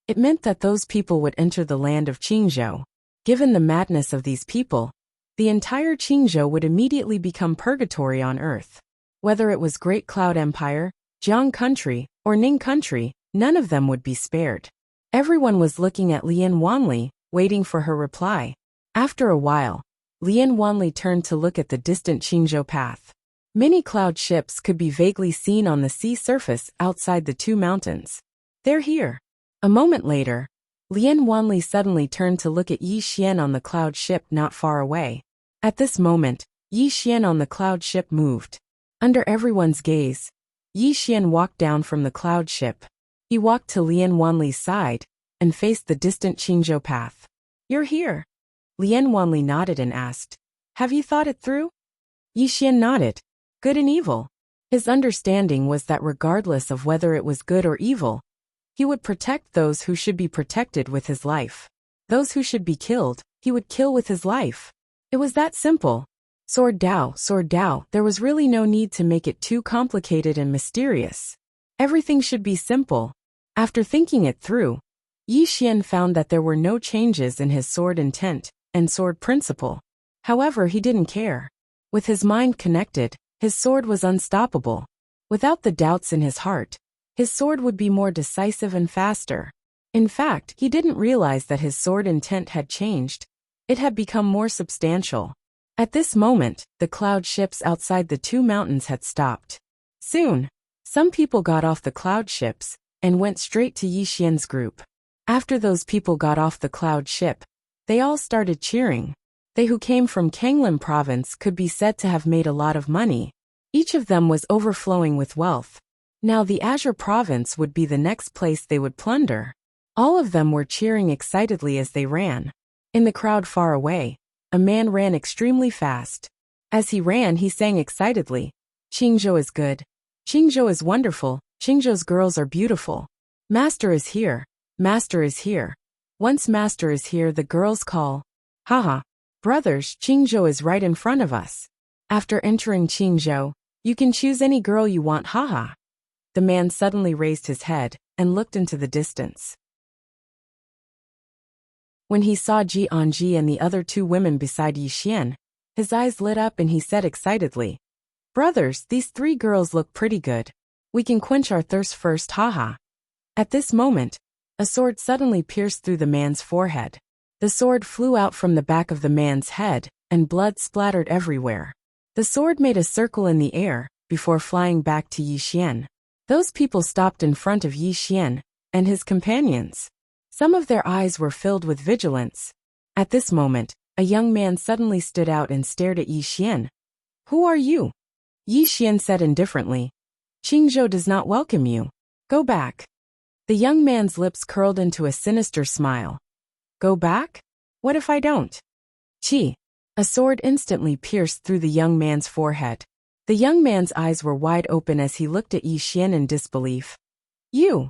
it meant that those people would enter the land of Qingzhou. Given the madness of these people, the entire Qingzhou would immediately become purgatory on earth. Whether it was Great Cloud Empire, Jiang Country, or Ning Country, none of them would be spared. Everyone was looking at Lian Wanli, waiting for her reply. After a while, Lian Wanli turned to look at the distant Qingzhou path. Many cloud ships could be vaguely seen on the sea surface outside the 2 mountains. They're here. A moment later, Lian Wanli suddenly turned to look at Yi Xian on the cloud ship not far away. At this moment, Yi Xian on the cloud ship moved. Under everyone's gaze, Yi Xian walked down from the cloud ship. He walked to Lian Wanli's side and faced the distant Qingzhou path. You're here. Lian Wanli nodded and asked, have you thought it through? Yi Xian nodded. Good and evil. His understanding was that regardless of whether it was good or evil, He would protect those who should be protected with his life. Those who should be killed, he would kill with his life. It was that simple. Sword Dao, there was really no need to make it too complicated and mysterious. Everything should be simple. After thinking it through, Yi Xian found that there were no changes in his sword intent and sword principle. However, he didn't care. With his mind connected, his sword was unstoppable. Without the doubts in his heart, his sword would be more decisive and faster. In fact, he didn't realize that his sword intent had changed. It had become more substantial. At this moment, the cloud ships outside the two mountains had stopped. Soon, some people got off the cloud ships and went straight to Yi Xian's group. After those people got off the cloud ship, they all started cheering. They who came from Kanglim province could be said to have made a lot of money. Each of them was overflowing with wealth. Now the Azure province would be the next place they would plunder. All of them were cheering excitedly as they ran. In the crowd far away, a man ran extremely fast. As he ran, he sang excitedly, "Qingzhou is good. Qingzhou is wonderful. Qingzhou's girls are beautiful. Master is here. Master is here. Once Master is here, the girls call. Haha. Brothers, Qingzhou is right in front of us. After entering Qingzhou, you can choose any girl you want, haha." The man suddenly raised his head and looked into the distance. When he saw Ji Anji and the other two women beside Yi Xian, his eyes lit up and he said excitedly, "Brothers, these three girls look pretty good. We can quench our thirst first, haha." At this moment, a sword suddenly pierced through the man's forehead. The sword flew out from the back of the man's head, and blood splattered everywhere. The sword made a circle in the air, before flying back to Yi Xian. Those people stopped in front of Yi Xian and his companions. Some of their eyes were filled with vigilance. At this moment, a young man suddenly stood out and stared at Yi Xian. "Who are you?" Yi Xian said indifferently, "Qingzhou does not welcome you. Go back." The young man's lips curled into a sinister smile. "Go back? What if I don't?" Chi. A sword instantly pierced through the young man's forehead. The young man's eyes were wide open as he looked at Yi Xian in disbelief. "You!"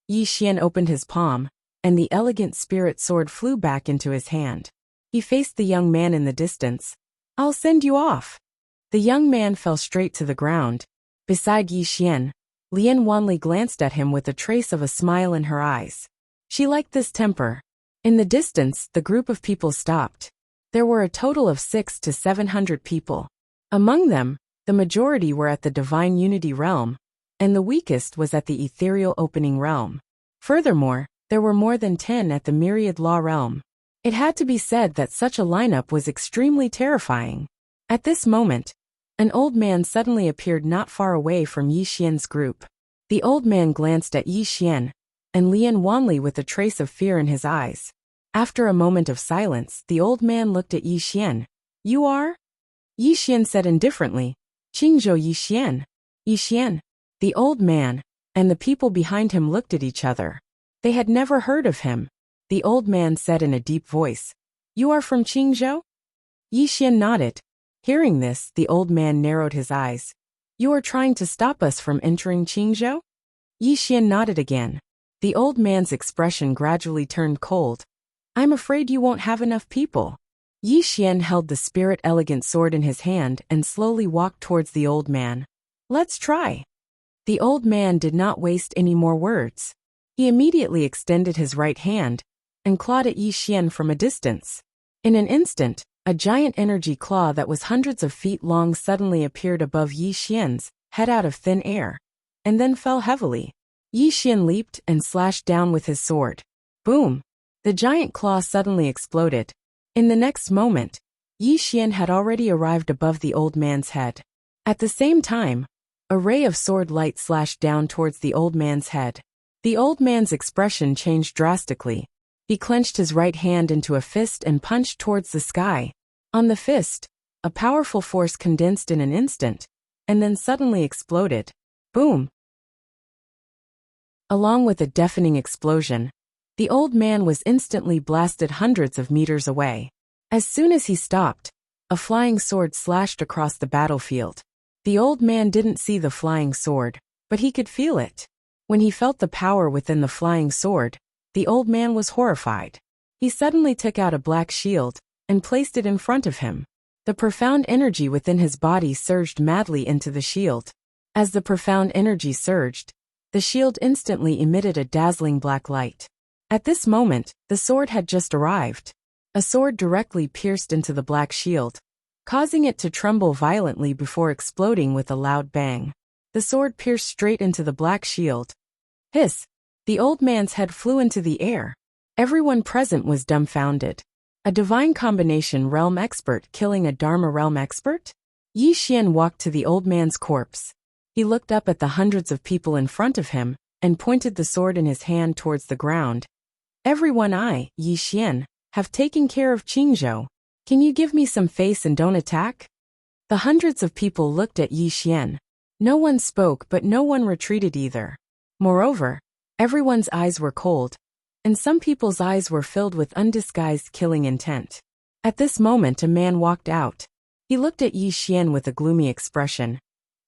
Yi Xian opened his palm, and the elegant spirit sword flew back into his hand. He faced the young man in the distance. "I'll send you off." The young man fell straight to the ground. Beside Yi Xian, Lian Wanli glanced at him with a trace of a smile in her eyes. She liked this temper. In the distance, the group of people stopped. There were a total of 600 to 700 people. Among them, the majority were at the Divine Unity realm, and the weakest was at the Ethereal Opening realm. Furthermore, there were more than 10 at the Myriad Law realm. It had to be said that such a lineup was extremely terrifying. At this moment, an old man suddenly appeared not far away from Yi Xian's group. The old man glanced at Yi Xian and Lian Wanli with a trace of fear in his eyes. After a moment of silence, the old man looked at Yi Xian. "You are?" Yi Xian said indifferently, "Qingzhou Yi Xian." Yi Xian. The old man and the people behind him looked at each other. They had never heard of him. The old man said in a deep voice, "You are from Qingzhou?" Yi Xian nodded. Hearing this, the old man narrowed his eyes. "You are trying to stop us from entering Qingzhou?" Yi Xian nodded again. The old man's expression gradually turned cold. "I'm afraid you won't have enough people." Yi Xian held the spirit elegant sword in his hand and slowly walked towards the old man. "Let's try." The old man did not waste any more words. He immediately extended his right hand and clawed at Yi Xian from a distance. In an instant, a giant energy claw that was hundreds of feet long suddenly appeared above Yi Xian's head out of thin air, and then fell heavily. Yi Xian leaped and slashed down with his sword. Boom! The giant claw suddenly exploded. In the next moment, Yi Xian had already arrived above the old man's head. At the same time, a ray of sword light slashed down towards the old man's head. The old man's expression changed drastically. He clenched his right hand into a fist and punched towards the sky. On the fist, a powerful force condensed in an instant, and then suddenly exploded. Boom! Along with a deafening explosion, the old man was instantly blasted hundreds of meters away. As soon as he stopped, a flying sword slashed across the battlefield. The old man didn't see the flying sword, but he could feel it. When he felt the power within the flying sword, the old man was horrified. He suddenly took out a black shield and placed it in front of him. The profound energy within his body surged madly into the shield. As the profound energy surged, the shield instantly emitted a dazzling black light. At this moment, the sword had just arrived. A sword directly pierced into the black shield, causing it to tremble violently before exploding with a loud bang. The sword pierced straight into the black shield. Hiss! The old man's head flew into the air. Everyone present was dumbfounded. A divine combination realm expert killing a Dharma realm expert? Yi Xian walked to the old man's corpse. He looked up at the hundreds of people in front of him and pointed the sword in his hand towards the ground. Everyone, Yi Xian, have taken care of Qingzhou. Can you give me some face and don't attack? The hundreds of people looked at Yi Xian. No one spoke, but no one retreated either. Moreover, everyone's eyes were cold, and some people's eyes were filled with undisguised killing intent. At this moment a man walked out. He looked at Yi Xian with a gloomy expression.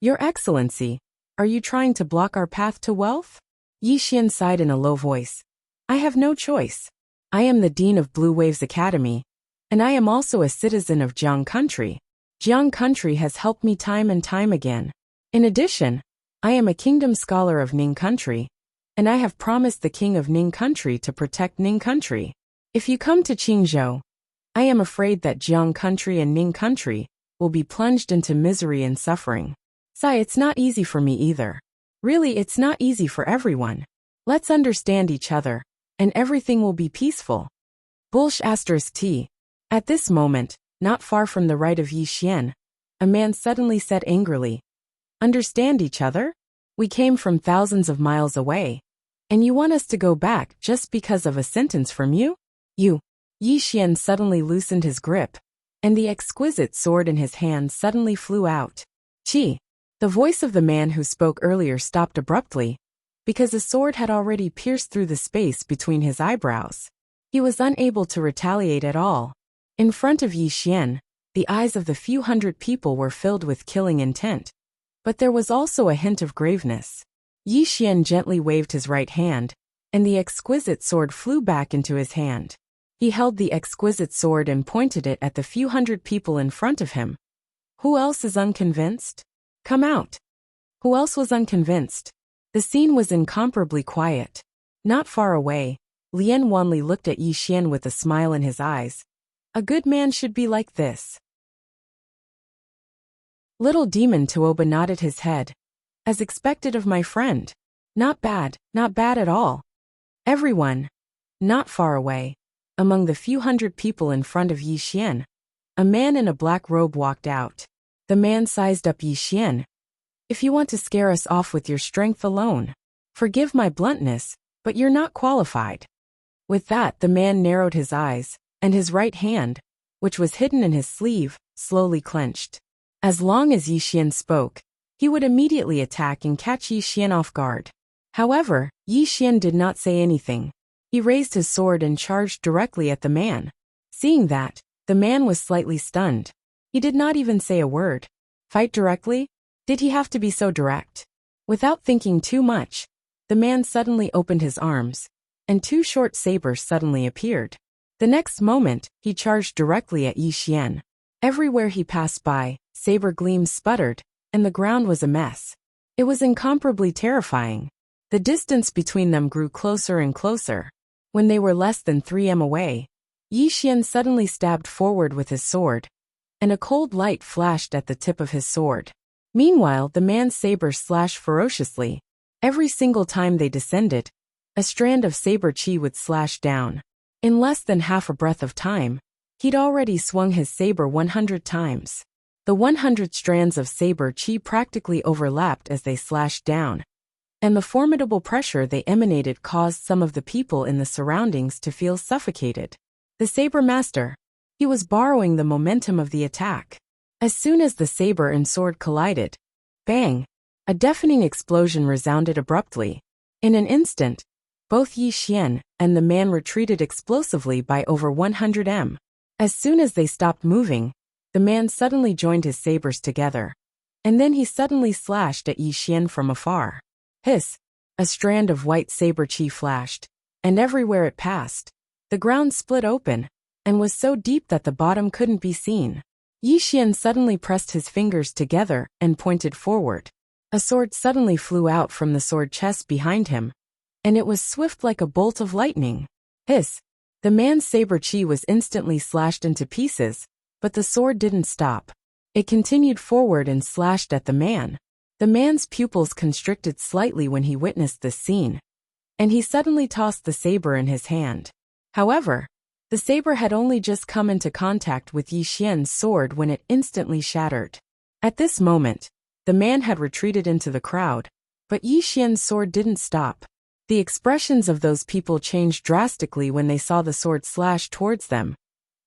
Your Excellency, are you trying to block our path to wealth? Yi Xian sighed in a low voice. I have no choice. I am the Dean of Blue Waves Academy, and I am also a citizen of Jiang Country. Jiang Country has helped me time and time again. In addition, I am a kingdom scholar of Ning Country, and I have promised the king of Ning Country to protect Ning Country. If you come to Qingzhou, I am afraid that Jiang Country and Ning Country will be plunged into misery and suffering. Sai, it's not easy for me either. Really, it's not easy for everyone. Let's understand each other, and everything will be peaceful. Bulsh *T. At this moment, not far from the right of Yi Xian, a man suddenly said angrily, Understand each other? We came from thousands of miles away, and you want us to go back just because of a sentence from you? You. Yi Xian suddenly loosened his grip, and the exquisite sword in his hand suddenly flew out. Qi. The voice of the man who spoke earlier stopped abruptly, because a sword had already pierced through the space between his eyebrows. He was unable to retaliate at all. In front of Yi Xian, the eyes of the few hundred people were filled with killing intent, but there was also a hint of graveness. Yi Xian gently waved his right hand, and the exquisite sword flew back into his hand. He held the exquisite sword and pointed it at the few hundred people in front of him. Who else is unconvinced? Come out. Who else was unconvinced? The scene was incomparably quiet. Not far away, Lian Wanli looked at Yi Xian with a smile in his eyes. A good man should be like this. Little Demon Tuoba nodded his head. As expected of my friend. Not bad at all. Everyone. Not far away, among the few hundred people in front of Yi Xian, a man in a black robe walked out. The man sized up Yi Xian. If you want to scare us off with your strength alone, forgive my bluntness, but you're not qualified. With that, the man narrowed his eyes, and his right hand, which was hidden in his sleeve, slowly clenched. As long as Yi Xian spoke, he would immediately attack and catch Yi Xian off guard. However, Yi Xian did not say anything. He raised his sword and charged directly at the man. Seeing that, the man was slightly stunned. He did not even say a word. Fight directly? Did he have to be so direct? Without thinking too much, the man suddenly opened his arms, and two short sabers suddenly appeared. The next moment, he charged directly at Yi Xian. Everywhere he passed by, saber gleams sputtered, and the ground was a mess. It was incomparably terrifying. The distance between them grew closer and closer. When they were less than 3 m away, Yi Xian suddenly stabbed forward with his sword, and a cold light flashed at the tip of his sword. Meanwhile, the man's saber slashed ferociously. Every single time they descended, a strand of saber chi would slash down. In less than half a breath of time, he'd already swung his saber 100 times. The 100 strands of saber chi practically overlapped as they slashed down, and the formidable pressure they emanated caused some of the people in the surroundings to feel suffocated. The saber master. He was borrowing the momentum of the attack. As soon as the saber and sword collided, bang! A deafening explosion resounded abruptly. In an instant, both Yi Xian and the man retreated explosively by over 100 m. As soon as they stopped moving, the man suddenly joined his sabers together, and then he suddenly slashed at Yi Xian from afar. Hiss! A strand of white saber chi flashed, and everywhere it passed, the ground split open, and was so deep that the bottom couldn't be seen. Yi Xian suddenly pressed his fingers together and pointed forward. A sword suddenly flew out from the sword chest behind him, and it was swift like a bolt of lightning. Hiss! The man's saber chi was instantly slashed into pieces, but the sword didn't stop. It continued forward and slashed at the man. The man's pupils constricted slightly when he witnessed this scene, and he suddenly tossed the saber in his hand. However, the saber had only just come into contact with Yi Xian's sword when it instantly shattered. At this moment, the man had retreated into the crowd, but Yi Xian's sword didn't stop. The expressions of those people changed drastically when they saw the sword slash towards them,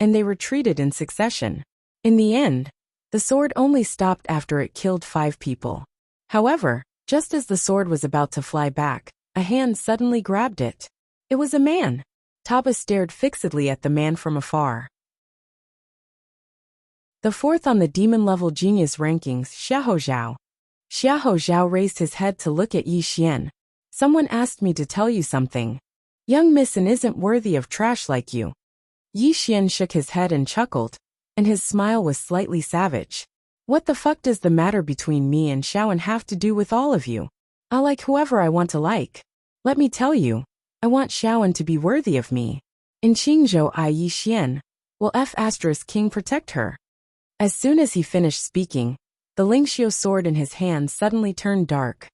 and they retreated in succession. In the end, the sword only stopped after it killed 5 people. However, just as the sword was about to fly back, a hand suddenly grabbed it. It was a man. Taba stared fixedly at the man from afar. The fourth on the demon-level genius rankings, Xiahou Zhao. Xiahou Zhao raised his head to look at Yi Xian. Someone asked me to tell you something. Young Missin isn't worthy of trash like you. Yi Xian shook his head and chuckled, and his smile was slightly savage. What the fuck does the matter between me and Xiaoan have to do with all of you? I like whoever I want to like. Let me tell you, I want Xiaoan to be worthy of me. In Qingzhou I Yi Xian, will F** King protect her? As soon as he finished speaking, the Lingxiu sword in his hand suddenly turned dark.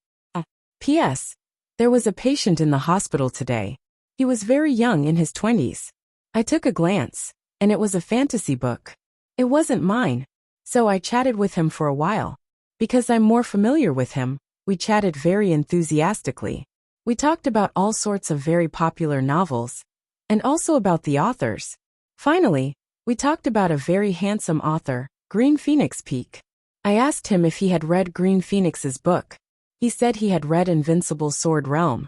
P.S. There was a patient in the hospital today. He was very young, in his 20s. I took a glance, and it was a fantasy book. It wasn't mine, so I chatted with him for a while. Because I'm more familiar with him, we chatted very enthusiastically. We talked about all sorts of very popular novels, and also about the authors. Finally, we talked about a very handsome author, Green Phoenix Peak. I asked him if he had read Green Phoenix's book. He said he had read Invincible Sword Realm,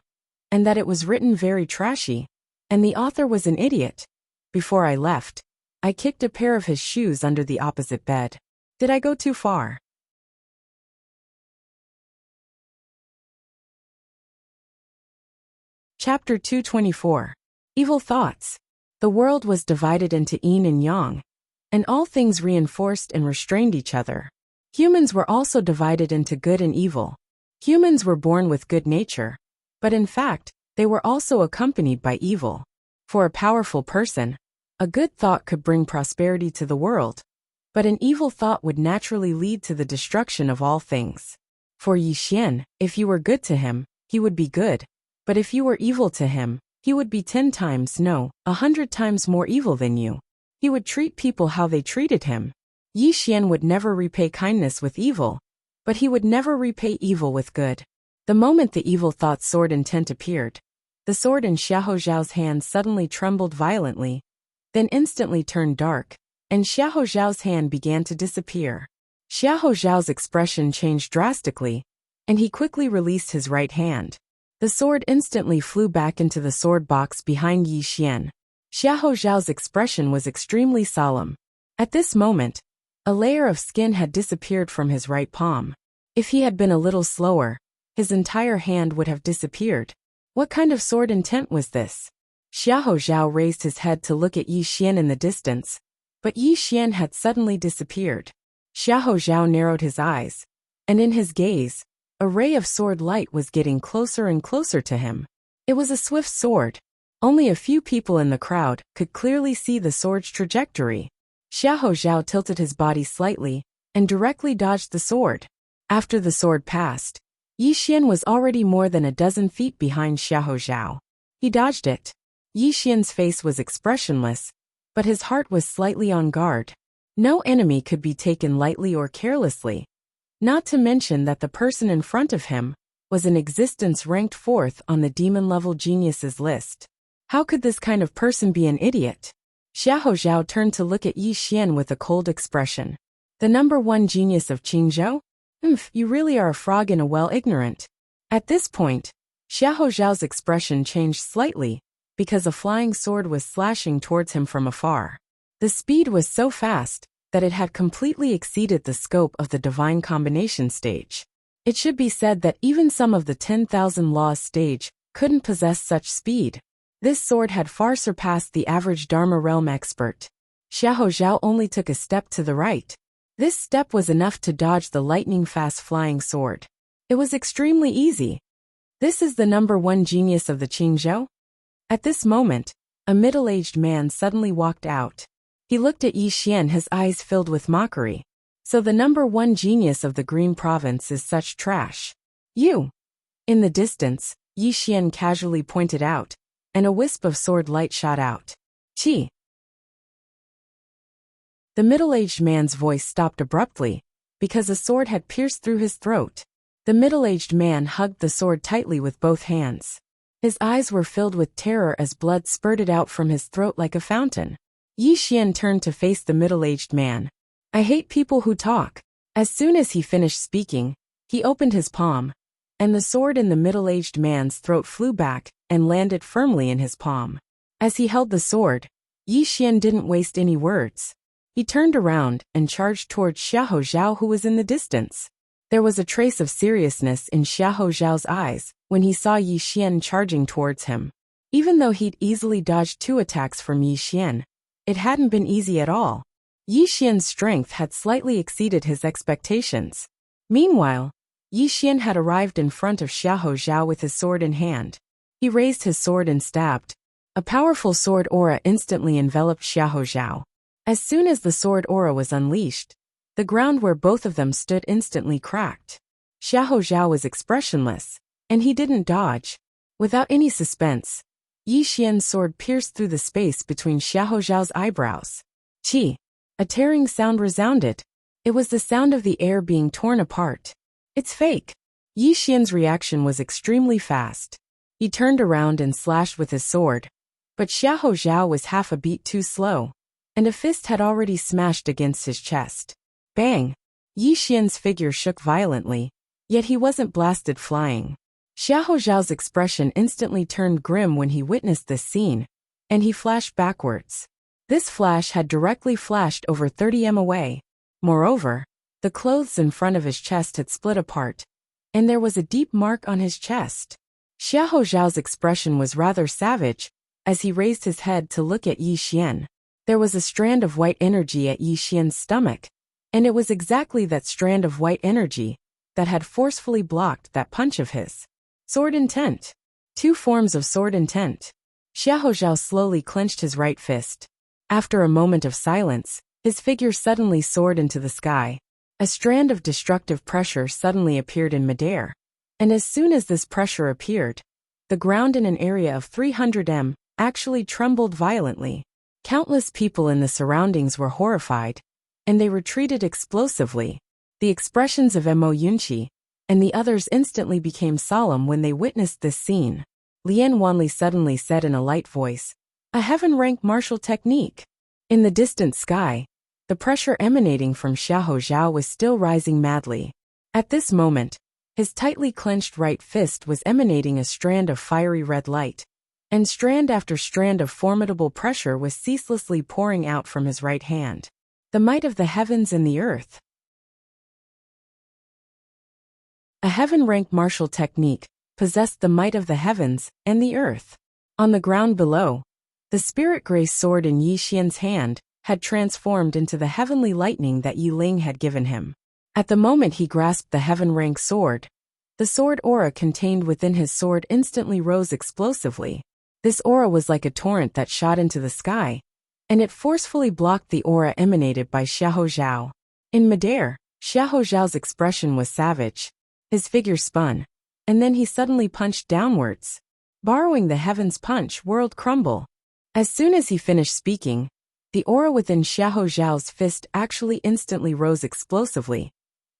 and that it was written very trashy, and the author was an idiot. Before I left, I kicked a pair of his shoes under the opposite bed. Did I go too far? Chapter 224. Evil Thoughts. The world was divided into yin and yang, and all things reinforced and restrained each other. Humans were also divided into good and evil. Humans were born with good nature, but in fact, they were also accompanied by evil. For a powerful person, a good thought could bring prosperity to the world, but an evil thought would naturally lead to the destruction of all things. For Yi Xian, if you were good to him, he would be good, but if you were evil to him, he would be 10 times, no, 100 times more evil than you. He would treat people how they treated him. Yi Xian would never repay kindness with evil, but he would never repay evil with good. The moment the evil thought's sword intent appeared, the sword in Xiahou Zhao's hand suddenly trembled violently, then instantly turned dark, and Xiahou Zhao's hand began to disappear. Xiahou Zhao's expression changed drastically, and he quickly released his right hand. The sword instantly flew back into the sword box behind Yi Xian. Xiahou Zhao's expression was extremely solemn. At this moment, a layer of skin had disappeared from his right palm. If he had been a little slower, his entire hand would have disappeared. What kind of sword intent was this? Xiahou Zhao raised his head to look at Yi Xian in the distance, but Yi Xian had suddenly disappeared. Xiahou Zhao narrowed his eyes, and in his gaze, a ray of sword light was getting closer and closer to him. It was a swift sword. Only a few people in the crowd could clearly see the sword's trajectory. Xiahou Zhao tilted his body slightly and directly dodged the sword. After the sword passed, Yi Xian was already more than a dozen feet behind Xiahou Zhao. He dodged it. Yi Xian's face was expressionless, but his heart was slightly on guard. No enemy could be taken lightly or carelessly. Not to mention that the person in front of him was an existence ranked 4th on the demon-level geniuses list. How could this kind of person be an idiot? Xiahou Zhao turned to look at Yi Xian with a cold expression. The number 1 genius of Qingzhou? You really are a frog in a well, ignorant. At this point, Xiahou Zhao's expression changed slightly, because a flying sword was slashing towards him from afar. The speed was so fast that it had completely exceeded the scope of the divine combination stage. It should be said that even some of the 10,000 Laws stage couldn't possess such speed. This sword had far surpassed the average Dharma realm expert. Xiahou Zhao only took a step to the right. This step was enough to dodge the lightning-fast flying sword. It was extremely easy. This is the number one genius of the Qingzhou? At this moment, a middle-aged man suddenly walked out. He looked at Yi Xian, his eyes filled with mockery. So the number one genius of the Green Province is such trash. You! In the distance, Yi Xian casually pointed out, and a wisp of sword light shot out. Qi! The middle-aged man's voice stopped abruptly, because a sword had pierced through his throat. The middle-aged man hugged the sword tightly with both hands. His eyes were filled with terror as blood spurted out from his throat like a fountain. Yi Xian turned to face the middle-aged man. I hate people who talk. As soon as he finished speaking, he opened his palm, and the sword in the middle-aged man's throat flew back and landed firmly in his palm. As he held the sword, Yi Xian didn't waste any words. He turned around and charged towards Xiahou Zhao, who was in the distance. There was a trace of seriousness in Xiahou Zhao's eyes when he saw Yi Xian charging towards him. Even though he'd easily dodged 2 attacks from Yi Xian, it hadn't been easy at all. Yi Xian's strength had slightly exceeded his expectations. Meanwhile, Yi Xian had arrived in front of Xiahou Zhao with his sword in hand. He raised his sword and stabbed. A powerful sword aura instantly enveloped Xiahou Zhao. As soon as the sword aura was unleashed, the ground where both of them stood instantly cracked. Xiahou Zhao was expressionless, and he didn't dodge. Without any suspense, Yi Xian's sword pierced through the space between Xiahou Zhao's eyebrows. Qi! A tearing sound resounded. It was the sound of the air being torn apart. It's fake. Yi Xian's reaction was extremely fast. He turned around and slashed with his sword, but Xiahou Zhao was half a beat too slow, and a fist had already smashed against his chest. Bang! Yi Xian's figure shook violently, yet he wasn't blasted flying. Xiahou Zhao's expression instantly turned grim when he witnessed this scene, and he flashed backwards. This flash had directly flashed over 30 m away. Moreover, the clothes in front of his chest had split apart, and there was a deep mark on his chest. Xiahou Zhao's expression was rather savage, as he raised his head to look at Yi Xian. There was a strand of white energy at Yi Xian's stomach, and it was exactly that strand of white energy that had forcefully blocked that punch of his. Sword intent. 2 forms of sword intent. Xiahou Zhao slowly clenched his right fist. After a moment of silence, his figure suddenly soared into the sky. A strand of destructive pressure suddenly appeared in midair, and as soon as this pressure appeared, the ground in an area of 300 m actually trembled violently. Countless people in the surroundings were horrified, and they retreated explosively. The expressions of Mo Yunqi and the others instantly became solemn when they witnessed this scene. Lian Wanli suddenly said in a light voice, "A heaven-rank martial technique." In the distant sky, the pressure emanating from Xiahou Zhao was still rising madly. At this moment, his tightly clenched right fist was emanating a strand of fiery red light, and strand after strand of formidable pressure was ceaselessly pouring out from his right hand. The might of the heavens and the earth. A heaven-rank martial technique possessed the might of the heavens and the earth. On the ground below, the spirit-gray sword in Yi Xian's hand had transformed into the heavenly lightning that Yi Ling had given him. At the moment he grasped the heaven-rank sword, the sword aura contained within his sword instantly rose explosively. This aura was like a torrent that shot into the sky, and it forcefully blocked the aura emanated by Xiahou Zhao. In midair, Xiahou Zhao's expression was savage. His figure spun, and then he suddenly punched downwards. Borrowing the heaven's punch, world crumble. As soon as he finished speaking, the aura within Xiahou Zhao's fist actually instantly rose explosively,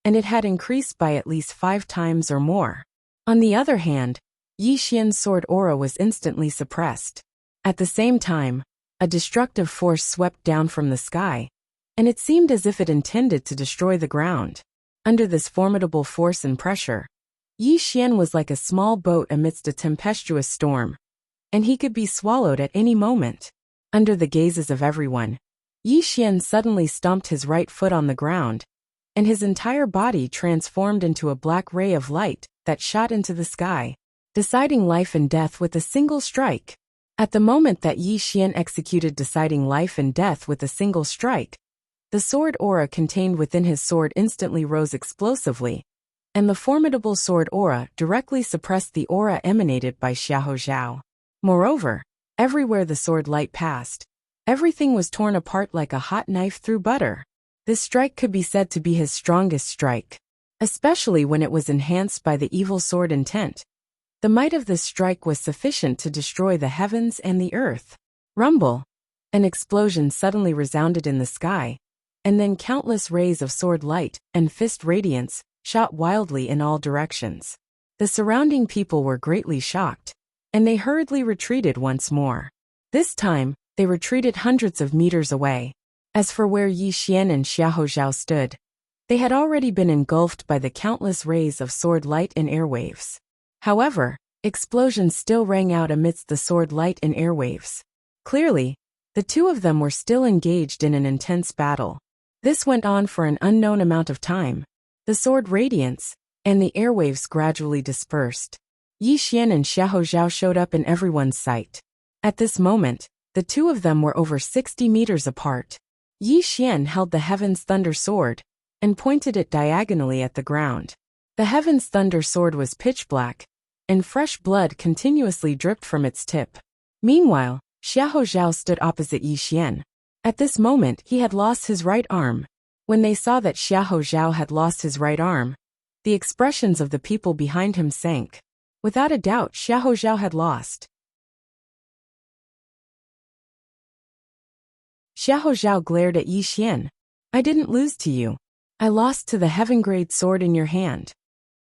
and it had increased by at least 5 times or more. On the other hand, Yi Xian's sword aura was instantly suppressed. At the same time, a destructive force swept down from the sky, and it seemed as if it intended to destroy the ground. Under this formidable force and pressure, Yi Xian was like a small boat amidst a tempestuous storm, and he could be swallowed at any moment. Under the gazes of everyone, Yi Xian suddenly stomped his right foot on the ground, and his entire body transformed into a black ray of light that shot into the sky, deciding life and death with a single strike. At the moment that Yi Xian executed deciding life and death with a single strike, the sword aura contained within his sword instantly rose explosively, and the formidable sword aura directly suppressed the aura emanated by Xiahou Zhao. Moreover, everywhere the sword light passed, everything was torn apart like a hot knife through butter. This strike could be said to be his strongest strike, especially when it was enhanced by the evil sword intent. The might of this strike was sufficient to destroy the heavens and the earth. Rumble! An explosion suddenly resounded in the sky, and then countless rays of sword light and fist radiance shot wildly in all directions. The surrounding people were greatly shocked, and they hurriedly retreated once more. This time, they retreated hundreds of meters away. As for where Yi Xian and Xiahou Zhao stood, they had already been engulfed by the countless rays of sword light and airwaves. However, explosions still rang out amidst the sword light and airwaves. Clearly, the two of them were still engaged in an intense battle. This went on for an unknown amount of time. The sword radiance and the airwaves gradually dispersed. Yi Xian and Xiahou Zhao showed up in everyone's sight. At this moment, the two of them were over 60 meters apart. Yi Xian held the Heaven's Thunder Sword and pointed it diagonally at the ground. The Heaven's Thunder Sword was pitch black, and fresh blood continuously dripped from its tip. Meanwhile, Xiahou Zhao stood opposite Yi Xian. At this moment, he had lost his right arm. When they saw that Xiahou Zhao had lost his right arm, the expressions of the people behind him sank. Without a doubt, Xiahou Zhao had lost. Xiahou Zhao glared at Yi Xian. I didn't lose to you. I lost to the heaven-grade sword in your hand.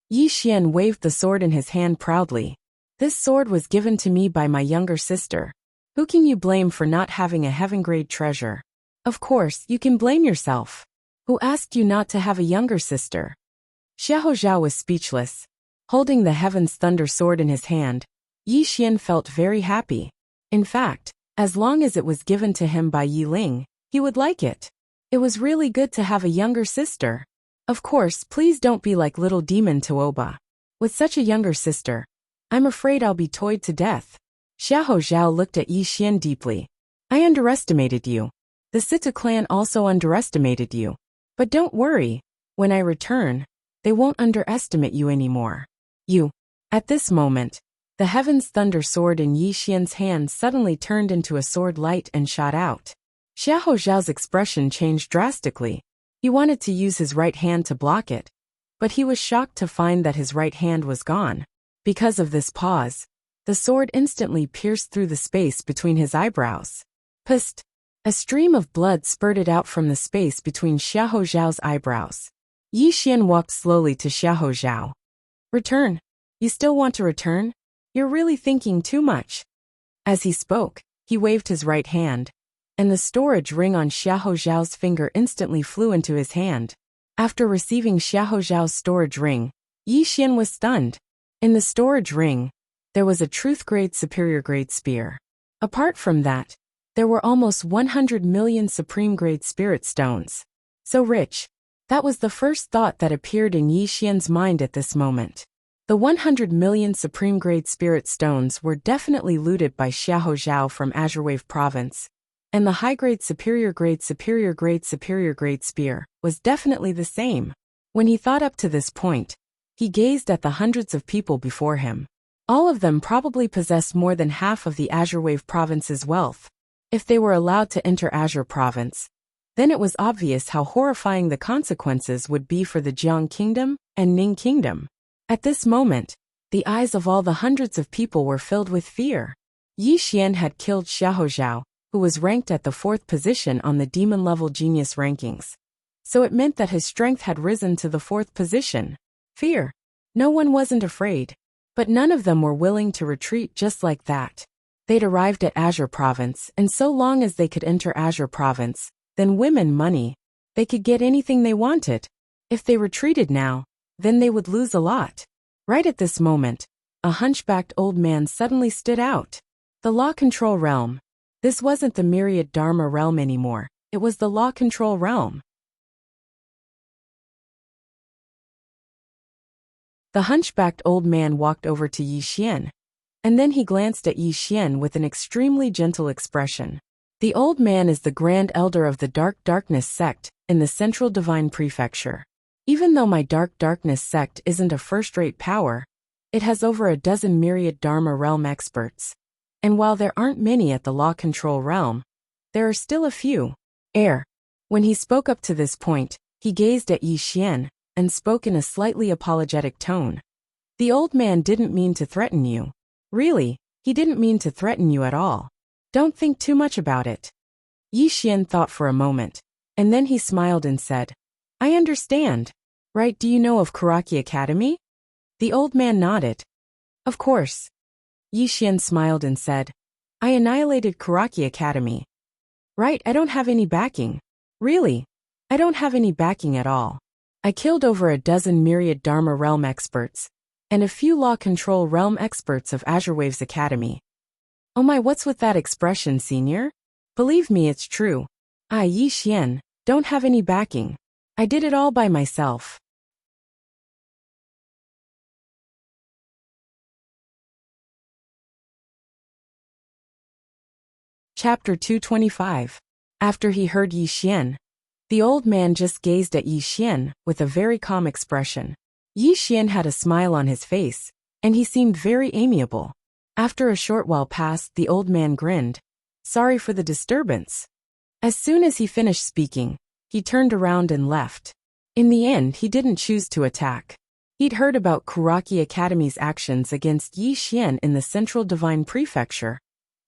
Yi Xian waved the sword in his hand proudly. This sword was given to me by my younger sister. Who can you blame for not having a heaven-grade treasure? Of course, you can blame yourself. Who asked you not to have a younger sister? Xiahou Zhao was speechless. Holding the Heaven's Thunder Sword in his hand, Yi Xian felt very happy. In fact, as long as it was given to him by Yi Ling, he would like it. It was really good to have a younger sister. Of course, please don't be like little demon Tuoba. With such a younger sister, I'm afraid I'll be toyed to death. Xiahou Zhao looked at Yi Xian deeply. I underestimated you. The Sita clan also underestimated you. But don't worry, when I return, they won't underestimate you anymore. You. At this moment, the Heaven's Thunder Sword in Yi Xian's hand suddenly turned into a sword light and shot out. Xiahou Zhao's expression changed drastically. He wanted to use his right hand to block it, but he was shocked to find that his right hand was gone. Because of this pause, the sword instantly pierced through the space between his eyebrows. Psst! A stream of blood spurted out from the space between Xiahou Zhao's eyebrows. Yi Xian walked slowly to Xiahou Zhao. Return. You still want to return? You're really thinking too much. As he spoke, he waved his right hand, and the storage ring on Xiahou Zhao's finger instantly flew into his hand. After receiving Xiahou Zhao's storage ring, Yi Xian was stunned. In the storage ring, there was a truth-grade superior-grade spear. Apart from that, there were almost 100 million supreme-grade spirit stones. So rich. That was the first thought that appeared in Yi Xian's mind at this moment. The 100 million supreme-grade spirit stones were definitely looted by Xiahou Zhao from Azurewave province, and the high-grade superior-grade spear was definitely the same. When he thought up to this point, he gazed at the hundreds of people before him. All of them probably possessed more than half of the Azurewave province's wealth. If they were allowed to enter Azure province, then it was obvious how horrifying the consequences would be for the Jiang Kingdom and Ning Kingdom. At this moment, the eyes of all the hundreds of people were filled with fear. Yi Xian had killed Xiahou Zhao, who was ranked at the 4th position on the demon-level genius rankings. So it meant that his strength had risen to the 4th position. Fear. No one wasn't afraid. But none of them were willing to retreat just like that. They'd arrived at Azure province, and so long as they could enter Azure province, then women, money, they could get anything they wanted. If they retreated now, then they would lose a lot. Right at this moment, a hunchbacked old man suddenly stood out. The law control realm. This wasn't the myriad Dharma realm anymore, it was the law control realm. The hunchbacked old man walked over to Yi Xian, and then he glanced at Yi Xian with an extremely gentle expression. The old man is the Grand Elder of the Dark Darkness sect in the Central Divine Prefecture. Even though my Dark Darkness sect isn't a first-rate power, it has over a dozen myriad Dharma realm experts. And while there aren't many at the law control realm, there are still a few. When he spoke up to this point, he gazed at Yi Xian and spoke in a slightly apologetic tone. The old man didn't mean to threaten you. Really, he didn't mean to threaten you at all. Don't think too much about it. Yi Xian thought for a moment, and then he smiled and said, I understand. Right, do you know of Karaki Academy? The old man nodded. Of course. Yi Xian smiled and said, I annihilated Karaki Academy. Right, I don't have any backing. Really, I don't have any backing at all. I killed over a dozen myriad Dharma realm experts, and a few law control realm experts of Azure Waves Academy. Oh my, what's with that expression, senior? Believe me, it's true. I, Yi Xian, don't have any backing. I did it all by myself. Chapter 225. After he heard Yi Xian, the old man just gazed at Yi Xian with a very calm expression. Yi Xian had a smile on his face, and he seemed very amiable. After a short while passed, the old man grinned. Sorry for the disturbance. As soon as he finished speaking, he turned around and left. In the end, he didn't choose to attack. He'd heard about Karaki Academy's actions against Yi Xian in the Central Divine Prefecture,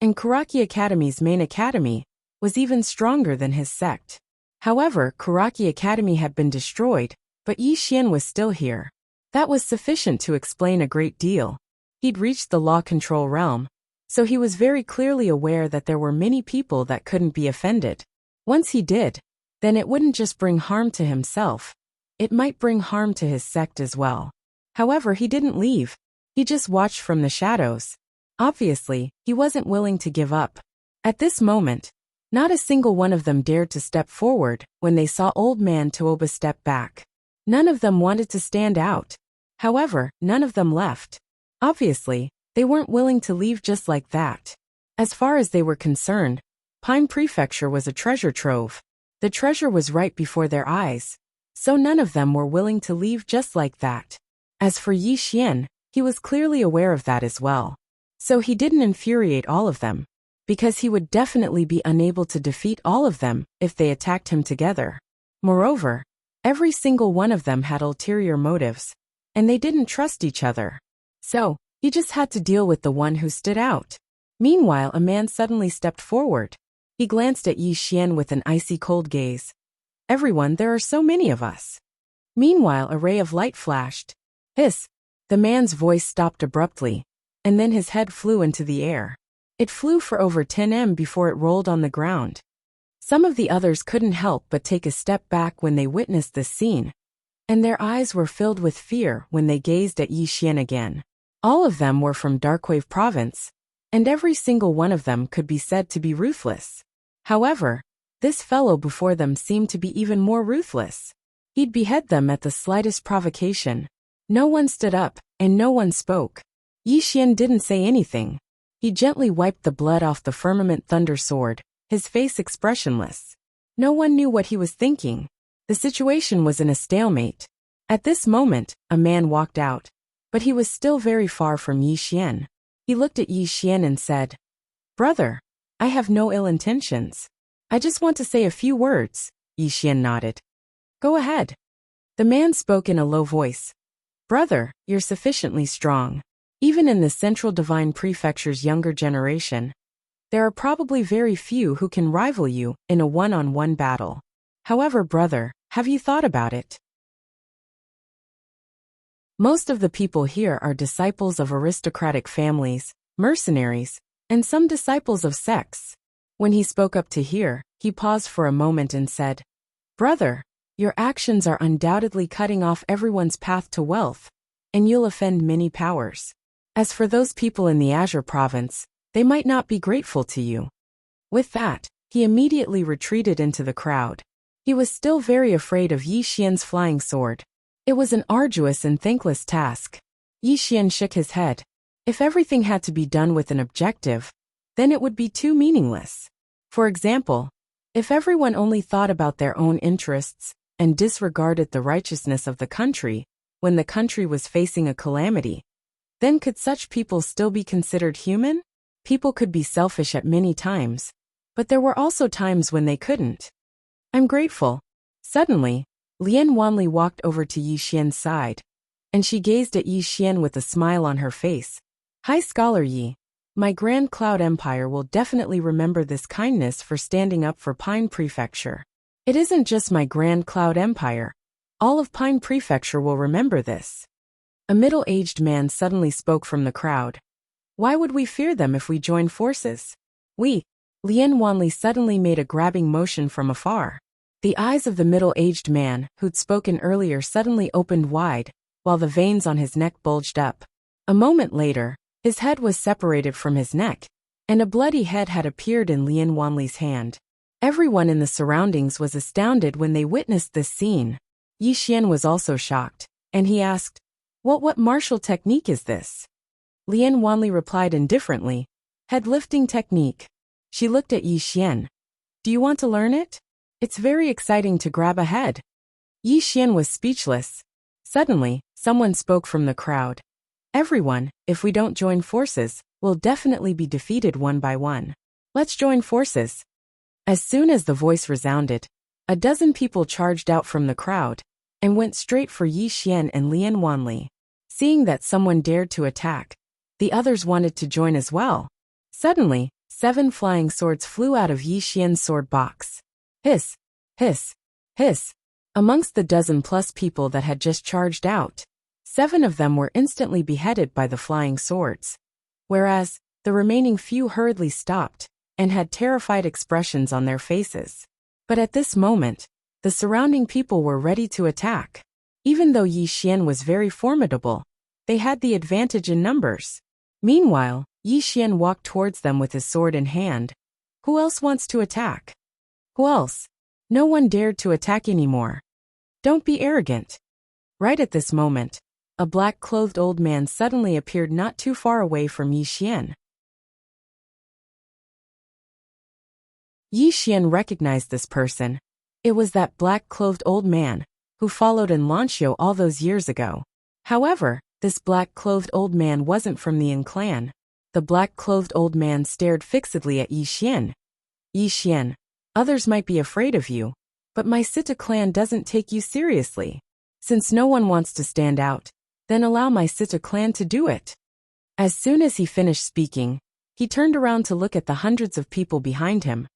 and Karaki Academy's main academy was even stronger than his sect. However, Karaki Academy had been destroyed, but Yi Xian was still here. That was sufficient to explain a great deal. He'd reached the law control realm, so he was very clearly aware that there were many people that couldn't be offended. Once he did, then it wouldn't just bring harm to himself, it might bring harm to his sect as well. However, he didn't leave. He just watched from the shadows. Obviously, he wasn't willing to give up. At this moment, not a single one of them dared to step forward when they saw Old Man Tooba step back. None of them wanted to stand out. However, none of them left. Obviously, they weren't willing to leave just like that. As far as they were concerned, Pine Prefecture was a treasure trove. The treasure was right before their eyes, so none of them were willing to leave just like that. As for Yi Xian, he was clearly aware of that as well. So he didn't infuriate all of them, because he would definitely be unable to defeat all of them if they attacked him together. Moreover, every single one of them had ulterior motives, and they didn't trust each other. So, he just had to deal with the one who stood out. Meanwhile, a man suddenly stepped forward. He glanced at Yi Xian with an icy cold gaze. Everyone, there are so many of us. Meanwhile, a ray of light flashed. Hiss! The man's voice stopped abruptly, and then his head flew into the air. It flew for over 10 m before it rolled on the ground. Some of the others couldn't help but take a step back when they witnessed this scene, and their eyes were filled with fear when they gazed at Yi Xian again. All of them were from Darkwave Province, and every single one of them could be said to be ruthless. However, this fellow before them seemed to be even more ruthless. He'd behead them at the slightest provocation. No one stood up, and no one spoke. Yi Xian didn't say anything. He gently wiped the blood off the firmament thunder sword, his face expressionless. No one knew what he was thinking. The situation was in a stalemate. At this moment, a man walked out, but he was still very far from Yi Xian. He looked at Yi Xian and said, Brother, I have no ill intentions. I just want to say a few words. Yi Xian nodded. Go ahead. The man spoke in a low voice. Brother, you're sufficiently strong. Even in the Central Divine Prefecture's younger generation, there are probably very few who can rival you in a one-on-one battle. However, brother, have you thought about it? Most of the people here are disciples of aristocratic families, mercenaries, and some disciples of sects. When he spoke up to hear, he paused for a moment and said, Brother, your actions are undoubtedly cutting off everyone's path to wealth, and you'll offend many powers. As for those people in the Azure Province, they might not be grateful to you. With that, he immediately retreated into the crowd. He was still very afraid of Yi Xian's flying sword. It was an arduous and thankless task. Yi Xian shook his head. If everything had to be done with an objective, then it would be too meaningless. For example, if everyone only thought about their own interests and disregarded the righteousness of the country when the country was facing a calamity, then could such people still be considered human? People could be selfish at many times, but there were also times when they couldn't. I'm grateful. Suddenly, Lian Wanli walked over to Yi Xian's side, and she gazed at Yi Xian with a smile on her face. High Scholar Yi, my Grand Cloud Empire will definitely remember this kindness for standing up for Pine Prefecture. It isn't just my Grand Cloud Empire. All of Pine Prefecture will remember this. A middle-aged man suddenly spoke from the crowd. Why would we fear them if we join forces? We. Lian Wanli suddenly made a grabbing motion from afar. The eyes of the middle-aged man, who'd spoken earlier, suddenly opened wide, while the veins on his neck bulged up. A moment later, his head was separated from his neck, and a bloody head had appeared in Lian Wanli's hand. Everyone in the surroundings was astounded when they witnessed this scene. Yi Xian was also shocked, and he asked, What martial technique is this? Lian Wanli replied indifferently, Head-lifting technique. She looked at Yi Xian. Do you want to learn it? It's very exciting to grab a head. Yi Xian was speechless. Suddenly, someone spoke from the crowd. Everyone, if we don't join forces, will definitely be defeated one by one. Let's join forces. As soon as the voice resounded, a dozen people charged out from the crowd and went straight for Yi Xian and Lian Wanli. Seeing that someone dared to attack, the others wanted to join as well. Suddenly, 7 flying swords flew out of Yi Xian's sword box. Hiss, hiss, hiss. Amongst the dozen-plus people that had just charged out, 7 of them were instantly beheaded by the flying swords, whereas the remaining few hurriedly stopped and had terrified expressions on their faces. But at this moment, the surrounding people were ready to attack. Even though Yi Xian was very formidable, they had the advantage in numbers. Meanwhile, Yi Xian walked towards them with his sword in hand. Who else wants to attack? Who else? No one dared to attack anymore. Don't be arrogant. Right at this moment, a black-clothed old man suddenly appeared not too far away from Yi Xian. Yi Xian recognized this person. It was that black-clothed old man who followed in Lanxiu all those years ago. However, this black-clothed old man wasn't from the Yin clan. The black-clothed old man stared fixedly at Yi Xian. Yi Xian, others might be afraid of you, but my Sita clan doesn't take you seriously. Since no one wants to stand out, then allow my Sita clan to do it. As soon as he finished speaking, he turned around to look at the hundreds of people behind him.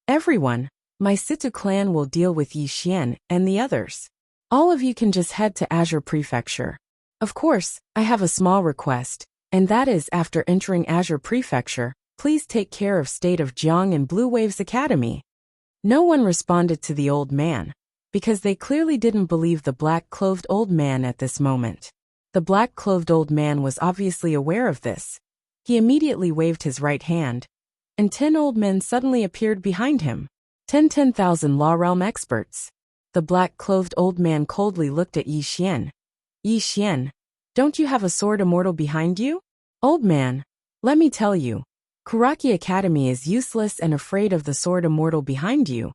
Everyone, my Sita clan will deal with Yi Xian and the others. All of you can just head to Azure Prefecture. Of course, I have a small request, and that is after entering Azure Prefecture, please take care of State of Jiang and Blue Waves Academy. No one responded to the old man, because they clearly didn't believe the black-clothed old man at this moment. The black-clothed old man was obviously aware of this. He immediately waved his right hand, and 10 old men suddenly appeared behind him. 10,000 Law Realm experts. The black-clothed old man coldly looked at Yi Xian. Yi Xian, don't you have a sword immortal behind you? Old man, let me tell you, Kuraki Academy is useless and afraid of the sword immortal behind you.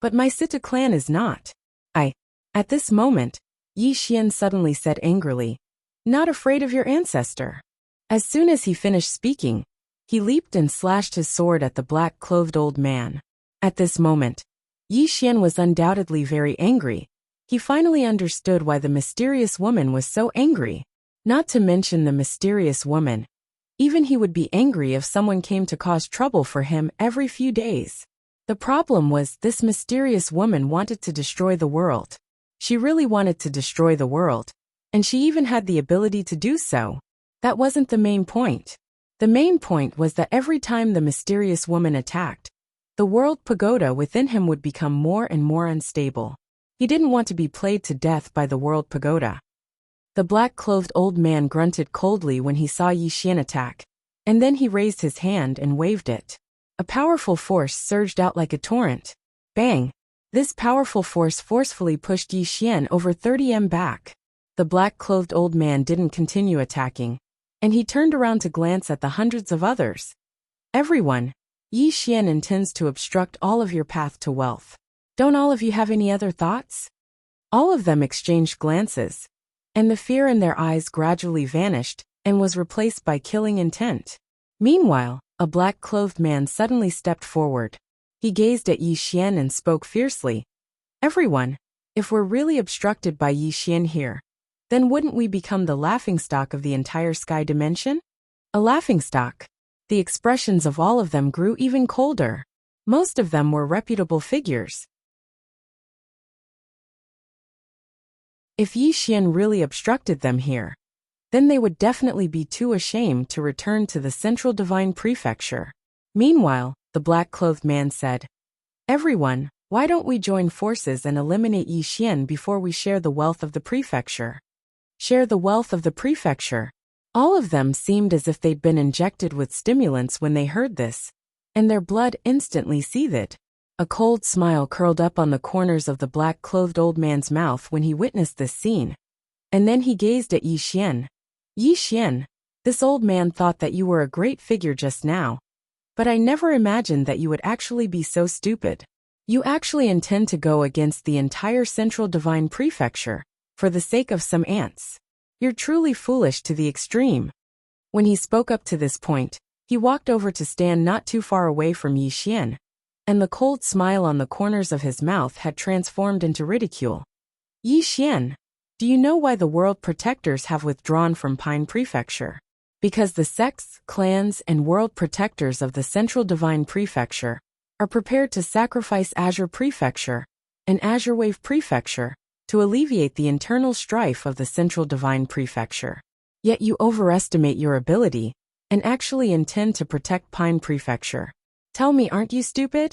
But my Sita clan is not. At this moment, Yi Xian suddenly said angrily, not afraid of your ancestor. As soon as he finished speaking, he leaped and slashed his sword at the black-clothed old man. At this moment, Yi Xian was undoubtedly very angry. He finally understood why the mysterious woman was so angry. Not to mention the mysterious woman. Even he would be angry if someone came to cause trouble for him every few days. The problem was this mysterious woman wanted to destroy the world. She really wanted to destroy the world, and she even had the ability to do so. That wasn't the main point. The main point was that every time the mysterious woman attacked, the world pagoda within him would become more and more unstable. He didn't want to be played to death by the world pagoda. The black-clothed old man grunted coldly when he saw Yi Xian attack, and then he raised his hand and waved it. A powerful force surged out like a torrent. Bang! This powerful force forcefully pushed Yi Xian over 30 m back. The black-clothed old man didn't continue attacking, and he turned around to glance at the hundreds of others. Everyone, Yi Xian intends to obstruct all of your path to wealth. Don't all of you have any other thoughts? All of them exchanged glances, and the fear in their eyes gradually vanished and was replaced by killing intent. Meanwhile, a black-clothed man suddenly stepped forward. He gazed at Yi Xian and spoke fiercely. Everyone, if we're really obstructed by Yi Xian here, then wouldn't we become the laughingstock of the entire sky dimension? A laughingstock. The expressions of all of them grew even colder. Most of them were reputable figures. If Yi Xian really obstructed them here, then they would definitely be too ashamed to return to the Central Divine Prefecture. Meanwhile, the black-clothed man said, Everyone, why don't we join forces and eliminate Yi Xian before we share the wealth of the prefecture? Share the wealth of the prefecture. All of them seemed as if they'd been injected with stimulants when they heard this, and their blood instantly seethed. A cold smile curled up on the corners of the black-clothed old man's mouth when he witnessed this scene. And then he gazed at Yi Xian. Yi Xian, this old man thought that you were a great figure just now, but I never imagined that you would actually be so stupid. You actually intend to go against the entire Central Divine Prefecture, for the sake of some ants. You're truly foolish to the extreme. When he spoke up to this point, he walked over to stand not too far away from Yi Xian, and the cold smile on the corners of his mouth had transformed into ridicule. Yi Xian, do you know why the world protectors have withdrawn from Pine Prefecture? Because the sects, clans, and world protectors of the Central Divine Prefecture are prepared to sacrifice Azure Prefecture and Azure Wave Prefecture to alleviate the internal strife of the Central Divine Prefecture. Yet you overestimate your ability and actually intend to protect Pine Prefecture. Tell me, aren't you stupid?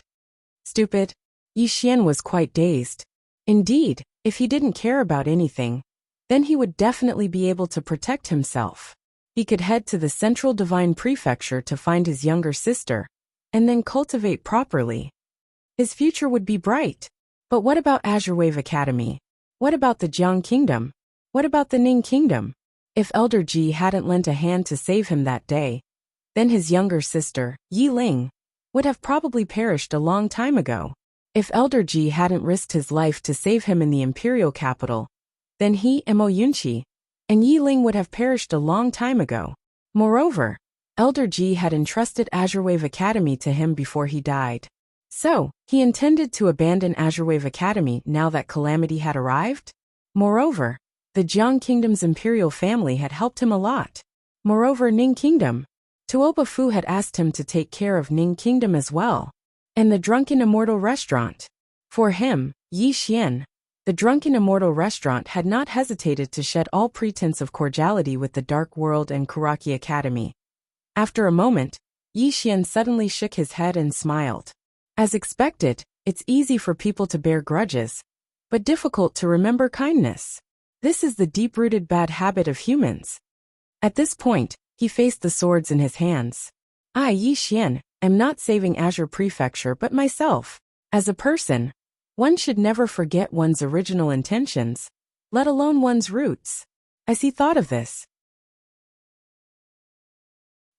Stupid? Yi Xian was quite dazed. Indeed, if he didn't care about anything, then he would definitely be able to protect himself. He could head to the Central Divine Prefecture to find his younger sister, and then cultivate properly. His future would be bright. But what about Azure Wave Academy? What about the Jiang Kingdom? What about the Ning Kingdom? If Elder Ji hadn't lent a hand to save him that day, then his younger sister, Yi Ling, would have probably perished a long time ago. If Elder Ji hadn't risked his life to save him in the imperial capital, then he, Mo Yunqi, and Yi Ling would have perished a long time ago. Moreover, Elder Ji had entrusted Azure Wave Academy to him before he died. So, he intended to abandon Azure Wave Academy now that calamity had arrived? Moreover, the Jiang Kingdom's imperial family had helped him a lot. Moreover, Ning Kingdom. Tuoba Fu had asked him to take care of Ning Kingdom as well. And the Drunken Immortal Restaurant. For him, Yi Xian, the Drunken Immortal Restaurant had not hesitated to shed all pretense of cordiality with the Dark World and Kuraki Academy. After a moment, Yi Xian suddenly shook his head and smiled. As expected, it's easy for people to bear grudges, but difficult to remember kindness. This is the deep-rooted bad habit of humans. At this point, he faced the swords in his hands. I, Yi Xian, am not saving Azure Prefecture but myself. As a person, one should never forget one's original intentions, let alone one's roots. As he thought of this,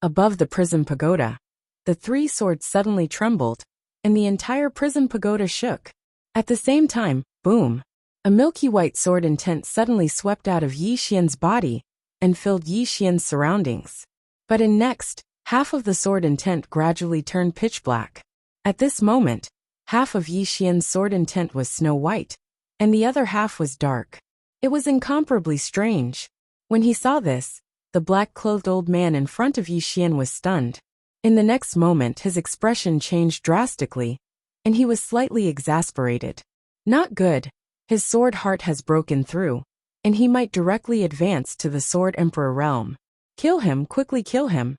above the prison pagoda, the three swords suddenly trembled, and the entire prison pagoda shook. At the same time, boom! A milky white sword intent suddenly swept out of Yi Xian's body and filled Yi Xian's surroundings. But in next, half of the sword intent gradually turned pitch black. At this moment, half of Yi Xian's sword intent was snow white, and the other half was dark. It was incomparably strange. When he saw this, the black-clothed old man in front of Yi Xian was stunned. In the next moment his expression changed drastically, and he was slightly exasperated. Not good. His sword heart has broken through, and he might directly advance to the Sword Emperor realm. Kill him, quickly kill him.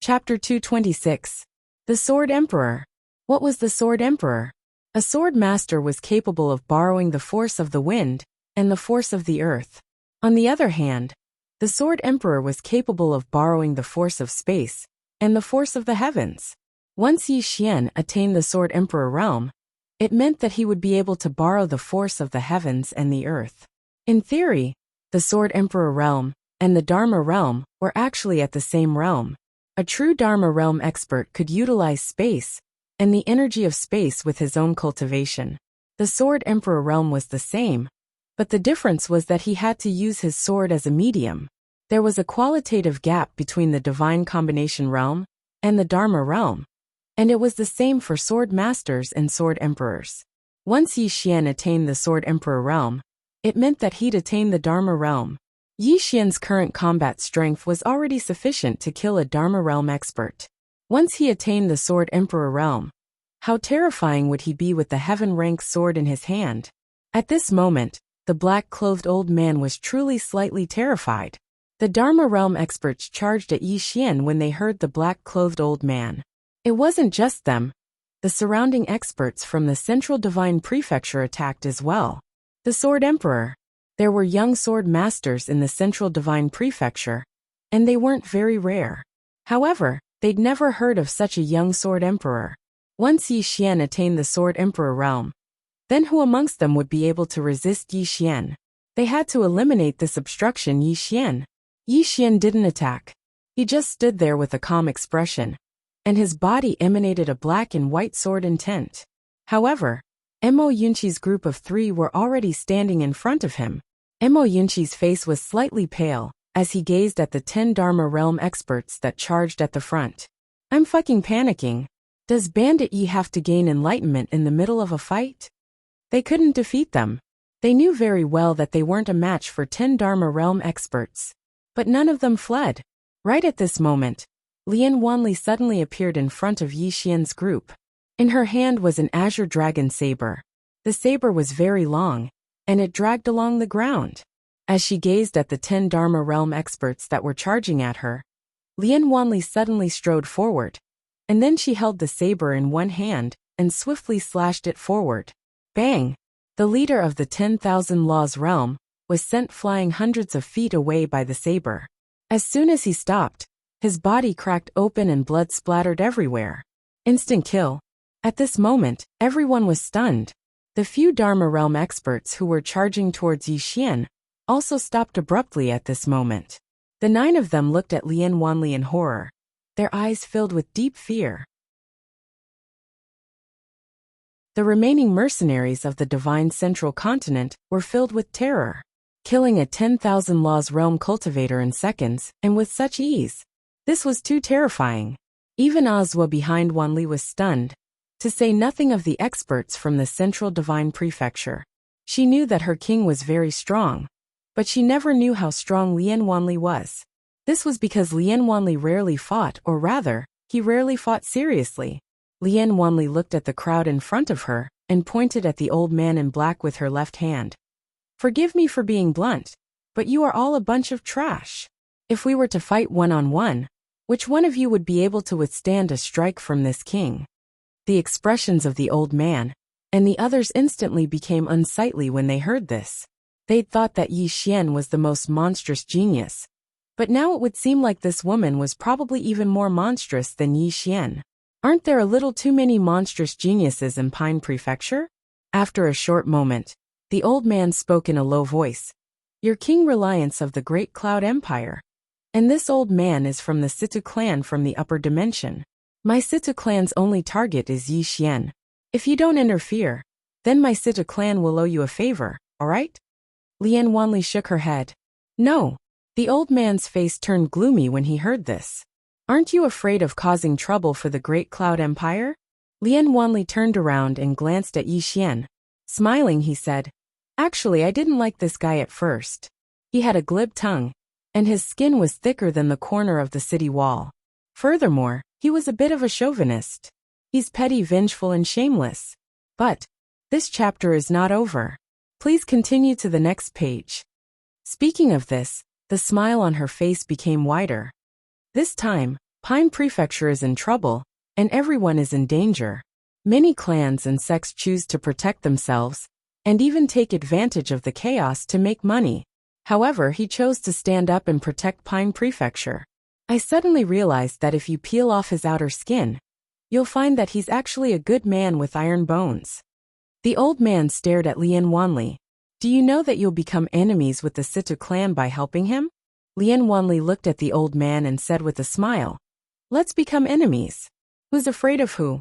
Chapter 226. The Sword Emperor. What was the Sword Emperor? A sword master was capable of borrowing the force of the wind and the force of the earth. On the other hand, the Sword Emperor was capable of borrowing the force of space and the force of the heavens. Once Yi Xian attained the Sword Emperor realm, It meant that he would be able to borrow the force of the heavens and the earth. In theory, the Sword Emperor realm and the Dharma realm were actually at the same realm. A true Dharma realm expert could utilize space and the energy of space with his own cultivation. The Sword Emperor realm was the same, but the difference was that he had to use his sword as a medium. There was a qualitative gap between the Divine Combination realm and the Dharma realm, and it was the same for sword masters and sword emperors. Once Yi Xian attained the Sword Emperor realm, it meant that he'd attained the Dharma realm. Yi Xian's current combat strength was already sufficient to kill a Dharma realm expert. Once he attained the Sword Emperor realm, how terrifying would he be with the heaven-rank sword in his hand? At this moment, the black-clothed old man was truly slightly terrified. The Dharma realm experts charged at Yi Xian when they heard the black-clothed old man. It wasn't just them. The surrounding experts from the Central Divine Prefecture attacked as well. The Sword Emperor. There were young sword masters in the Central Divine Prefecture, and they weren't very rare. However, they'd never heard of such a young Sword Emperor. Once Yi Xian attained the Sword Emperor realm, then who amongst them would be able to resist Yi Xian? They had to eliminate this obstruction. Yi Xian didn't attack. He just stood there with a calm expression, and his body emanated a black and white sword intent. However, Mo Yunqi's group of 3 were already standing in front of him. Mo Yunqi's face was slightly pale as he gazed at the 10 Dharma realm experts that charged at the front. I'm fucking panicking. Does Bandit Yi have to gain enlightenment in the middle of a fight? They couldn't defeat them. They knew very well that they weren't a match for 10 Dharma realm experts. But none of them fled. Right at this moment, Lian Wanli suddenly appeared in front of Yi Xian's group. In her hand was an azure dragon saber. The saber was very long, and it dragged along the ground. As she gazed at the 10 Dharma realm experts that were charging at her, Lian Wanli suddenly strode forward, and then she held the saber in one hand and swiftly slashed it forward. Bang! The leader of the 10,000 Laws realm was sent flying hundreds of feet away by the saber. As soon as he stopped, his body cracked open and blood splattered everywhere. Instant kill. At this moment, everyone was stunned. The few Dharma realm experts who were charging towards Yi Xian also stopped abruptly at this moment. The 9 of them looked at Lian Wanli in horror, their eyes filled with deep fear. The remaining mercenaries of the Divine Central Continent were filled with terror. Killing a 10,000 Laws realm cultivator in seconds, and with such ease. This was too terrifying. Even Azwa behind Wanli was stunned, to say nothing of the experts from the Central Divine Prefecture. She knew that her king was very strong, but she never knew how strong Lian Wanli was. This was because Lian Wanli rarely fought, or rather, he rarely fought seriously. Lian Wanli looked at the crowd in front of her and pointed at the old man in black with her left hand. Forgive me for being blunt, but you are all a bunch of trash. If we were to fight one-on-one, which one of you would be able to withstand a strike from this king? The expressions of the old man and the others instantly became unsightly when they heard this. They'd thought that Yi Xian was the most monstrous genius, but now it would seem like this woman was probably even more monstrous than Yi Xian. Aren't there a little too many monstrous geniuses in Pine Prefecture? After a short moment, the old man spoke in a low voice. Your king reliance of the Great Cloud Empire. And this old man is from the Situ clan from the upper dimension. My Situ clan's only target is Yi Xian. If you don't interfere, then my Situ clan will owe you a favor, alright? Lian Wanli shook her head. No. The old man's face turned gloomy when he heard this. Aren't you afraid of causing trouble for the Great Cloud Empire? Lian Wanli turned around and glanced at Yi Xian. Smiling, he said, Actually, I didn't like this guy at first. He had a glib tongue, and his skin was thicker than the corner of the city wall. Furthermore, he was a bit of a chauvinist. He's petty, vengeful, and shameless. But this chapter is not over. Please continue to the next page. Speaking of this, the smile on her face became wider. This time, Pine Prefecture is in trouble, and everyone is in danger. Many clans and sects choose to protect themselves, and even take advantage of the chaos to make money. However, he chose to stand up and protect Pine Prefecture. I suddenly realized that if you peel off his outer skin, you'll find that he's actually a good man with iron bones. The old man stared at Lien Wanli. Do you know that you'll become enemies with the Situ clan by helping him? Lien Wanli looked at the old man and said with a smile, let's become enemies. Who's afraid of who?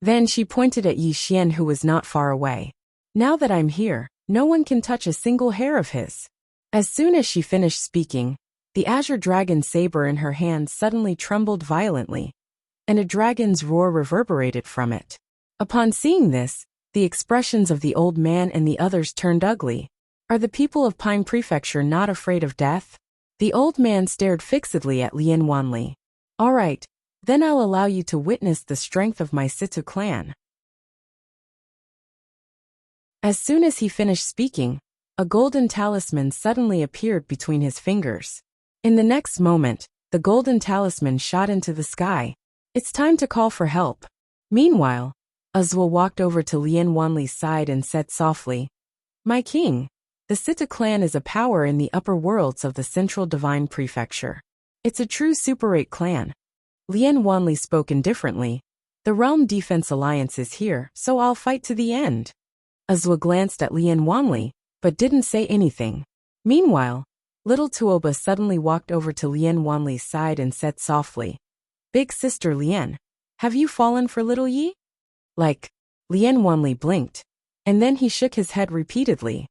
Then she pointed at Yi Xian, who was not far away. Now that I'm here, no one can touch a single hair of his. As soon as she finished speaking, the azure dragon saber in her hand suddenly trembled violently, and a dragon's roar reverberated from it. Upon seeing this, the expressions of the old man and the others turned ugly. Are the people of Pine Prefecture not afraid of death? The old man stared fixedly at Lien Wanli. All right, then I'll allow you to witness the strength of my Situ clan. As soon as he finished speaking, a golden talisman suddenly appeared between his fingers. In the next moment, the golden talisman shot into the sky. It's time to call for help. Meanwhile, Azwa walked over to Lien Wanli's side and said softly, my king, the Situ clan is a power in the upper worlds of the Central Divine Prefecture. It's a true Super 8 clan. Lien Wanli spoke indifferently. The Realm Defense Alliance is here, so I'll fight to the end. Azwa glanced at Lien Wanli, but didn't say anything. Meanwhile, little Tuoba suddenly walked over to Lien Wanli's side and said softly, big sister Lien, have you fallen for little Yi? Like, Lien Wanli blinked, and then he shook his head repeatedly.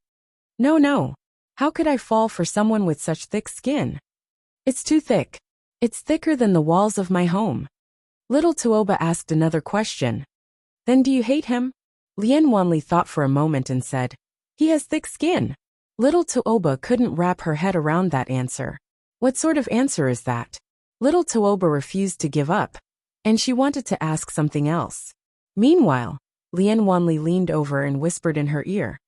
No. How could I fall for someone with such thick skin? It's too thick. It's thicker than the walls of my home. Little Tuoba asked another question. Then do you hate him? Lien Wanli thought for a moment and said, he has thick skin. Little Tuoba couldn't wrap her head around that answer. What sort of answer is that? Little Tuoba refused to give up, and she wanted to ask something else. Meanwhile, Lien Wanli leaned over and whispered in her ear.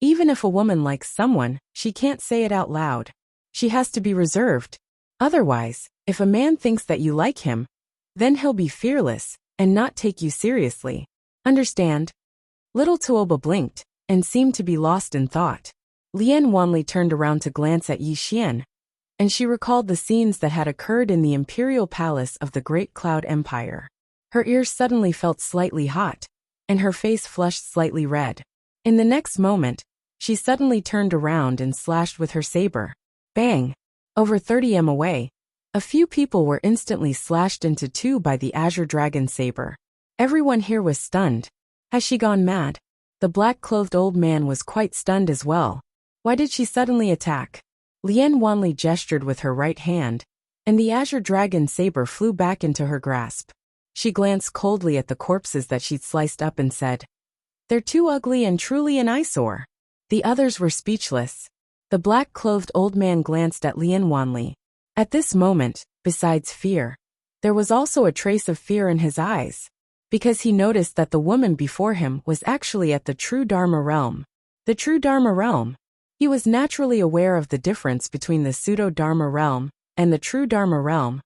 Even if a woman likes someone, she can't say it out loud. She has to be reserved. Otherwise, if a man thinks that you like him, then he'll be fearless and not take you seriously. Understand? Little Tuoba blinked and seemed to be lost in thought. Lien Wanli turned around to glance at Yi Xian, and she recalled the scenes that had occurred in the imperial palace of the Great Cloud Empire. Her ears suddenly felt slightly hot, and her face flushed slightly red. In the next moment, she suddenly turned around and slashed with her saber. Bang! Over 30 m away, a few people were instantly slashed into two by the azure dragon saber. Everyone here was stunned. Has she gone mad? The black-clothed old man was quite stunned as well. Why did she suddenly attack? Lien Wanli gestured with her right hand, and the azure dragon saber flew back into her grasp. She glanced coldly at the corpses that she'd sliced up and said, they're too ugly and truly an eyesore. The others were speechless. The black-clothed old man glanced at Lien Wanli. At this moment, besides fear, there was also a trace of fear in his eyes, because he noticed that the woman before him was actually at the true Dharma realm. The true Dharma realm. He was naturally aware of the difference between the pseudo-Dharma realm and the true Dharma realm.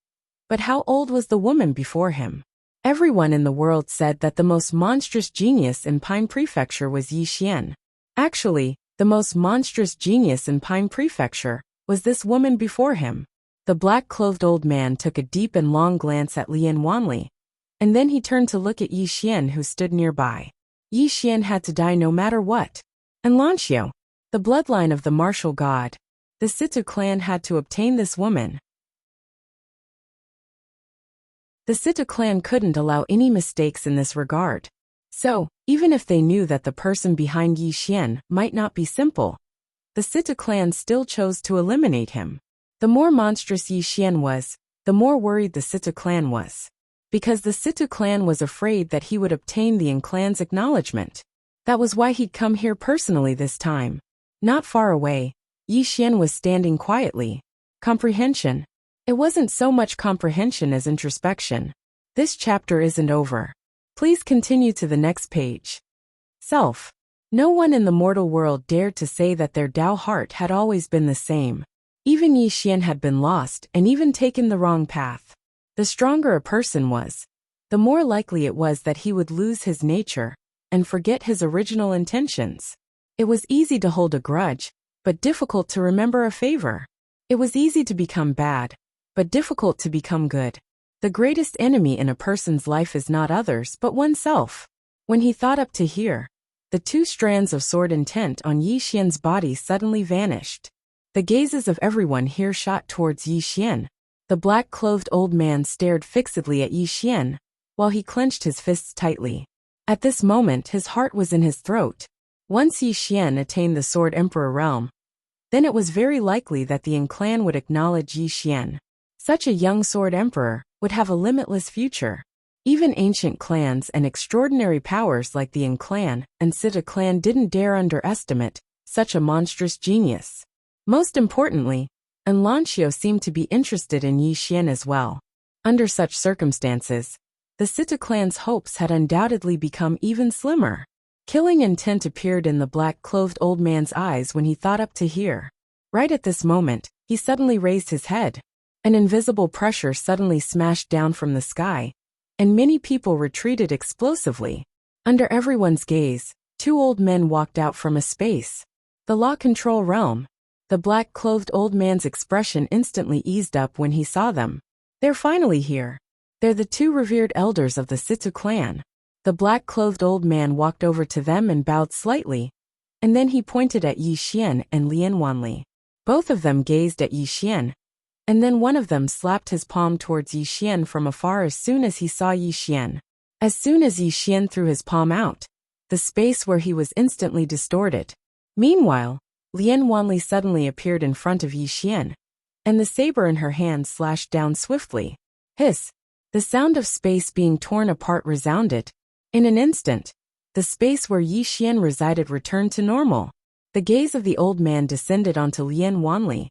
But how old was the woman before him? Everyone in the world said that the most monstrous genius in Pine Prefecture was Yi Xian. Actually, the most monstrous genius in Pine Prefecture was this woman before him. The black-clothed old man took a deep and long glance at Lien Wanli, and then he turned to look at Yi Xian, who stood nearby. Yi Xian had to die no matter what. And Lanxiu, the bloodline of the martial god, the Situ clan had to obtain this woman. The Situ clan couldn't allow any mistakes in this regard. So, even if they knew that the person behind Yi Xian might not be simple, the Situ clan still chose to eliminate him. The more monstrous Yi Xian was, the more worried the Situ clan was. Because the Situ clan was afraid that he would obtain the clan's acknowledgement. That was why he'd come here personally this time. Not far away, Yi Xian was standing quietly. Comprehension. It wasn't so much comprehension as introspection. This chapter isn't over. Please continue to the next page. Self. No one in the mortal world dared to say that their Tao heart had always been the same. Even Yi Xian had been lost and even taken the wrong path. The stronger a person was, the more likely it was that he would lose his nature and forget his original intentions. It was easy to hold a grudge, but difficult to remember a favor. It was easy to become bad, but difficult to become good. The greatest enemy in a person's life is not others but oneself. When he thought up to here, the two strands of sword intent on Yi Xian's body suddenly vanished. The gazes of everyone here shot towards Yi Xian. The black-clothed old man stared fixedly at Yi Xian, while he clenched his fists tightly. At this moment his heart was in his throat. Once Yi Xian attained the Sword Emperor realm, then it was very likely that the Yin clan would acknowledge Yi Xian. Such a young Sword Emperor would have a limitless future. Even ancient clans and extraordinary powers like the Yin clan and Sita clan didn't dare underestimate such a monstrous genius. Most importantly, Lancio seemed to be interested in Yi Xian as well. Under such circumstances, the Sita clan's hopes had undoubtedly become even slimmer. Killing intent appeared in the black-clothed old man's eyes when he thought up to here. Right at this moment, he suddenly raised his head. An invisible pressure suddenly smashed down from the sky, and many people retreated explosively. Under everyone's gaze, two old men walked out from a space. The law control realm. The black-clothed old man's expression instantly eased up when he saw them. They're finally here. They're the two revered elders of the Situ clan. The black-clothed old man walked over to them and bowed slightly, and then he pointed at Yi Xian and Lian Wanli. Both of them gazed at Yi Xian, and then one of them slapped his palm towards Yi Xian from afar as soon as he saw Yi Xian. As soon as Yi Xian threw his palm out, the space where he was instantly distorted. Meanwhile, Lian Wanli suddenly appeared in front of Yi Xian, and the saber in her hand slashed down swiftly. Hiss! The sound of space being torn apart resounded. In an instant, the space where Yi Xian resided returned to normal. The gaze of the old man descended onto Lian Wanli.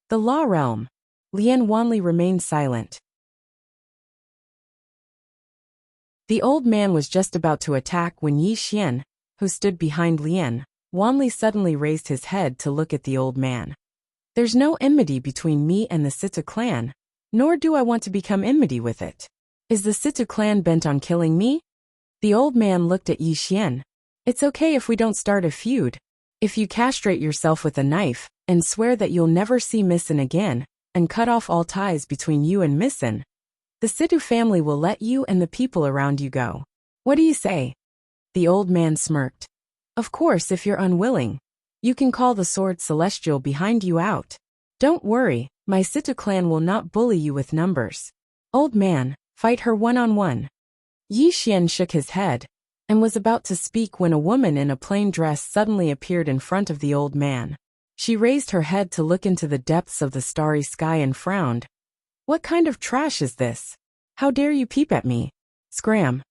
The law realm. Lian Wanli remained silent. The old man was just about to attack when Yi Xian, who stood behind Lian Wanli, suddenly raised his head to look at the old man. There's no enmity between me and the Sita clan, nor do I want to become enmity with it. Is the Sita clan bent on killing me? The old man looked at Yi Xian. It's okay if we don't start a feud. If you castrate yourself with a knife and swear that you'll never see Missin again and cut off all ties between you and Missin, the Situ family will let you and the people around you go. What do you say? The old man smirked. Of course, if you're unwilling, you can call the Sword Celestial behind you out. Don't worry, my Situ clan will not bully you with numbers. Old man, fight her one-on-one. Yi Xian shook his head and was about to speak when a woman in a plain dress suddenly appeared in front of the old man. She raised her head to look into the depths of the starry sky and frowned. What kind of trash is this? How dare you peep at me? Scram!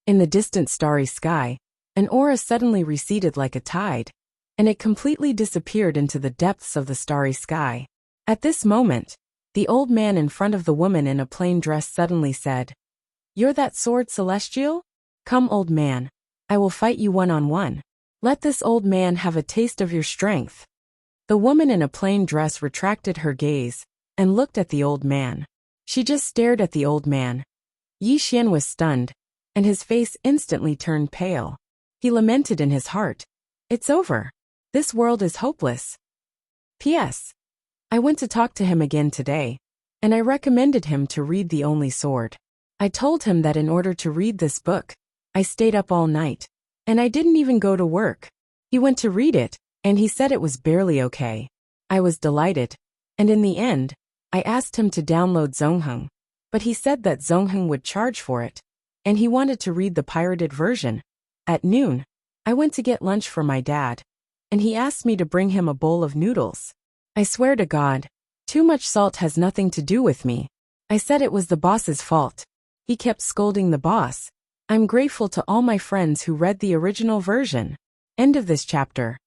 In the distant starry sky, an aura suddenly receded like a tide, and it completely disappeared into the depths of the starry sky. At this moment, the old man in front of the woman in a plain dress suddenly said, You're that Sword Celestial? Come, old man. I will fight you one-on-one. Let this old man have a taste of your strength. The woman in a plain dress retracted her gaze and looked at the old man. She just stared at the old man. Yi Xian was stunned, and his face instantly turned pale. He lamented in his heart. It's over. This world is hopeless. P.S. I went to talk to him again today, and I recommended him to read The Only Sword. I told him that in order to read this book, I stayed up all night, and I didn't even go to work. He went to read it, and he said it was barely okay. I was delighted, and in the end, I asked him to download Zongheng, but he said that Zongheng would charge for it, and he wanted to read the pirated version. At noon, I went to get lunch for my dad, and he asked me to bring him a bowl of noodles. I swear to God, too much salt has nothing to do with me. I said it was the boss's fault. He kept scolding the boss. I'm grateful to all my friends who read the original version. End of this chapter.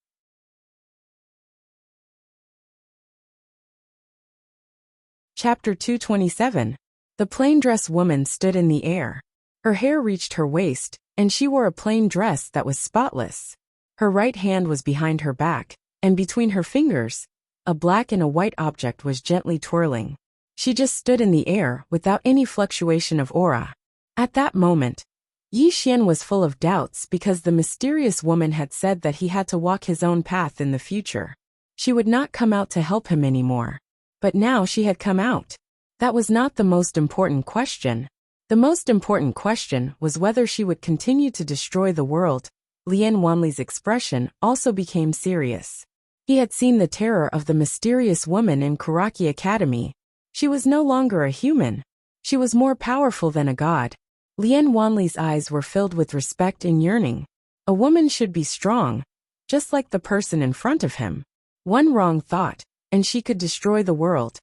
Chapter 227. The plain dress woman stood in the air. Her hair reached her waist, and she wore a plain dress that was spotless. Her right hand was behind her back, and between her fingers, a black and a white object was gently twirling. She just stood in the air without any fluctuation of aura. At that moment, Yi Xian was full of doubts because the mysterious woman had said that he had to walk his own path in the future. She would not come out to help him anymore. But now she had come out. That was not the most important question. The most important question was whether she would continue to destroy the world, Lien Wanli's expression also became serious. He had seen the terror of the mysterious woman in Kuraki Academy. She was no longer a human. She was more powerful than a god. Lien Wanli's eyes were filled with respect and yearning. A woman should be strong, just like the person in front of him. One wrong thought, and she could destroy the world.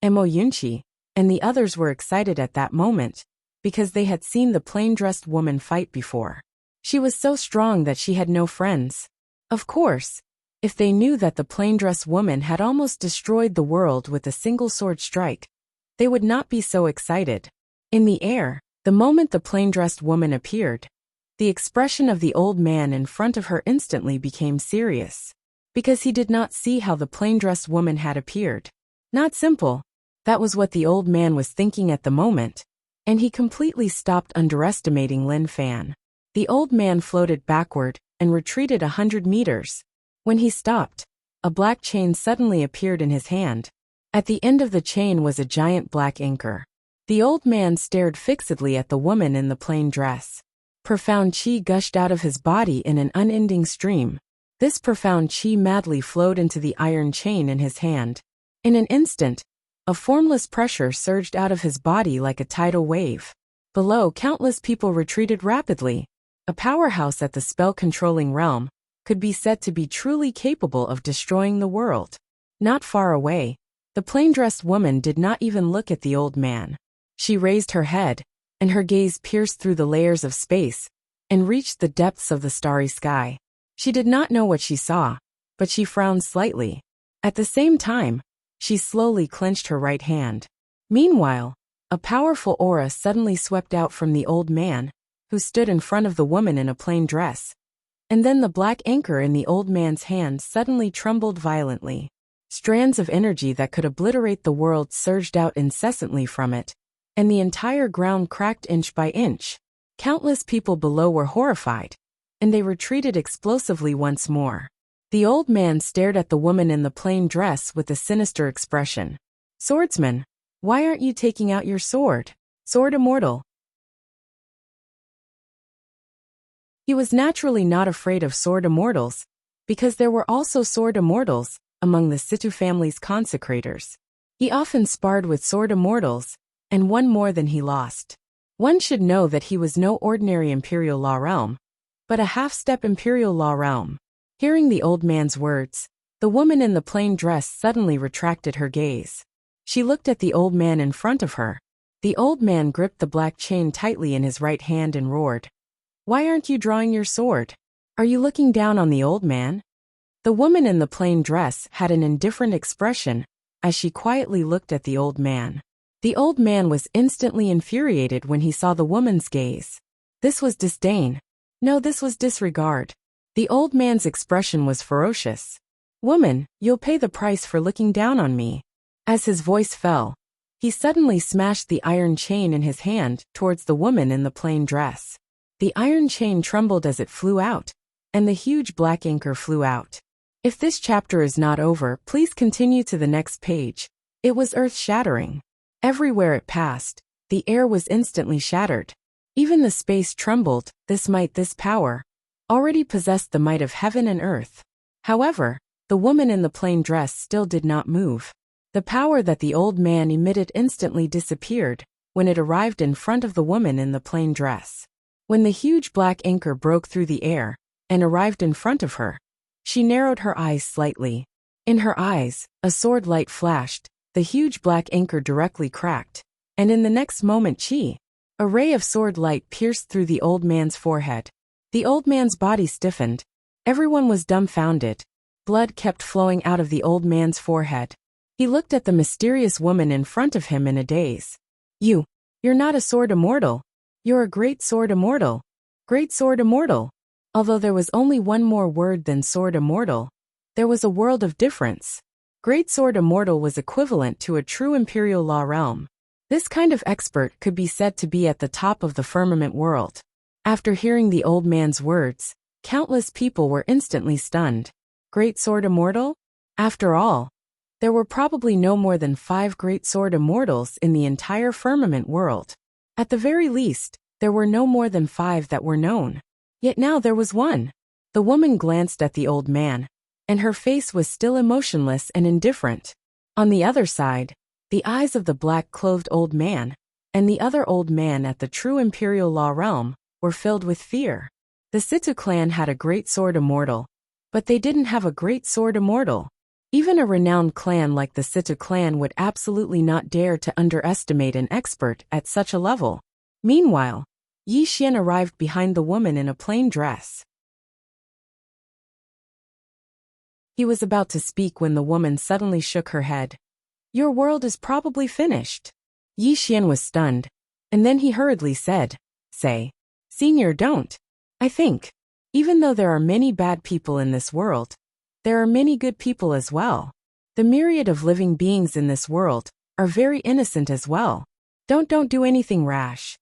Mo Yunchi and the others were excited at that moment, because they had seen the plain-dressed woman fight before. She was so strong that she had no friends. Of course, if they knew that the plain-dressed woman had almost destroyed the world with a single sword strike, they would not be so excited. In the air, the moment the plain-dressed woman appeared, the expression of the old man in front of her instantly became serious, because he did not see how the plain-dressed woman had appeared. Not simple, that was what the old man was thinking at the moment, and he completely stopped underestimating Lin Fan. The old man floated backward and retreated 100 meters. When he stopped, a black chain suddenly appeared in his hand. At the end of the chain was a giant black anchor. The old man stared fixedly at the woman in the plain dress. Profound chi gushed out of his body in an unending stream. This profound chi madly flowed into the iron chain in his hand. In an instant, a formless pressure surged out of his body like a tidal wave. Below, countless people retreated rapidly. A powerhouse at the spell-controlling realm could be said to be truly capable of destroying the world. Not far away, the plain-dressed woman did not even look at the old man. She raised her head, and her gaze pierced through the layers of space and reached the depths of the starry sky. She did not know what she saw, but she frowned slightly. At the same time, she slowly clenched her right hand. Meanwhile, a powerful aura suddenly swept out from the old man, who stood in front of the woman in a plain dress. And then the black anchor in the old man's hand suddenly trembled violently. Strands of energy that could obliterate the world surged out incessantly from it, and the entire ground cracked inch by inch. Countless people below were horrified, and they retreated explosively once more. The old man stared at the woman in the plain dress with a sinister expression. "Swordsman, why aren't you taking out your sword? Sword immortal." He was naturally not afraid of sword immortals, because there were also sword immortals among the Situ family's consecrators. He often sparred with sword immortals, and won more than he lost. One should know that he was no ordinary imperial law realm, but a half-step imperial law realm. Hearing the old man's words, the woman in the plain dress suddenly retracted her gaze. She looked at the old man in front of her. The old man gripped the black chain tightly in his right hand and roared, "Why aren't you drawing your sword? Are you looking down on the old man?" The woman in the plain dress had an indifferent expression as she quietly looked at the old man. The old man was instantly infuriated when he saw the woman's gaze. This was disdain. No, this was disregard. The old man's expression was ferocious. "Woman, you'll pay the price for looking down on me." As his voice fell, he suddenly smashed the iron chain in his hand towards the woman in the plain dress. The iron chain trembled as it flew out, and the huge black anchor flew out. If this chapter is not over, please continue to the next page. It was earth-shattering. Everywhere it passed, the air was instantly shattered. Even the space trembled. This might, this power, already possessed the might of heaven and earth. However, the woman in the plain dress still did not move. The power that the old man emitted instantly disappeared when it arrived in front of the woman in the plain dress. When the huge black anchor broke through the air and arrived in front of her, she narrowed her eyes slightly. In her eyes, a sword light flashed. The huge black anchor directly cracked, and in the next moment a ray of sword light pierced through the old man's forehead. The old man's body stiffened. Everyone was dumbfounded. Blood kept flowing out of the old man's forehead. He looked at the mysterious woman in front of him in a daze. You're not a sword immortal. You're a great sword immortal. Great sword immortal." Although there was only one more word than sword immortal, there was a world of difference. Great sword immortal was equivalent to a true imperial law realm. This kind of expert could be said to be at the top of the firmament world. After hearing the old man's words, countless people were instantly stunned. Great sword immortal? After all, there were probably no more than 5 great sword immortals in the entire firmament world. At the very least, there were no more than 5 that were known. Yet now there was one. The woman glanced at the old man, and her face was still emotionless and indifferent. On the other side, the eyes of the black-clothed old man and the other old man at the true imperial law realm were filled with fear. The Situ clan had a great sword immortal, but they didn't have a great sword immortal. Even a renowned clan like the Situ clan would absolutely not dare to underestimate an expert at such a level. Meanwhile, Yi Xian arrived behind the woman in a plain dress. He was about to speak when the woman suddenly shook her head. "Your world is probably finished." Yi Xian was stunned, and then he hurriedly said, "Senior, don't. I think, even though there are many bad people in this world, there are many good people as well. The myriad of living beings in this world are very innocent as well. Don't do anything rash."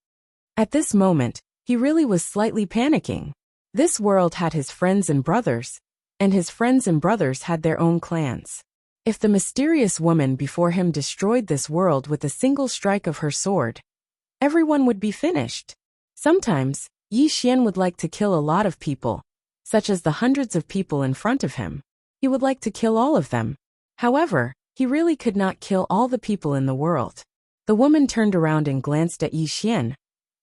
At this moment, he really was slightly panicking. This world had his friends and brothers, and his friends and brothers had their own clans. If the mysterious woman before him destroyed this world with a single strike of her sword, everyone would be finished. Sometimes, Yi Xian would like to kill a lot of people, such as the hundreds of people in front of him. He would like to kill all of them. However, he really could not kill all the people in the world. The woman turned around and glanced at Yi Xian.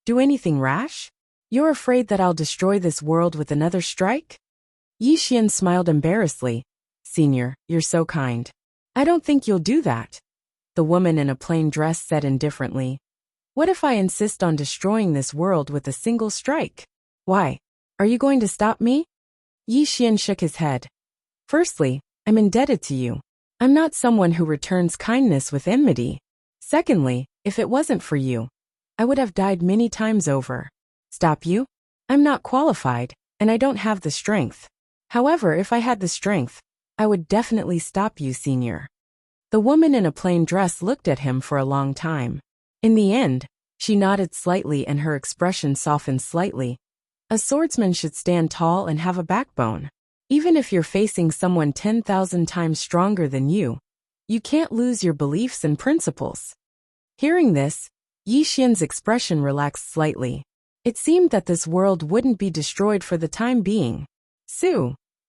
"Do anything rash? You're afraid that I'll destroy this world with another strike?" Yi Xian smiled embarrassedly. "Senior, you're so kind. I don't think you'll do that." The woman in a plain dress said indifferently, "What if I insist on destroying this world with a single strike? Why? Are you going to stop me?" Yi Xian shook his head. "Firstly, I'm indebted to you. I'm not someone who returns kindness with enmity. Secondly, if it wasn't for you, I would have died many times over. Stop you? I'm not qualified, and I don't have the strength. However, if I had the strength, I would definitely stop you, senior." The woman in a plain dress looked at him for a long time. In the end, she nodded slightly and her expression softened slightly. A swordsman should stand tall and have a backbone. Even if you're facing someone 10,000 times stronger than you can't lose your beliefs and principles. Hearing this, Yi Xian's expression relaxed slightly. It seemed that this world wouldn't be destroyed for the time being.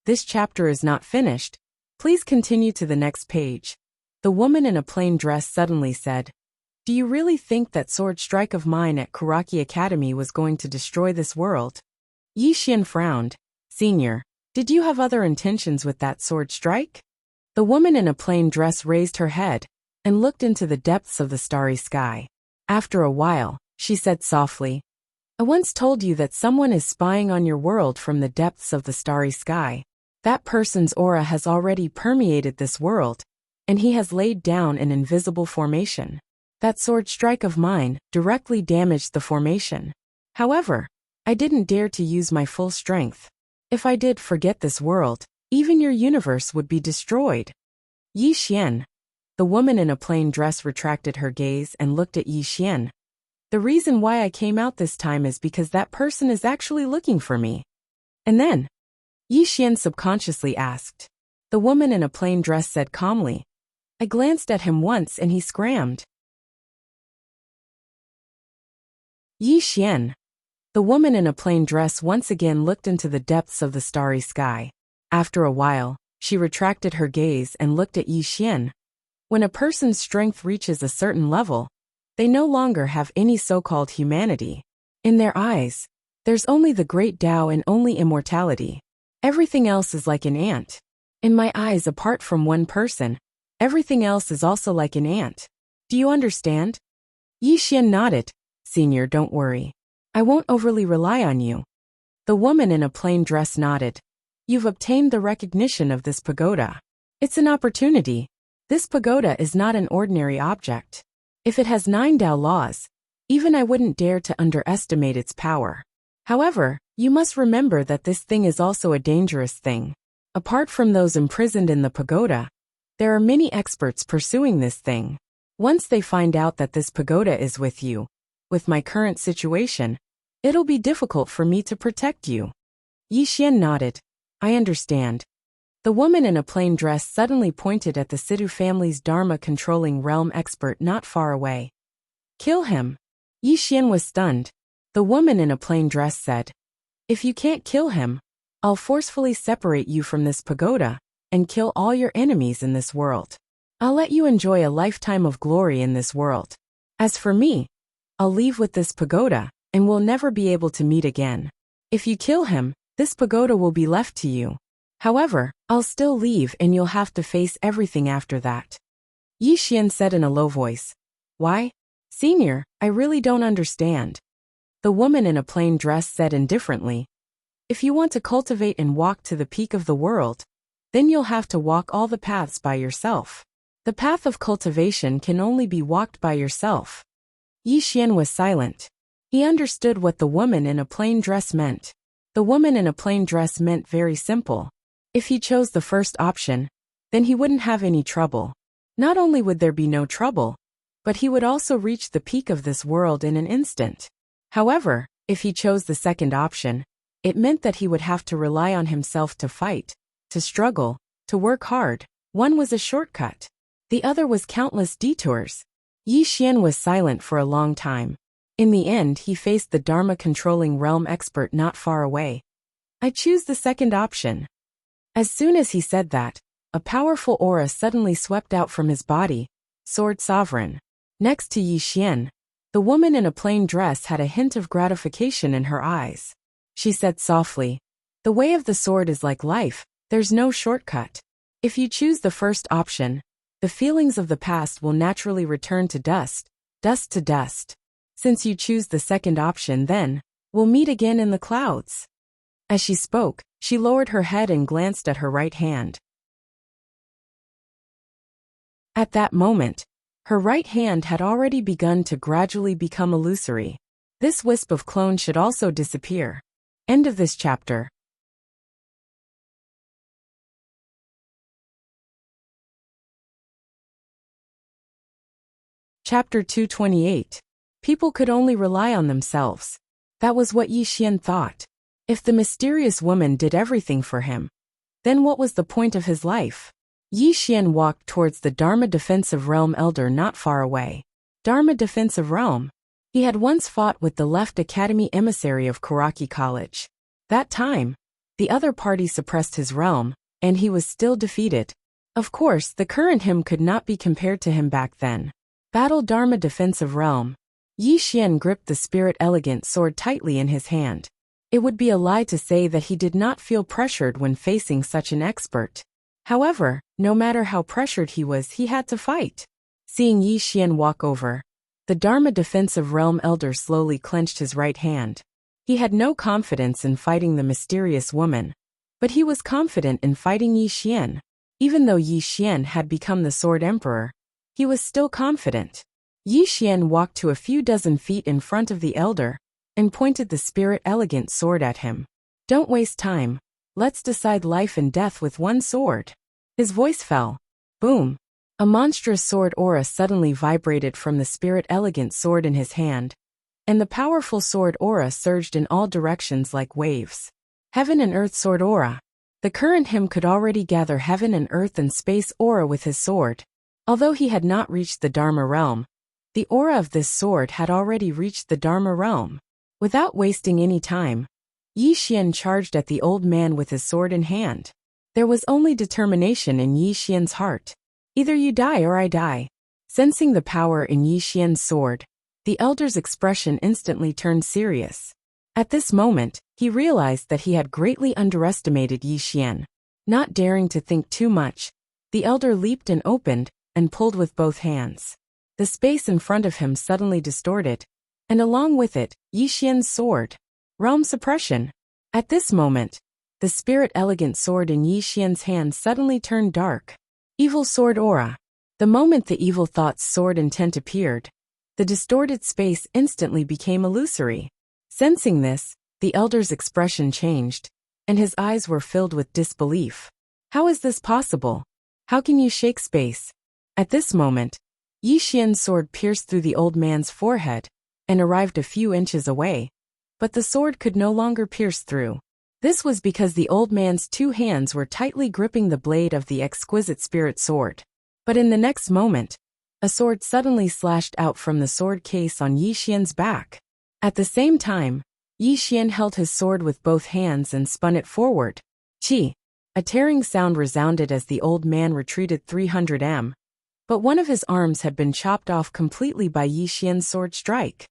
This chapter is not finished. Please continue to the next page. The woman in a plain dress suddenly said, "Do you really think that sword strike of mine at Kuraki Academy was going to destroy this world?" Yi Xian frowned. "Senior, did you have other intentions with that sword strike?" The woman in a plain dress raised her head and looked into the depths of the starry sky. After a while, she said softly, "I once told you that someone is spying on your world from the depths of the starry sky. That person's aura has already permeated this world, and he has laid down an invisible formation. That sword strike of mine directly damaged the formation. However, I didn't dare to use my full strength. If I did forget this world, even your universe would be destroyed." Yi Xian. The woman in a plain dress retracted her gaze and looked at Yi Xian. "The reason why I came out this time is because that person is actually looking for me." "And then?" Yi Xian subconsciously asked. The woman in a plain dress said calmly, "I glanced at him once and he scrammed." Yi Xian. The woman in a plain dress once again looked into the depths of the starry sky. After a while, she retracted her gaze and looked at Yi Xian. When a person's strength reaches a certain level, they no longer have any so-called humanity. In their eyes, there's only the great Tao and only immortality. Everything else is like an ant. In my eyes, apart from one person, everything else is also like an ant. Do you understand?" Yi Xian nodded. "Senior, don't worry. I won't overly rely on you." The woman in a plain dress nodded. "You've obtained the recognition of this pagoda. It's an opportunity. This pagoda is not an ordinary object. If it has 9 Tao laws, even I wouldn't dare to underestimate its power. However, you must remember that this thing is also a dangerous thing. Apart from those imprisoned in the pagoda, there are many experts pursuing this thing. Once they find out that this pagoda is with you, with my current situation, it'll be difficult for me to protect you." Yi Xian nodded. "I understand." The woman in a plain dress suddenly pointed at the Situ family's Dharma-controlling realm expert not far away. "Kill him." Yi Xian was stunned. The woman in a plain dress said, "If you can't kill him, I'll forcefully separate you from this pagoda and kill all your enemies in this world. I'll let you enjoy a lifetime of glory in this world. As for me, I'll leave with this pagoda and we'll never be able to meet again. If you kill him, this pagoda will be left to you. However, I'll still leave and you'll have to face everything after that. Yi Xian said in a low voice. Why? Senior, I really don't understand. The woman in a plain dress said indifferently. If you want to cultivate and walk to the peak of the world, then you'll have to walk all the paths by yourself. The path of cultivation can only be walked by yourself. Yi Xian was silent. He understood what the woman in a plain dress meant. The woman in a plain dress meant very simple. If he chose the first option, then he wouldn't have any trouble. Not only would there be no trouble, but he would also reach the peak of this world in an instant. However, if he chose the second option, it meant that he would have to rely on himself to fight, to struggle, to work hard. One was a shortcut. The other was countless detours. Yi Xian was silent for a long time. In the end, he faced the Dharma-controlling realm expert not far away. I choose the second option. As soon as he said that, a powerful aura suddenly swept out from his body. Sword Sovereign. Next to Yi Xian, the woman in a plain dress had a hint of gratification in her eyes. She said softly, "The way of the sword is like life, there's no shortcut. If you choose the first option, the feelings of the past will naturally return to dust, dust to dust. Since you choose the second option then, we'll meet again in the clouds." As she spoke, she lowered her head and glanced at her right hand. At that moment, her right hand had already begun to gradually become illusory. This wisp of clone should also disappear. End of this chapter. Chapter 228. People could only rely on themselves. That was what Yi Xian thought. If the mysterious woman did everything for him, then what was the point of his life? Yi Xian walked towards the Dharma Defensive Realm elder not far away. Dharma Defensive Realm. He had once fought with the Left Academy emissary of Karaki College. That time, the other party suppressed his realm, and he was still defeated. Of course, the current him could not be compared to him back then. Battle Dharma Defensive Realm. Yi Xian gripped the spirit elegant sword tightly in his hand. It would be a lie to say that he did not feel pressured when facing such an expert. However, no matter how pressured he was, he had to fight. Seeing Yi Xian walk over, the Dharma Defensive Realm elder slowly clenched his right hand. He had no confidence in fighting the mysterious woman, but he was confident in fighting Yi Xian. Even though Yi Xian had become the Sword Emperor, he was still confident. Yi Xian walked to a few dozen feet in front of the elder and pointed the spirit elegant sword at him. "Don't waste time. Let's decide life and death with one sword." His voice fell. Boom. A monstrous sword aura suddenly vibrated from the spirit elegant sword in his hand, and the powerful sword aura surged in all directions like waves. Heaven and Earth Sword Aura. The current him could already gather heaven and earth and space aura with his sword. Although he had not reached the Dharma realm, the aura of this sword had already reached the Dharma realm. Without wasting any time, Yi Xian charged at the old man with his sword in hand. There was only determination in Yi Xian's heart. Either you die or I die. Sensing the power in Yi Xian's sword, the elder's expression instantly turned serious. At this moment, he realized that he had greatly underestimated Yi Xian. Not daring to think too much, the elder leaped and opened, and pulled with both hands. The space in front of him suddenly distorted, and along with it, Yi Xian's sword. Realm suppression. At this moment, the spirit elegant sword in Yi Xian's hand suddenly turned dark. Evil sword aura. The moment the evil thought's sword intent appeared, the distorted space instantly became illusory. Sensing this, the elder's expression changed, and his eyes were filled with disbelief. How is this possible? How can you shake space? At this moment, Yi Xian's sword pierced through the old man's forehead and arrived a few inches away, but the sword could no longer pierce through. This was because the old man's two hands were tightly gripping the blade of the exquisite spirit sword. But in the next moment, a sword suddenly slashed out from the sword case on Yi Xian's back. At the same time, Yi Xian held his sword with both hands and spun it forward. Chi! A tearing sound resounded as the old man retreated 300 m. But one of his arms had been chopped off completely by Yi Xian's sword strike.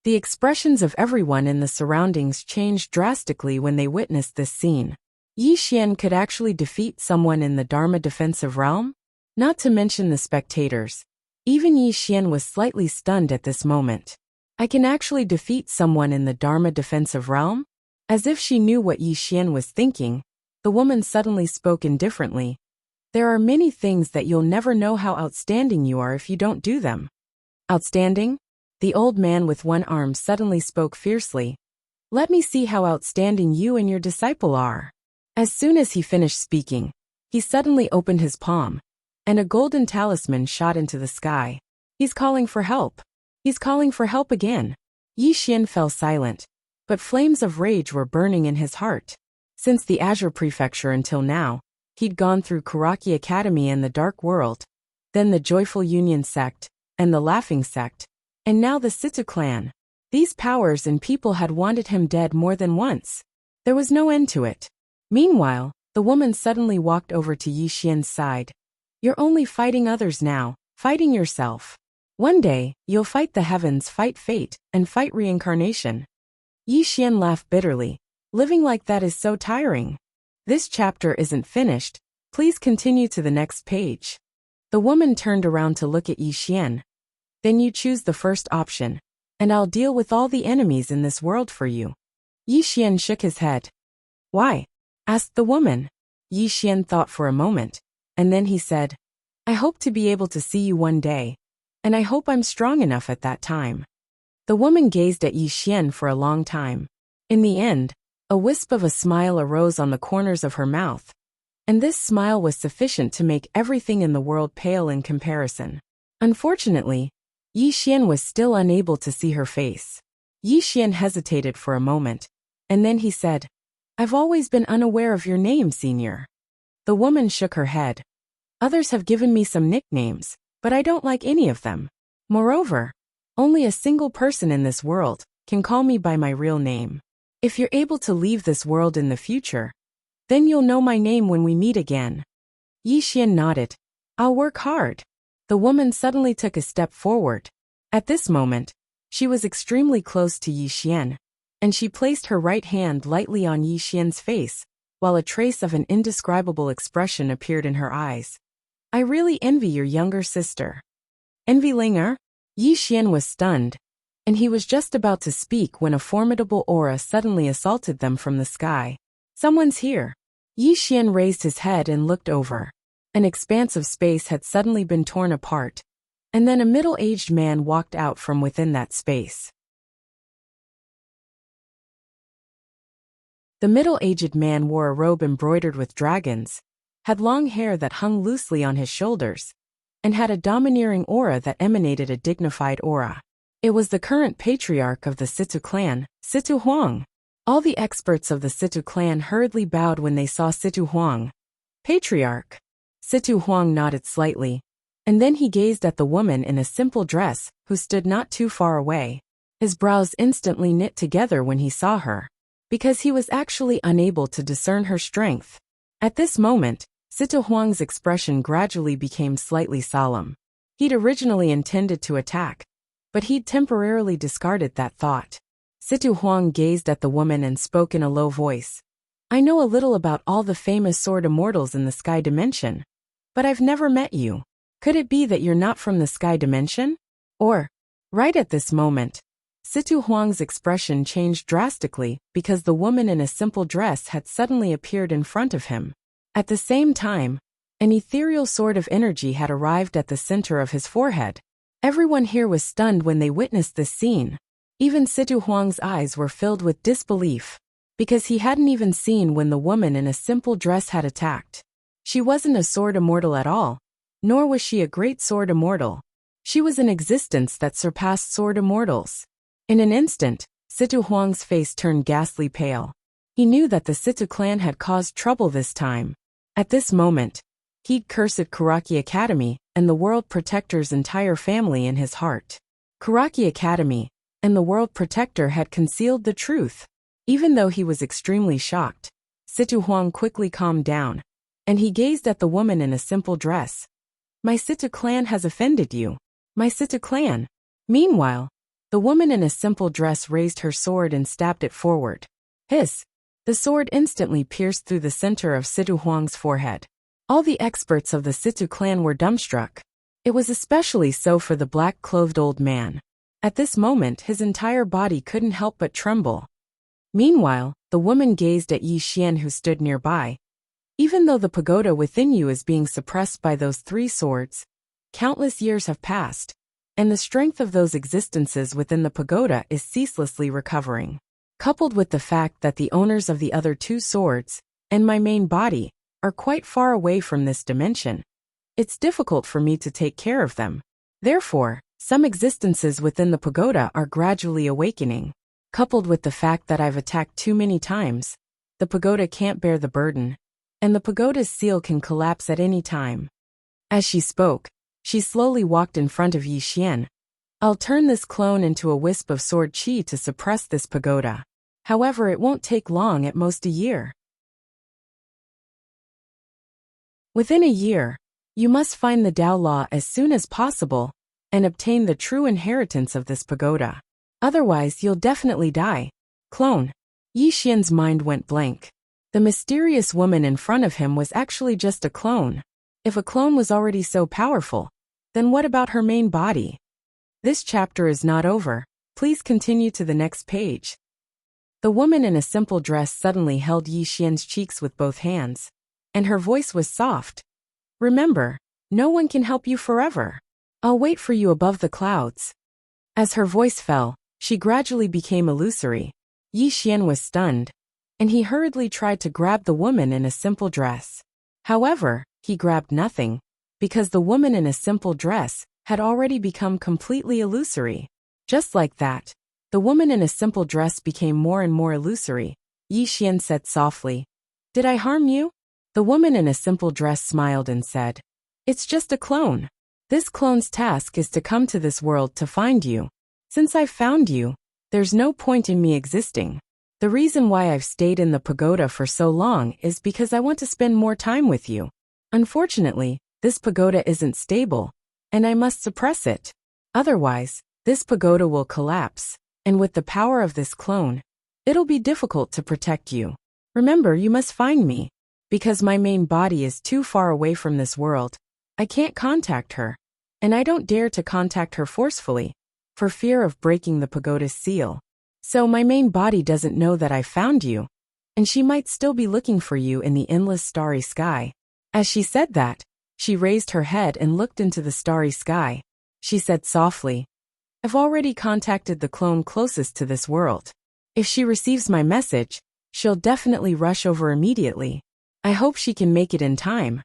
The expressions of everyone in the surroundings changed drastically when they witnessed this scene. Yi Xian could actually defeat someone in the Dharma defensive realm? Not to mention the spectators. Even Yi Xian was slightly stunned at this moment. I can actually defeat someone in the Dharma defensive realm? As if she knew what Yi Xian was thinking, the woman suddenly spoke indifferently. There are many things that you'll never know how outstanding you are if you don't do them. Outstanding? The old man with one arm suddenly spoke fiercely. Let me see how outstanding you and your disciple are. As soon as he finished speaking, he suddenly opened his palm, and a golden talisman shot into the sky. He's calling for help. He's calling for help again. Yi Xian fell silent, but flames of rage were burning in his heart. Since the Azure Prefecture until now, he'd gone through Kuraki Academy and the Dark World, then the Joyful Union sect, and the Laughing sect, and now the Situ clan. These powers and people had wanted him dead more than once. There was no end to it. Meanwhile, the woman suddenly walked over to Yi Xian's side. You're only fighting others now, fighting yourself. One day, you'll fight the heavens, fight fate, and fight reincarnation. Yi Xian laughed bitterly. Living like that is so tiring. This chapter isn't finished. Please continue to the next page. The woman turned around to look at Yi Xian. Then you choose the first option, and I'll deal with all the enemies in this world for you. Yi Xian shook his head. Why? Asked the woman. Yi Xian thought for a moment, and then he said, I hope to be able to see you one day, and I hope I'm strong enough at that time. The woman gazed at Yi Xian for a long time. In the end, a wisp of a smile arose on the corners of her mouth, and this smile was sufficient to make everything in the world pale in comparison. Unfortunately, Yi Xian was still unable to see her face. Yi Xian hesitated for a moment, and then he said, I've always been unaware of your name, senior. The woman shook her head. Others have given me some nicknames, but I don't like any of them. Moreover, only a single person in this world can call me by my real name. If you're able to leave this world in the future, then you'll know my name when we meet again. Yi Xian nodded. I'll work hard. The woman suddenly took a step forward. At this moment, she was extremely close to Yi Xian, and she placed her right hand lightly on Yi Xian's face, while a trace of an indescribable expression appeared in her eyes. I really envy your younger sister. Envy Linger? Yi Xian was stunned, and he was just about to speak when a formidable aura suddenly assaulted them from the sky. Someone's here. Yi Xian raised his head and looked over. An expanse of space had suddenly been torn apart, and then a middle-aged man walked out from within that space. The middle-aged man wore a robe embroidered with dragons, had long hair that hung loosely on his shoulders, and had a domineering aura that emanated a dignified aura. It was the current patriarch of the Situ clan, Situ Huang. All the experts of the Situ clan hurriedly bowed when they saw Situ Huang. Patriarch. Situ Huang nodded slightly, and then he gazed at the woman in a simple dress who stood not too far away. His brows instantly knit together when he saw her, because he was actually unable to discern her strength. At this moment, Situ Huang's expression gradually became slightly solemn. He'd originally intended to attack, but he'd temporarily discarded that thought. Situ Huang gazed at the woman and spoke in a low voice. I know a little about all the famous sword immortals in the sky dimension, but I've never met you. Could it be that you're not from the sky dimension? Or, right at this moment, Situ Huang's expression changed drastically because the woman in a simple dress had suddenly appeared in front of him. At the same time, an ethereal sword of energy had arrived at the center of his forehead. Everyone here was stunned when they witnessed this scene. Even Situ Huang's eyes were filled with disbelief, because he hadn't even seen when the woman in a simple dress had attacked. She wasn't a sword immortal at all, nor was she a great sword immortal. She was an existence that surpassed sword immortals. In an instant, Situ Huang's face turned ghastly pale. He knew that the Situ clan had caused trouble this time. At this moment, he'd cursed Kuraki Academy and the World Protector's entire family in his heart. Karaki Academy, and the World Protector had concealed the truth. Even though he was extremely shocked, Situ Huang quickly calmed down, and he gazed at the woman in a simple dress. My Situ clan has offended you. My Situ clan. Meanwhile, the woman in a simple dress raised her sword and stabbed it forward. Hiss! The sword instantly pierced through the center of Situ Huang's forehead. All the experts of the Situ clan were dumbstruck. It was especially so for the black-clothed old man. At this moment his entire body couldn't help but tremble. Meanwhile, the woman gazed at Yi Xian who stood nearby. Even though the pagoda within you is being suppressed by those 3 swords, countless years have passed, and the strength of those existences within the pagoda is ceaselessly recovering. Coupled with the fact that the owners of the other 2 swords, and my main body, are quite far away from this dimension, it's difficult for me to take care of them. Therefore, some existences within the pagoda are gradually awakening. Coupled with the fact that I've attacked too many times, the pagoda can't bear the burden, and the pagoda's seal can collapse at any time. As she spoke, she slowly walked in front of Yi Xian. I'll turn this clone into a wisp of sword chi to suppress this pagoda. However, it won't take long, at most a year. Within a year, you must find the Tao Law as soon as possible and obtain the true inheritance of this pagoda. Otherwise, you'll definitely die. Clone. Yi Xian's mind went blank. The mysterious woman in front of him was actually just a clone. If a clone was already so powerful, then what about her main body? This chapter is not over. Please continue to the next page. The woman in a simple dress suddenly held Yi Xian's cheeks with both hands, and her voice was soft. Remember, no one can help you forever. I'll wait for you above the clouds. As her voice fell, she gradually became illusory. Yi Xian was stunned, and he hurriedly tried to grab the woman in a simple dress. However, he grabbed nothing, because the woman in a simple dress had already become completely illusory. Just like that, the woman in a simple dress became more and more illusory. Yi Xian said softly, "Did I harm you?" The woman in a simple dress smiled and said, "It's just a clone. This clone's task is to come to this world to find you. Since I've found you, there's no point in me existing. The reason why I've stayed in the pagoda for so long is because I want to spend more time with you. Unfortunately, this pagoda isn't stable, and I must suppress it. Otherwise, this pagoda will collapse, and with the power of this clone, it'll be difficult to protect you. Remember, you must find me. Because my main body is too far away from this world, I can't contact her, and I don't dare to contact her forcefully, for fear of breaking the pagoda's seal. So my main body doesn't know that I found you, and she might still be looking for you in the endless starry sky." As she said that, she raised her head and looked into the starry sky. She said softly, "I've already contacted the clone closest to this world. If she receives my message, she'll definitely rush over immediately. I hope she can make it in time."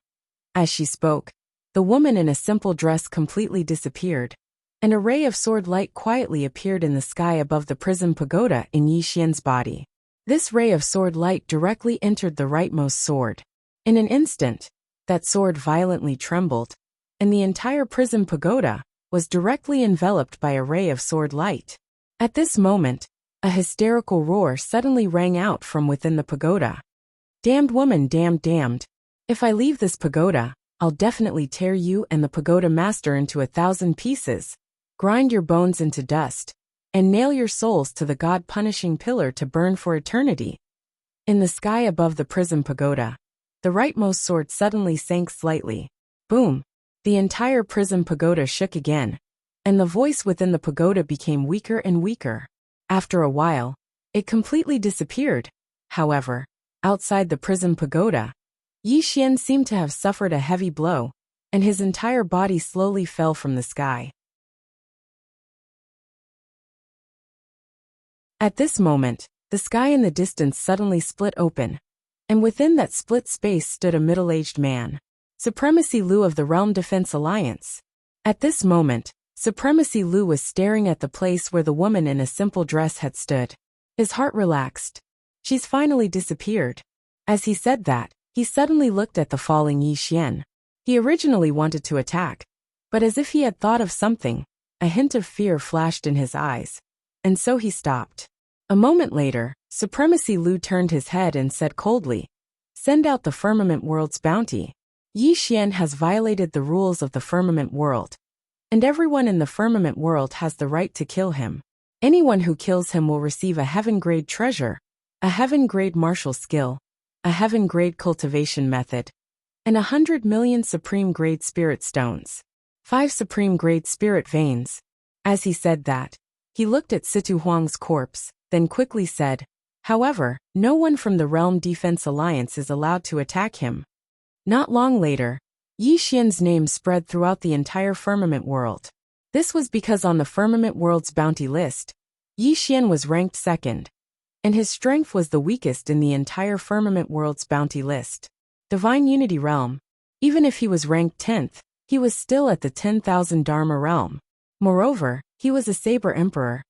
As she spoke, the woman in a simple dress completely disappeared, and a ray of sword light quietly appeared in the sky above the prism pagoda in Yi Xian's body. This ray of sword light directly entered the rightmost sword. In an instant, that sword violently trembled, and the entire prism pagoda was directly enveloped by a ray of sword light. At this moment, a hysterical roar suddenly rang out from within the pagoda. "Damned woman, damned. If I leave this pagoda, I'll definitely tear you and the pagoda master into 1,000 pieces, grind your bones into dust, and nail your souls to the God-punishing pillar to burn for eternity." In the sky above the prism pagoda, the rightmost sword suddenly sank slightly. Boom! The entire prism pagoda shook again, and the voice within the pagoda became weaker and weaker. After a while, it completely disappeared. However, outside the prism pagoda, Yi Xian seemed to have suffered a heavy blow, and his entire body slowly fell from the sky. At this moment, the sky in the distance suddenly split open, and within that split space stood a middle-aged man. Supremacy Lu of the Realm Defense Alliance. At this moment, Supremacy Lu was staring at the place where the woman in a simple dress had stood. His heart relaxed. She's finally disappeared. As he said that, he suddenly looked at the falling Yi Xian. He originally wanted to attack, but as if he had thought of something, A hint of fear flashed in his eyes, and so he stopped. A moment later, Supremacy Lu turned his head and said coldly, "Send out the Firmament World's bounty. Yi Xian has violated the rules of the Firmament World, and everyone in the Firmament World has the right to kill him. Anyone who kills him will receive a heaven-grade treasure, a heaven-grade martial skill, a heaven-grade cultivation method, and 100 million supreme-grade spirit stones, 5 supreme-grade spirit veins." As he said that, he looked at Situ Huang's corpse, then quickly said, "However, no one from the Realm Defense Alliance is allowed to attack him." Not long later, Yi Xian's name spread throughout the entire Firmament World. This was because on the Firmament World's bounty list, Yi Xian was ranked second, and his strength was the weakest in the entire Firmament World's bounty list. Divine Unity Realm. Even if he was ranked 10th, he was still at the 10,000 Dharma realm. Moreover, he was a Saber Emperor.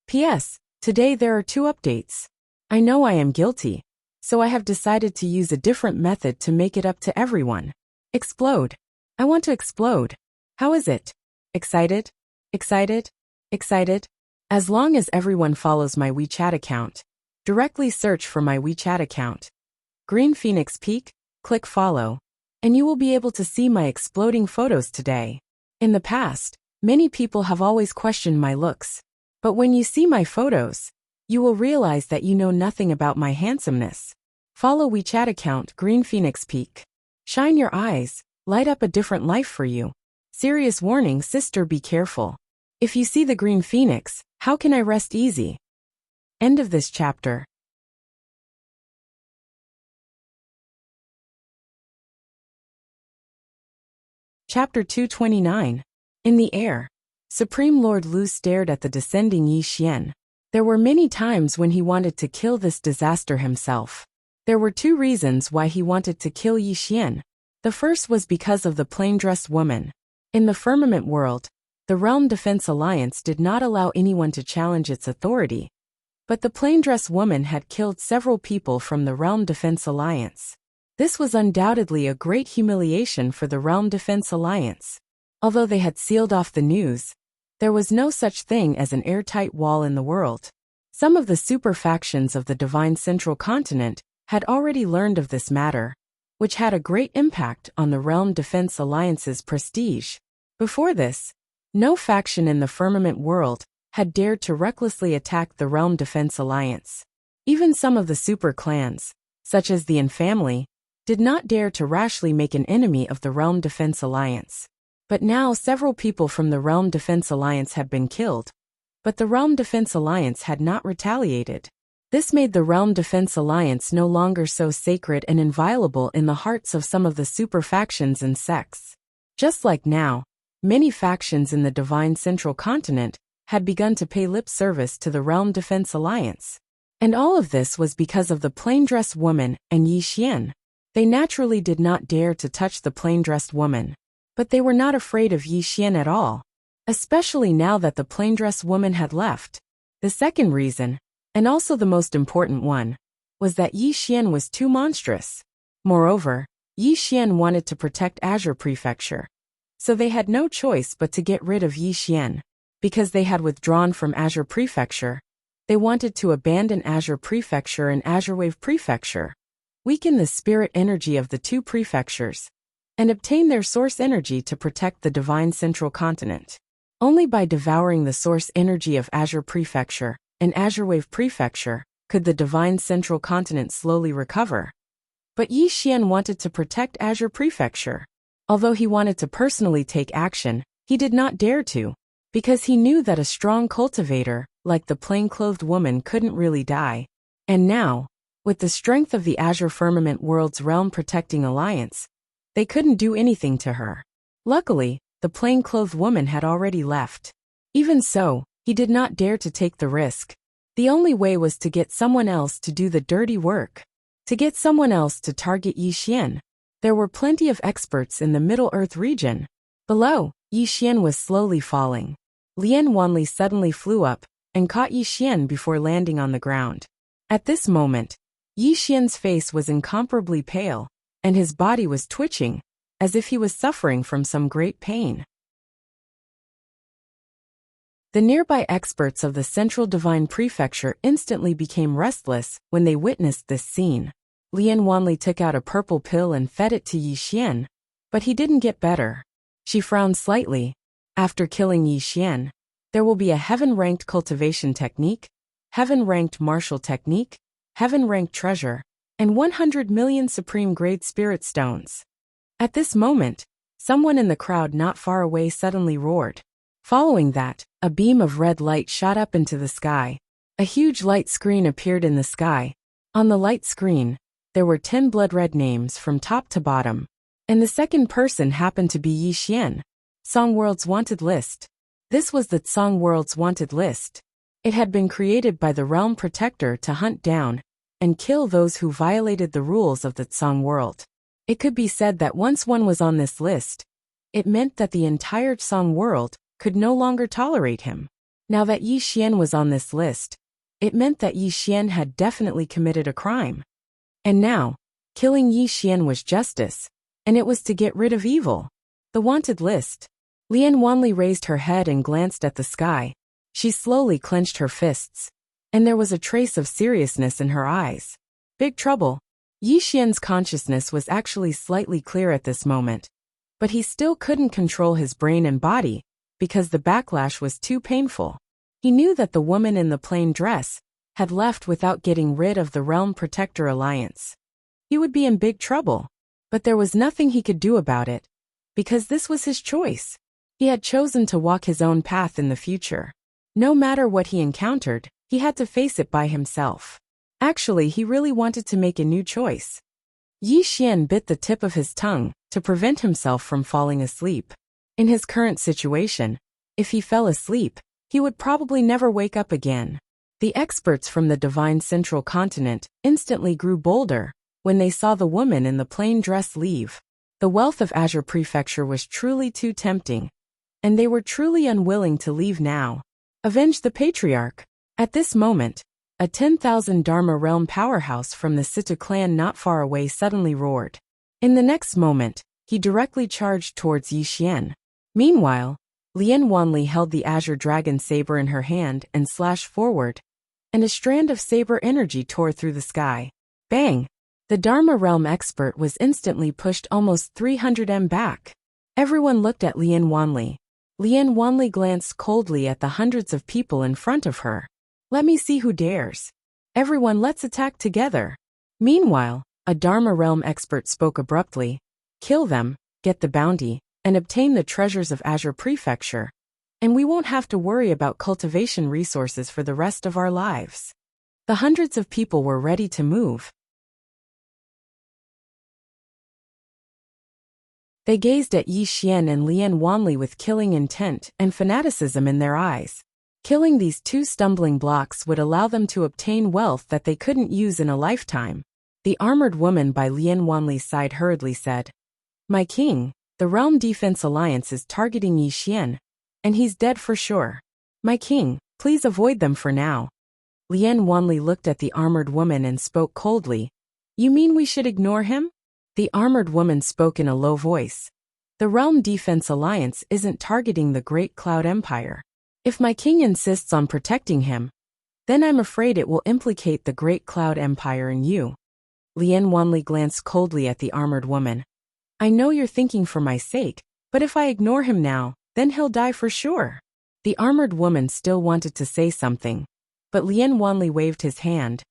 P.S. Today there are 2 updates. I know I am guilty, so I have decided to use a different method to make it up to everyone. Explode. I want to explode. How is it? Excited? Excited? Excited? As long as everyone follows my WeChat account, directly search for my WeChat account. Green Phoenix Peak, click follow, and you will be able to see my exploding photos today. In the past, many people have always questioned my looks, but when you see my photos, you will realize that you know nothing about my handsomeness. Follow WeChat account Green Phoenix Peak. Shine your eyes, light up a different life for you. Serious warning, sister, be careful. If you see the green phoenix, how can I rest easy? End of this chapter. Chapter 229. In the air. Supreme Lord Lu stared at the descending Yi Xian. There were many times when he wanted to kill this disaster himself. There were 2 reasons why he wanted to kill Yi Xian. The first was because of the plain-dressed woman. In the Firmament World, the Realm Defense Alliance did not allow anyone to challenge its authority, but the plain-dressed woman had killed several people from the Realm Defense Alliance. This was undoubtedly a great humiliation for the Realm Defense Alliance. Although they had sealed off the news, there was no such thing as an airtight wall in the world. Some of the super factions of the Divine Central Continent had already learned of this matter, which had a great impact on the Realm Defense Alliance's prestige. Before this, no faction in the Firmament World had dared to recklessly attack the Realm Defense Alliance. Even some of the super clans, such as the Yin family, did not dare to rashly make an enemy of the Realm Defense Alliance. But now several people from the Realm Defense Alliance had been killed, but the Realm Defense Alliance had not retaliated. This made the Realm Defense Alliance no longer so sacred and inviolable in the hearts of some of the super factions and sects. Just like now, many factions in the Divine Central Continent had begun to pay lip service to the Realm Defense Alliance. And all of this was because of the plain-dressed woman and Yi Xian. They naturally did not dare to touch the plain-dressed woman, but they were not afraid of Yi Xian at all, especially now that the plain-dressed woman had left. The second reason, and also the most important one, was that Yi Xian was too monstrous. Moreover, Yi Xian wanted to protect Azure Prefecture, so they had no choice but to get rid of Yi Xian. Because they had withdrawn from Azure Prefecture, they wanted to abandon Azure Prefecture and Azure Wave Prefecture, weaken the spirit energy of the 2 prefectures, and obtain their source energy to protect the Divine Central Continent. Only by devouring the source energy of Azure Prefecture and Azure Wave Prefecture could the Divine Central Continent slowly recover. But Yi Xian wanted to protect Azure Prefecture. Although he wanted to personally take action, he did not dare to, because he knew that a strong cultivator, like the plain-clothed woman, couldn't really die. And now, with the strength of the Azure Firmament World's Realm Protecting Alliance, they couldn't do anything to her. Luckily, the plain-clothed woman had already left. Even so, he did not dare to take the risk. The only way was to get someone else to do the dirty work. To get someone else to target Yi Xian. There were plenty of experts in the Middle-earth region. Below, Yi Xian was slowly falling. Lian Wanli suddenly flew up and caught Yi Xian before landing on the ground. At this moment, Yi Xian's face was incomparably pale, and his body was twitching, as if he was suffering from some great pain. The nearby experts of the Central Divine Prefecture instantly became restless when they witnessed this scene. Lian Wanli took out a purple pill and fed it to Yi Xian, but he didn't get better. She frowned slightly. After killing Yi Xian, there will be a heaven-ranked cultivation technique, heaven-ranked martial technique, heaven-ranked treasure, and 100 million supreme-grade spirit stones. At this moment, someone in the crowd not far away suddenly roared. Following that, a beam of red light shot up into the sky. A huge light screen appeared in the sky. On the light screen, there were 10 blood-red names from top to bottom. And the second person happened to be Yi Xian. Song World's Wanted List. This was the Song World's Wanted List. It had been created by the Realm Protector to hunt down and kill those who violated the rules of the Song World. It could be said that once one was on this list, it meant that the entire Song World could no longer tolerate him. Now that Yi Xian was on this list, it meant that Yi Xian had definitely committed a crime. And now, killing Yi Xian was justice, and it was to get rid of evil. The wanted list. Lian Wanli raised her head and glanced at the sky. She slowly clenched her fists, and there was a trace of seriousness in her eyes. Big trouble. Yi Xian's consciousness was actually slightly clear at this moment, but he still couldn't control his brain and body, because the backlash was too painful. He knew that the woman in the plain dress had left without getting rid of the Realm Protector Alliance. He would be in big trouble, but there was nothing he could do about it, because this was his choice. He had chosen to walk his own path in the future. No matter what he encountered, he had to face it by himself. Actually, he really wanted to make a new choice. Yi Xian bit the tip of his tongue to prevent himself from falling asleep. In his current situation, if he fell asleep, he would probably never wake up again. The experts from the Divine Central Continent instantly grew bolder when they saw the woman in the plain dress leave. The wealth of Azure Prefecture was truly too tempting, and they were truly unwilling to leave now. Avenge the Patriarch. At this moment, a 10,000 Dharma realm powerhouse from the Situ clan not far away suddenly roared. In the next moment, he directly charged towards Yi Xian. Meanwhile, Lian Wanli held the Azure Dragon Saber in her hand and slashed forward, and a strand of saber energy tore through the sky. Bang! The Dharma realm expert was instantly pushed almost 300 m back. Everyone looked at Lian Wanli. Lian Wanli glanced coldly at the hundreds of people in front of her. Let me see who dares. Everyone, let's attack together. Meanwhile, a Dharma realm expert spoke abruptly. Kill them, get the bounty, and obtain the treasures of Azure Prefecture, and we won't have to worry about cultivation resources for the rest of our lives. The hundreds of people were ready to move. They gazed at Yi Xian and Lian Wanli with killing intent and fanaticism in their eyes. Killing these two stumbling blocks would allow them to obtain wealth that they couldn't use in a lifetime. The armored woman by Lian Wanli's side hurriedly said, "My king, the Realm Defense Alliance is targeting Yi Xian, and he's dead for sure. My king, please avoid them for now." Lian Wanli looked at the armored woman and spoke coldly. You mean we should ignore him? The armored woman spoke in a low voice. The Realm Defense Alliance isn't targeting the Great Cloud Empire. If my king insists on protecting him, then I'm afraid it will implicate the Great Cloud Empire and you. Lian Wanli glanced coldly at the armored woman. I know you're thinking for my sake, but if I ignore him now, then he'll die for sure. The armored woman still wanted to say something, but Lian Wanli waved his hand.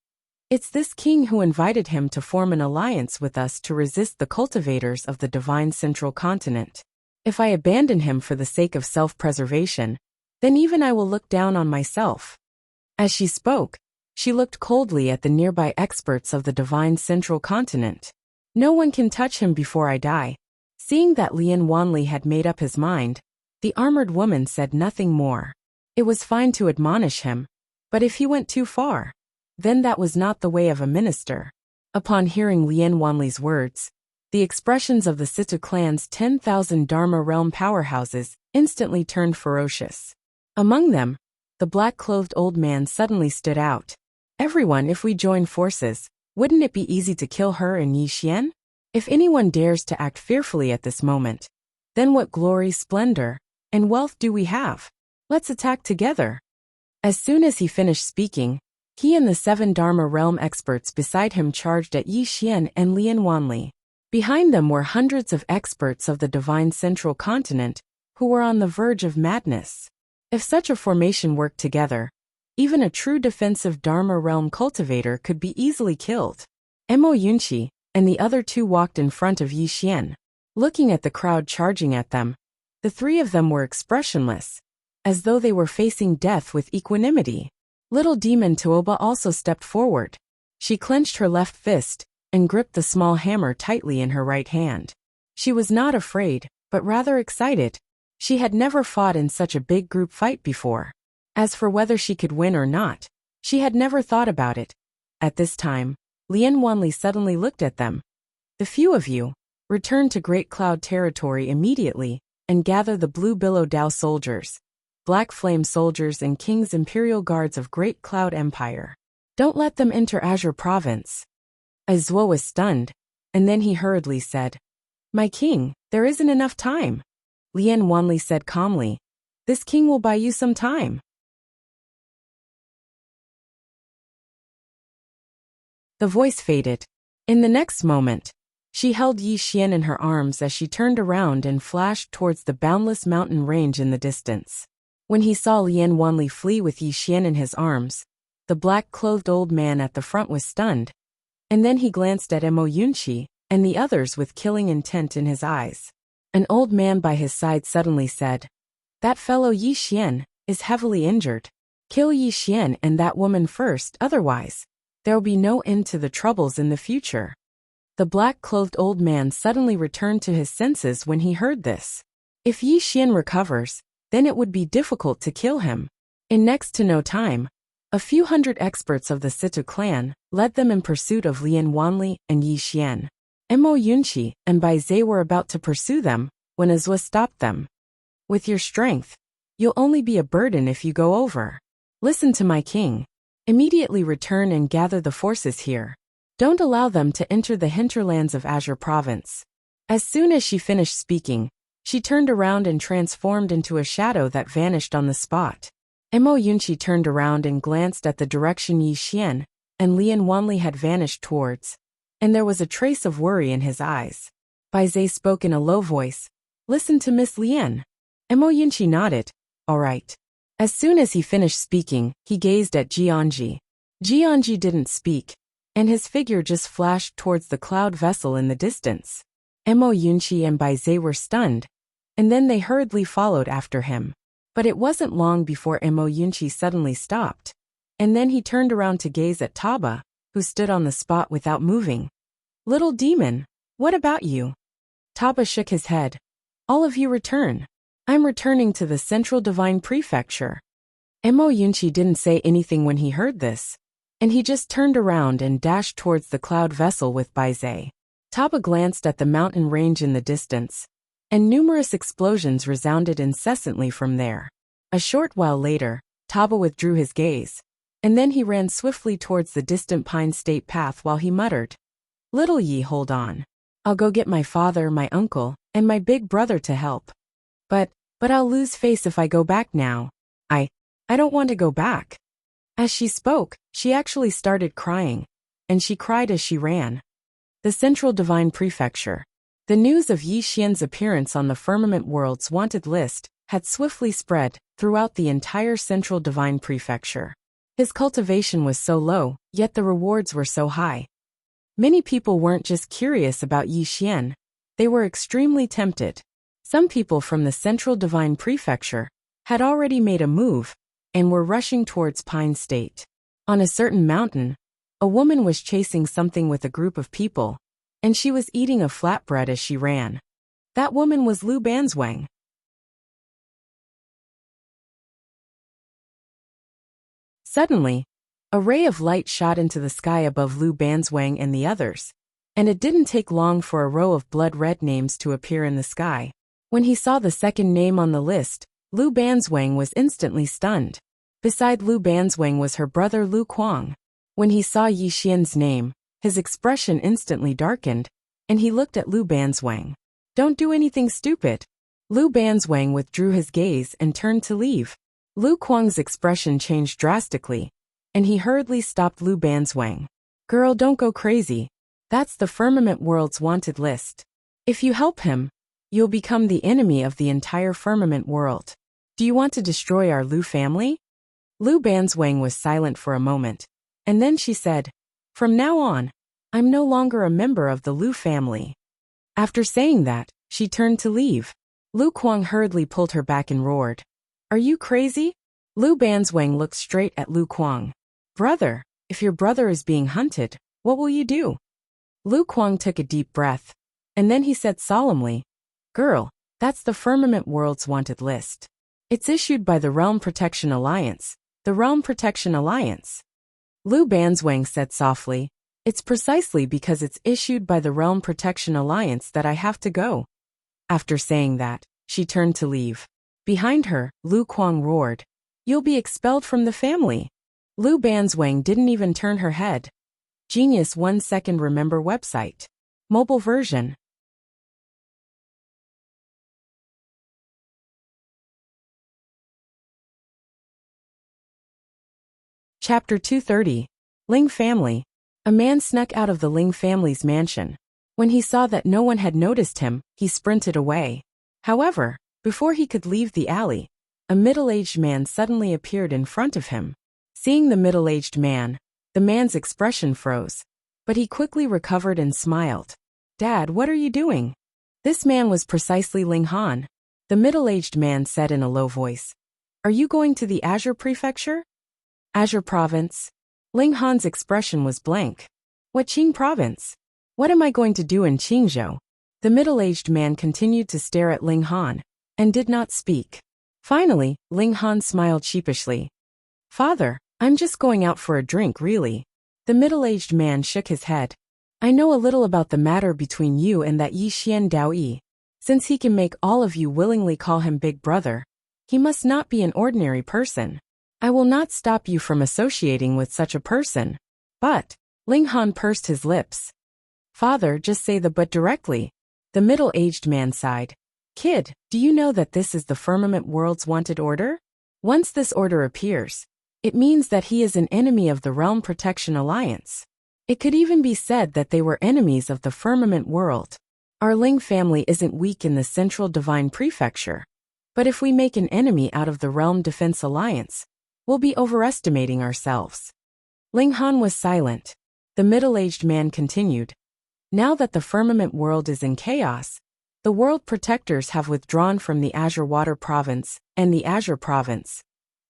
It's this king who invited him to form an alliance with us to resist the cultivators of the Divine Central Continent. If I abandon him for the sake of self-preservation, then even I will look down on myself. As she spoke, she looked coldly at the nearby experts of the Divine Central Continent. No one can touch him before I die. Seeing that Lian Wanli had made up his mind, the armored woman said nothing more. It was fine to admonish him, but if he went too far, then that was not the way of a minister. Upon hearing Lian Wanli's words, the expressions of the Situ clan's 10,000 Dharma realm powerhouses instantly turned ferocious. Among them, the black-clothed old man suddenly stood out. Everyone, if we join forces, wouldn't it be easy to kill her and Yi Xian? If anyone dares to act fearfully at this moment, then what glory, splendor, and wealth do we have? Let's attack together. As soon as he finished speaking, he and the 7 Dharma realm experts beside him charged at Yi Xian and Lian Wanli. Behind them were hundreds of experts of the divine central continent, who were on the verge of madness. If such a formation worked together, even a true defensive Dharma realm cultivator could be easily killed. Mo Yunqi and the other 2 walked in front of Yi Xian, looking at the crowd charging at them. The 3 of them were expressionless, as though they were facing death with equanimity. Little demon Tuoba also stepped forward. She clenched her left fist and gripped the small hammer tightly in her right hand. She was not afraid, but rather excited. She had never fought in such a big group fight before. As for whether she could win or not, she had never thought about it. At this time, Lian Wanli suddenly looked at them. The few of you, return to Great Cloud territory immediately, and gather the Blue Billow Dao soldiers, Black Flame soldiers and King's Imperial Guards of Great Cloud Empire. Don't let them enter Azure Province. Azuo was stunned, and then he hurriedly said, My king, there isn't enough time. Lian Wanli said calmly, This king will buy you some time. The voice faded. In the next moment, she held Yi Xian in her arms as she turned around and flashed towards the boundless mountain range in the distance. When he saw Lian Wanli flee with Yi Xian in his arms, the black-clothed old man at the front was stunned, and then he glanced at Mo Yunqi and the others with killing intent in his eyes. An old man by his side suddenly said, That fellow Yi Xian is heavily injured. Kill Yi Xian and that woman first, otherwise there'll be no end to the troubles in the future. The black-clothed old man suddenly returned to his senses when he heard this. If Yi Xian recovers, then it would be difficult to kill him. In next to no time, a few hundred experts of the Situ clan led them in pursuit of Lian Wanli and Yi Xian. Mo Yunqi and Bai Zhe were about to pursue them when Azuo stopped them. With your strength, you'll only be a burden if you go over. Listen to my king. Immediately return and gather the forces here. Don't allow them to enter the hinterlands of Azure Province. As soon as she finished speaking, she turned around and transformed into a shadow that vanished on the spot. Mo Yunqi turned around and glanced at the direction Yi Xian and Lian Wanli had vanished towards, and there was a trace of worry in his eyes. Bai Zhe spoke in a low voice, Listen to Miss Lian. Mo Yunqi nodded, All right. As soon as he finished speaking, he gazed at Jianji. Jianji didn't speak, and his figure just flashed towards the cloud vessel in the distance. Mo Yunqi and Bai Zhe were stunned, and then they hurriedly followed after him. But it wasn't long before Mo Yunqi suddenly stopped, and then he turned around to gaze at Taba, who stood on the spot without moving. Little demon, what about you? Taba shook his head. All of you return. I'm returning to the Central Divine Prefecture. Mo Yunqi didn't say anything when he heard this, and he just turned around and dashed towards the cloud vessel with Bai Zhe. Taba glanced at the mountain range in the distance, and numerous explosions resounded incessantly from there. A short while later, Taba withdrew his gaze, and then he ran swiftly towards the distant Pine State path while he muttered, Little Yi, hold on. I'll go get my father, my uncle, and my big brother to help. But I'll lose face if I go back now. I don't want to go back. As she spoke, she actually started crying, and she cried as she ran. The Central Divine Prefecture. The news of Yi Xian's appearance on the Firmament World's wanted list had swiftly spread throughout the entire Central Divine Prefecture. His cultivation was so low, yet the rewards were so high. Many people weren't just curious about Yi Xian, they were extremely tempted. Some people from the Central Divine Prefecture had already made a move and were rushing towards Pine State. On a certain mountain, a woman was chasing something with a group of people, and she was eating a flatbread as she ran. That woman was Lu Banzwang. Suddenly, a ray of light shot into the sky above Lu Banzwang and the others, and it didn't take long for a row of blood-red names to appear in the sky. When he saw the second name on the list, Lu Banzwang was instantly stunned. Beside Lu Banzwang was her brother Lu Kuang. When he saw Yi Xian's name, his expression instantly darkened, and he looked at Lu Banzwang. Don't do anything stupid. Lu Banzwang withdrew his gaze and turned to leave. Lu Kuang's expression changed drastically, and he hurriedly stopped Lu Banzwang. Girl, don't go crazy. That's the firmament world's wanted list. If you help him, you'll become the enemy of the entire firmament world. Do you want to destroy our Lu family? Lu Banzwang was silent for a moment, and then she said, From now on, I'm no longer a member of the Lu family. After saying that, she turned to leave. Lu Kuang hurriedly pulled her back and roared. Are you crazy? Lu Banzwang looked straight at Lu Kuang. Brother, if your brother is being hunted, what will you do? Lu Kuang took a deep breath, and then he said solemnly, Girl, that's the firmament world's wanted list. It's issued by the Realm Protection Alliance. The Realm Protection Alliance. Lu Banzwang said softly, It's precisely because it's issued by the Realm Protection Alliance that I have to go. After saying that, she turned to leave. Behind her, Lu Kuang roared, You'll be expelled from the family. Lu Banzwang didn't even turn her head. Genius 1 second remember website. Mobile version. Chapter 230. Ling Family. A man snuck out of the Ling family's mansion. When he saw that no one had noticed him, he sprinted away. However, before he could leave the alley, a middle-aged man suddenly appeared in front of him. Seeing the middle-aged man, the man's expression froze, but he quickly recovered and smiled. Dad, what are you doing? This man was precisely Ling Han. The middle-aged man said in a low voice, Are you going to the Azure Prefecture? Azure Province. Ling Han's expression was blank. What Qing Province? What am I going to do in Qingzhou? The middle-aged man continued to stare at Ling Han, and did not speak. Finally, Ling Han smiled sheepishly. Father, I'm just going out for a drink, really. The middle-aged man shook his head. I know a little about the matter between you and that Yi Xian Daoyi. Since he can make all of you willingly call him Big Brother, he must not be an ordinary person. I will not stop you from associating with such a person. But, Ling Han pursed his lips. Father, just say the but directly. The middle-aged man sighed. Kid, do you know that this is the firmament world's wanted order? Once this order appears, it means that he is an enemy of the Realm Protection Alliance. It could even be said that they were enemies of the firmament world. Our Ling family isn't weak in the Central Divine Prefecture. But if we make an enemy out of the Realm Defense Alliance, we'll be overestimating ourselves. Ling Han was silent. The middle-aged man continued. Now that the firmament world is in chaos, the world protectors have withdrawn from the Azure Water Province and the Azure Province.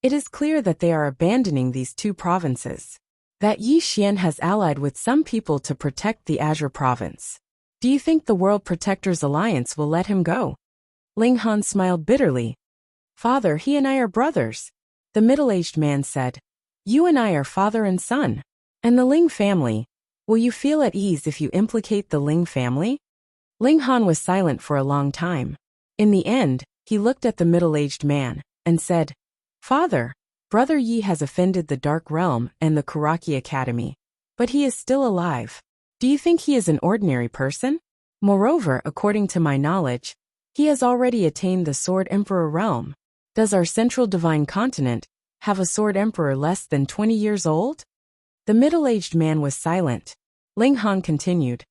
It is clear that they are abandoning these two provinces. That Yi Xian has allied with some people to protect the Azure Province. Do you think the World Protectors Alliance will let him go? Ling Han smiled bitterly. Father, he and I are brothers. The middle-aged man said. You and I are father and son. And the Ling family. Will you feel at ease if you implicate the Ling family? Ling Han was silent for a long time. In the end, he looked at the middle-aged man, and said, Father, Brother Yi has offended the Dark Realm and the Kuraki Academy. But he is still alive. Do you think he is an ordinary person? Moreover, according to my knowledge, he has already attained the Sword Emperor realm. Does our Central Divine Continent have a Sword Emperor less than 20 years old? The middle-aged man was silent. Ling Han continued.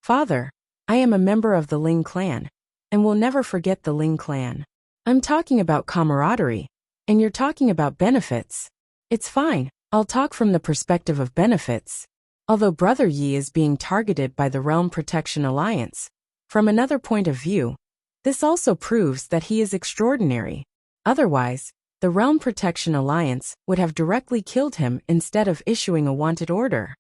Father, I am a member of the Ling clan, and will never forget the Ling clan. I'm talking about camaraderie, and you're talking about benefits. It's fine, I'll talk from the perspective of benefits. Although Brother Yi is being targeted by the Realm Protection Alliance, from another point of view, this also proves that he is extraordinary. Otherwise, the Realm Protection Alliance would have directly killed him instead of issuing a wanted order.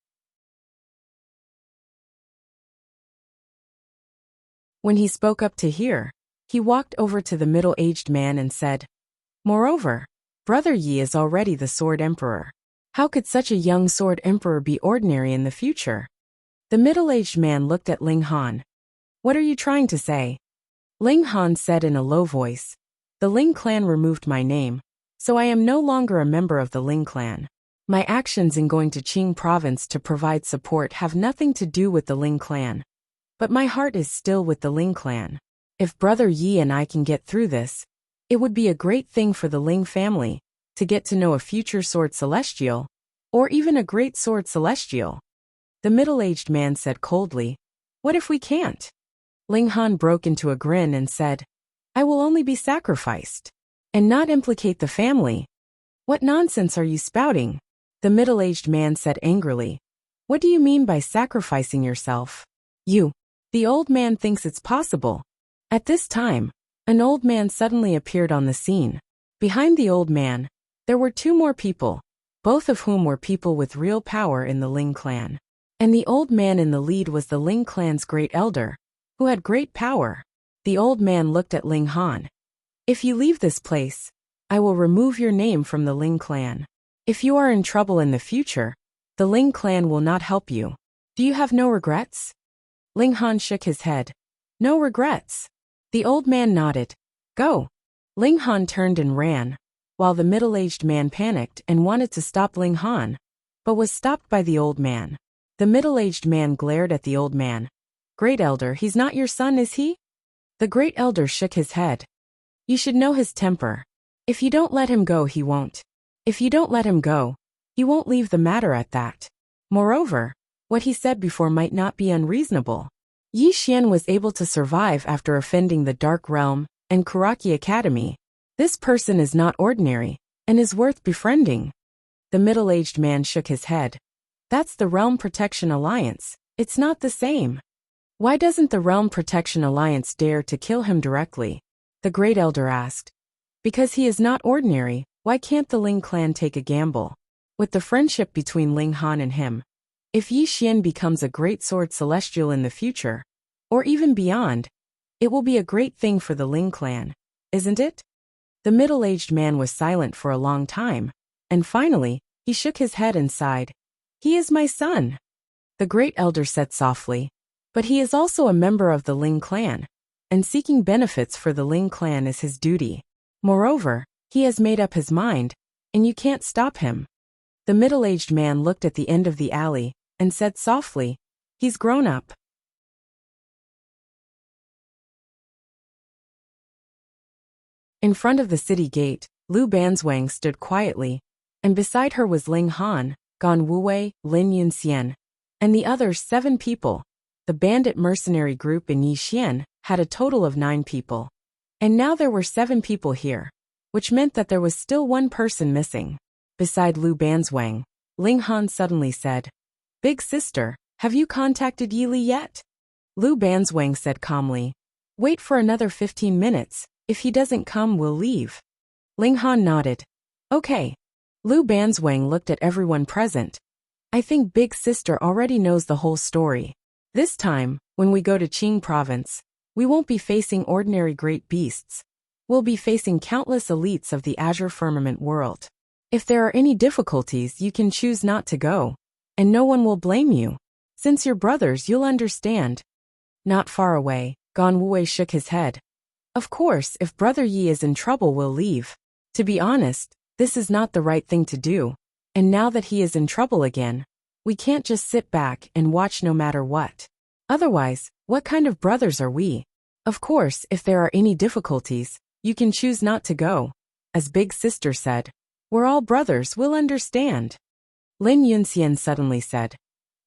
When he spoke up to hear, he walked over to the middle-aged man and said, Moreover, Brother Yi is already the Sword Emperor. How could such a young Sword Emperor be ordinary in the future? The middle-aged man looked at Ling Han. What are you trying to say? Ling Han said in a low voice, The Ling clan removed my name, so I am no longer a member of the Ling clan. My actions in going to Qing province to provide support have nothing to do with the Ling clan. But my heart is still with the Ling clan. If Brother Yi and I can get through this, it would be a great thing for the Ling family. to get to know a future sword celestial, or even a great sword celestial? The middle-aged man said coldly, "What if we can't?" Ling Han broke into a grin and said, "I will only be sacrificed, and not implicate the family." "What nonsense are you spouting?" The middle-aged man said angrily. "What do you mean by sacrificing yourself? You." The old man thinks it's possible. At this time, an old man suddenly appeared on the scene. Behind the old man, there were two more people, both of whom were people with real power in the Ling clan. And the old man in the lead was the Ling clan's great elder, who had great power. The old man looked at Ling Han. "If you leave this place, I will remove your name from the Ling clan. If you are in trouble in the future, the Ling clan will not help you. Do you have no regrets?" Ling Han shook his head. "No regrets." The old man nodded. "Go." Ling Han turned and ran, while the middle-aged man panicked and wanted to stop Ling Han, but was stopped by the old man. The middle-aged man glared at the old man. "Great elder, he's not your son, is he?" The great elder shook his head. "You should know his temper. If you don't let him go, he won't. If you don't let him go, he won't leave the matter at that. Moreover, what he said before might not be unreasonable. Yi Xian was able to survive after offending the Dark Realm and Kuraki Academy. This person is not ordinary, and is worth befriending." The middle-aged man shook his head. "That's the Realm Protection Alliance. It's not the same." "Why doesn't the Realm Protection Alliance dare to kill him directly?" the great elder asked. "Because he is not ordinary, why can't the Ling clan take a gamble? With the friendship between Ling Han and him, if Yi Xian becomes a great sword celestial in the future, or even beyond, it will be a great thing for the Ling clan, isn't it?" The middle-aged man was silent for a long time, and finally, he shook his head and sighed. "He is my son," the great elder said softly. "But he is also a member of the Ling clan, and seeking benefits for the Ling clan is his duty. Moreover, he has made up his mind, and you can't stop him." The middle-aged man looked at the end of the alley and said softly, "He's grown up." In front of the city gate, Lu Banzwang stood quietly, and beside her was Ling Han, Gan Wuwei, Lin Yunxian, and the others 7 people. The bandit mercenary group in Yixian had a total of 9 people. And now there were 7 people here, which meant that there was still one person missing. Beside Lu Banzwang, Ling Han suddenly said, "Big sister, have you contacted Yili yet?" Lu Banzwang said calmly, "Wait for another 15 minutes, if he doesn't come we'll leave." Ling Han nodded. "Okay." Lu Banzwang looked at everyone present. "I think big sister already knows the whole story. This time, when we go to Qing province, we won't be facing ordinary great beasts. We'll be facing countless elites of the Azure Firmament world. If there are any difficulties, you can choose not to go, and no one will blame you. Since you're brothers, you'll understand." Not far away, Gan Wuwei shook his head. "Of course, if Brother Yi is in trouble, we'll leave. To be honest, this is not the right thing to do, and now that he is in trouble again, we can't just sit back and watch no matter what. Otherwise, what kind of brothers are we? Of course, if there are any difficulties, you can choose not to go. As big sister said, we're all brothers, we'll understand." Lin Yunxian suddenly said,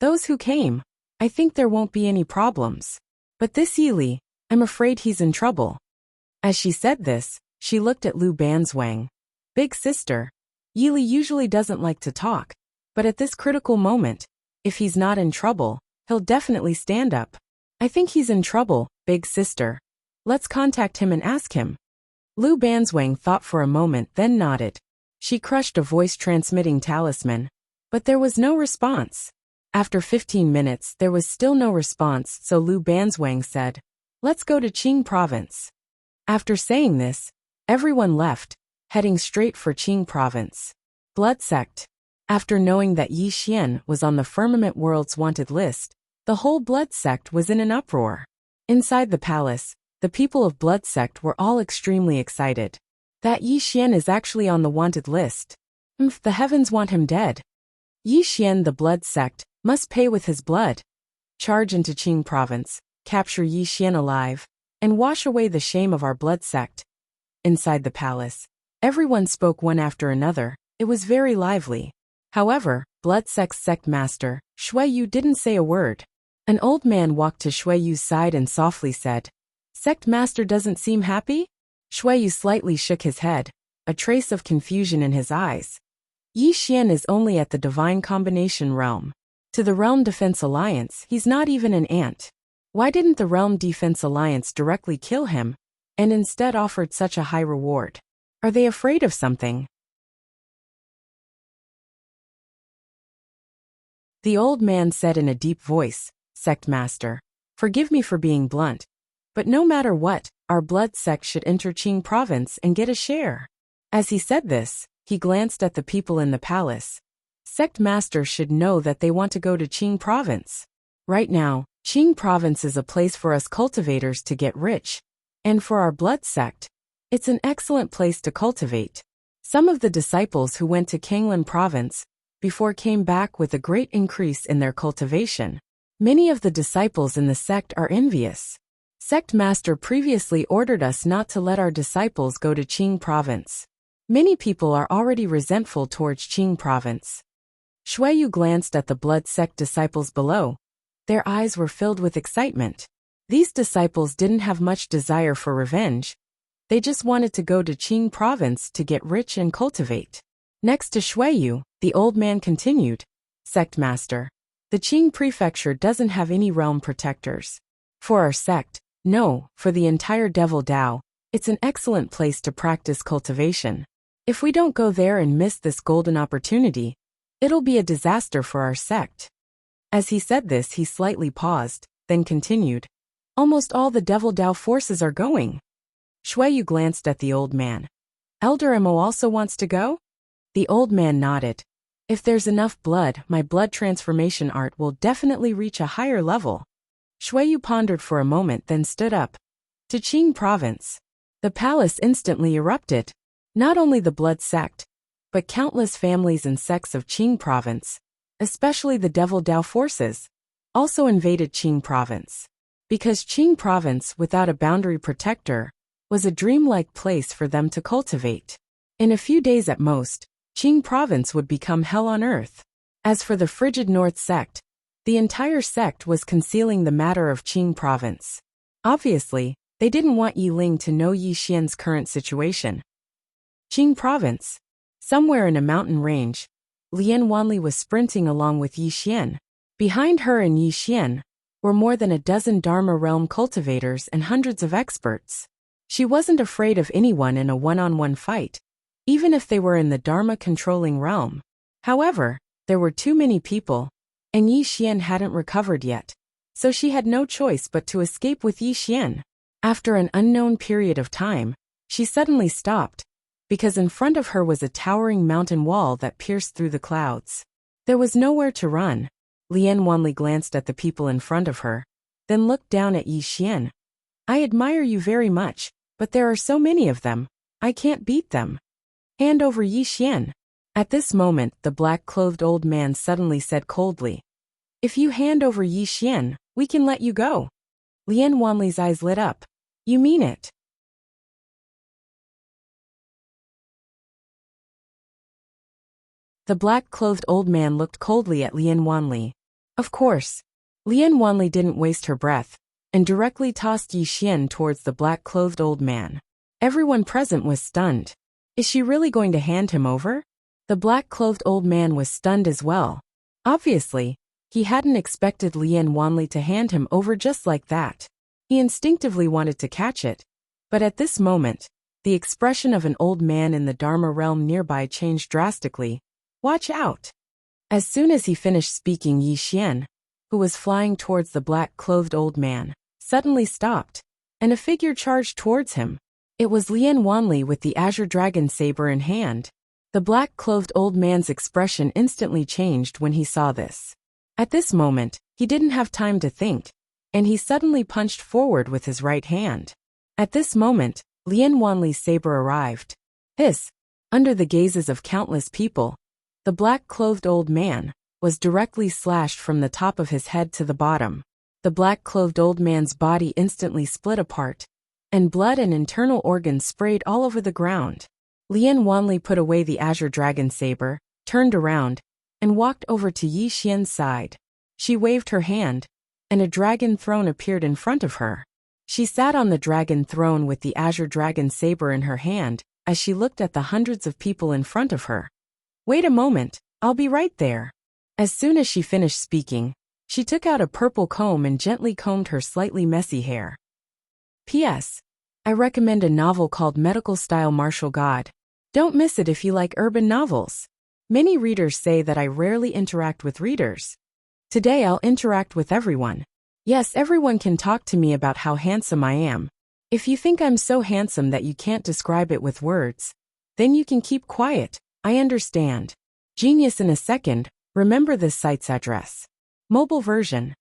"Those who came, I think there won't be any problems. But this Yili, I'm afraid he's in trouble." As she said this, she looked at Lu Banzwang. "Big sister, Yili usually doesn't like to talk, but at this critical moment, if he's not in trouble, he'll definitely stand up. I think he's in trouble, big sister. Let's contact him and ask him." Lu Banzwang thought for a moment, then nodded. She crushed a voice-transmitting talisman, but there was no response. After 15 minutes, there was still no response, so Lu Banzwang said, "Let's go to Qing province." After saying this, everyone left, heading straight for Qing province. Blood sect. After knowing that Yi Xian was on the Firmament World's wanted list, the whole Blood sect was in an uproar. Inside the palace, the people of Blood sect were all extremely excited. That Yi Xian is actually on the wanted list. The heavens want him dead. Yi Xian, the Blood sect, must pay with his blood. Charge into Qing province, capture Yi Xian alive, and wash away the shame of our Blood sect. Inside the palace, Everyone spoke one after another. It was very lively. However, Blood sect master, Shui Yu didn't say a word. An old man walked to Shui Yu's side and softly said, "Sect master doesn't seem happy?" Shui Yu slightly shook his head, a trace of confusion in his eyes. Yi Xian is only at the Divine Combination realm. To the Realm Defense Alliance, he's not even an ant. Why didn't the Realm Defense Alliance directly kill him, and instead offered such a high reward? Are they afraid of something? The old man said in a deep voice, "Sect master, forgive me for being blunt, but no matter what, our blood sect should enter Qing province and get a share." As he said this, he glanced at the people in the palace. Sect master should know that they want to go to Qing province. Right now, Qing province is a place for us cultivators to get rich. And for our blood sect, it's an excellent place to cultivate. Some of the disciples who went to Kanglan province before came back with a great increase in their cultivation. Many of the disciples in the sect are envious. Sect master previously ordered us not to let our disciples go to Qing province. Many people are already resentful towards Qing province. Shui Yu glanced at the blood sect disciples below. Their eyes were filled with excitement. These disciples didn't have much desire for revenge. They just wanted to go to Qing province to get rich and cultivate. Next to Shui Yu, the old man continued, "Sect master, the Qing prefecture doesn't have any realm protectors. For our sect, no, for the entire Devil Dao, it's an excellent place to practice cultivation. If we don't go there and miss this golden opportunity, it'll be a disaster for our sect." As he said this, he slightly paused, then continued, "Almost all the Devil Dao forces are going." Shui Yu glanced at the old man. "Elder Mo also wants to go?" The old man nodded. "If there's enough blood, my blood transformation art will definitely reach a higher level." Shui Yu pondered for a moment, then stood up. To Qing province. The palace instantly erupted. Not only the blood sect, but countless families and sects of Qing province, especially the Devil Dao forces, also invaded Qing province. Because Qing province without a boundary protector was a dreamlike place for them to cultivate. In a few days at most, Qing province would become hell on earth. As for the frigid North sect, the entire sect was concealing the matter of Qing province. Obviously, they didn't want Yi Ling to know Yi Xian's current situation. Qing province. Somewhere in a mountain range, Lian Wanli was sprinting along with Yi Xian. Behind her and Yi Xian were more than a dozen Dharma realm cultivators and hundreds of experts. She wasn't afraid of anyone in a one-on-one fight, even if they were in the Dharma-controlling realm. However, there were too many people, and Yi Xian hadn't recovered yet, so she had no choice but to escape with Yi Xian. After an unknown period of time, she suddenly stopped, because in front of her was a towering mountain wall that pierced through the clouds. There was nowhere to run. Lian Wanli glanced at the people in front of her, then looked down at Yi Xian. "I admire you very much, but there are so many of them, I can't beat them. Hand over Yi Xian." At this moment, the black-clothed old man suddenly said coldly, "If you hand over Yi Xian, we can let you go." Lian Wanli's eyes lit up. "You mean it?" The black-clothed old man looked coldly at Lian Wanli. Of course. Lian Wanli didn't waste her breath, and directly tossed Yi Xian towards the black-clothed old man. Everyone present was stunned. Is she really going to hand him over? The black-clothed old man was stunned as well. Obviously, he hadn't expected Lian Wanli to hand him over just like that. He instinctively wanted to catch it. But at this moment, the expression of an old man in the Dharma realm nearby changed drastically. "Watch out!" As soon as he finished speaking, Yi Xian, who was flying towards the black-clothed old man, suddenly stopped, and a figure charged towards him. It was Lian Wanli with the azure dragon saber in hand. The black-clothed old man's expression instantly changed when he saw this. At this moment, he didn't have time to think, and he suddenly punched forward with his right hand. At this moment, Lian Wanli's saber arrived. Hiss! Under the gazes of countless people, the black-clothed old man was directly slashed from the top of his head to the bottom. The black-clothed old man's body instantly split apart, and blood and internal organs sprayed all over the ground. Lian Wanli put away the azure dragon saber, turned around, and walked over to Yi Xian's side. She waved her hand, and a dragon throne appeared in front of her. She sat on the dragon throne with the azure dragon saber in her hand, as she looked at the hundreds of people in front of her. Wait a moment, I'll be right there. As soon as she finished speaking, she took out a purple comb and gently combed her slightly messy hair. P.S. I recommend a novel called Medical Style Martial God. Don't miss it if you like urban novels. Many readers say that I rarely interact with readers. Today I'll interact with everyone. Yes, everyone can talk to me about how handsome I am. If you think I'm so handsome that you can't describe it with words, then you can keep quiet, I understand. Genius in a second, remember this site's address. Mobile version.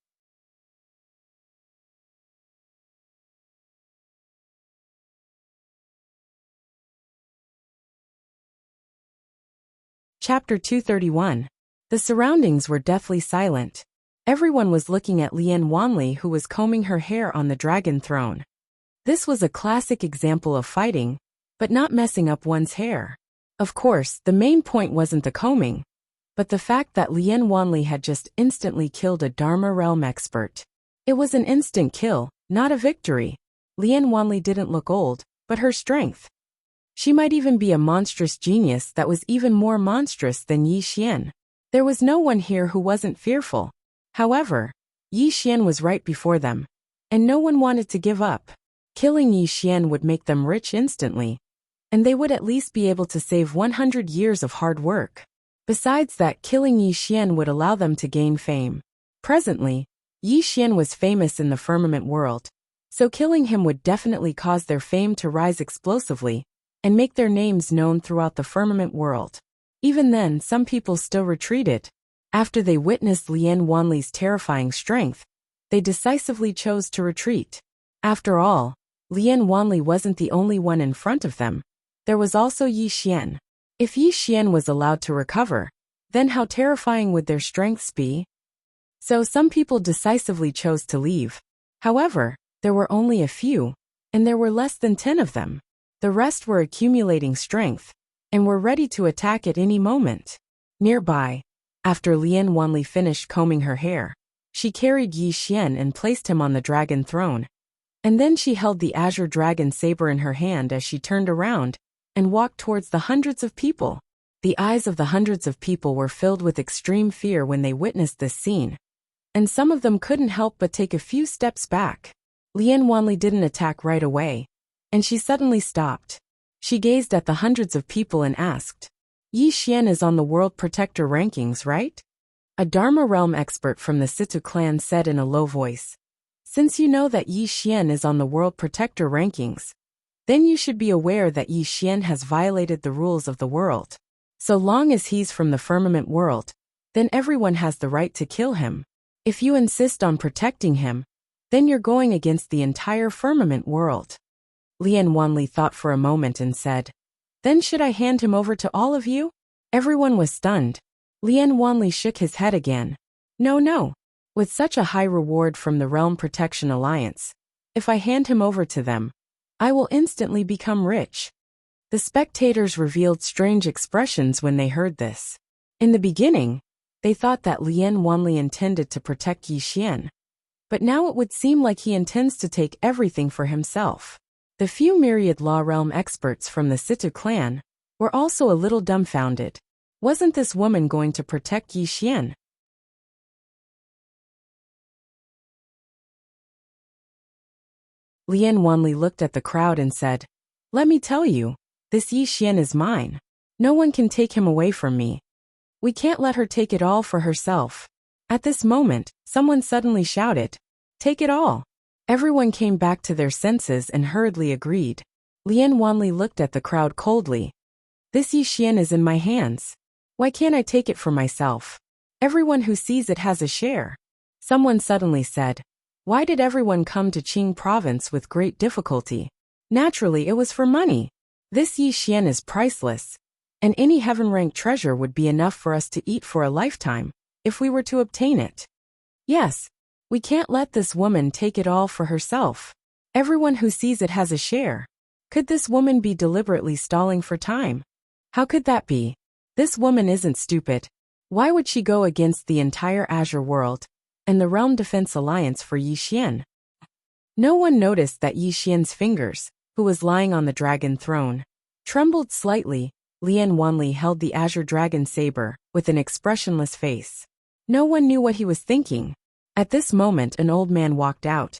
Chapter 231. The surroundings were deathly silent. Everyone was looking at Lian Wanli, who was combing her hair on the dragon throne. This was a classic example of fighting, but not messing up one's hair. Of course, the main point wasn't the combing, but the fact that Lian Wanli had just instantly killed a Dharma realm expert. It was an instant kill, not a victory. Lian Wanli didn't look old, but her strength. She might even be a monstrous genius that was even more monstrous than Yi Xian. There was no one here who wasn't fearful. However, Yi Xian was right before them, and no one wanted to give up. Killing Yi Xian would make them rich instantly, and they would at least be able to save 100 years of hard work. Besides that, killing Yi Xian would allow them to gain fame. Presently, Yi Xian was famous in the firmament world, so killing him would definitely cause their fame to rise explosively, and make their names known throughout the firmament world. Even then, some people still retreated. After they witnessed Lian Wanli's terrifying strength, they decisively chose to retreat. After all, Lian Wanli wasn't the only one in front of them. There was also Yi Xian. If Yi Xian was allowed to recover, then how terrifying would their strengths be? So some people decisively chose to leave. However, there were only a few, and there were less than 10 of them. The rest were accumulating strength, and were ready to attack at any moment. Nearby, after Lian Wanli finished combing her hair, she carried Yi Xian and placed him on the dragon throne. And then she held the azure dragon saber in her hand as she turned around and walked towards the hundreds of people. The eyes of the hundreds of people were filled with extreme fear when they witnessed this scene, and some of them couldn't help but take a few steps back. Lian Wanli didn't attack right away, and she suddenly stopped. She gazed at the hundreds of people and asked, Yi Xian is on the World Protector rankings, right? A Dharma realm expert from the Situ clan said in a low voice. Since you know that Yi Xian is on the World Protector rankings, then you should be aware that Yi Xian has violated the rules of the world. So long as he's from the firmament world, then everyone has the right to kill him. If you insist on protecting him, then you're going against the entire firmament world. Lian Wanli thought for a moment and said, Then should I hand him over to all of you? Everyone was stunned. Lian Wanli shook his head again. No. With such a high reward from the Realm Protection Alliance, if I hand him over to them, I will instantly become rich. The spectators revealed strange expressions when they heard this. In the beginning, they thought that Lian Wanli intended to protect Yi Xian, but now it would seem like he intends to take everything for himself. The few myriad law realm experts from the Situ clan were also a little dumbfounded. Wasn't this woman going to protect Yi Xian? Lian Wanli looked at the crowd and said, Let me tell you, this Yi Xian is mine. No one can take him away from me. We can't let her take it all for herself. At this moment, someone suddenly shouted, Take it all. Everyone came back to their senses and hurriedly agreed. Lian Wanli looked at the crowd coldly. This Yi Xian is in my hands. Why can't I take it for myself? Everyone who sees it has a share. Someone suddenly said, Why did everyone come to Qing province with great difficulty? Naturally, it was for money. This Yi Xian is priceless, and any heaven-ranked treasure would be enough for us to eat for a lifetime, if we were to obtain it. Yes, we can't let this woman take it all for herself. Everyone who sees it has a share. Could this woman be deliberately stalling for time? How could that be? This woman isn't stupid. Why would she go against the entire Azure world and the Realm Defense Alliance for Yi Xian? No one noticed that Yi Xian's fingers, who was lying on the dragon throne, trembled slightly. Lian Wanli held the Azure Dragon Saber with an expressionless face. No one knew what he was thinking. At this moment an old man walked out.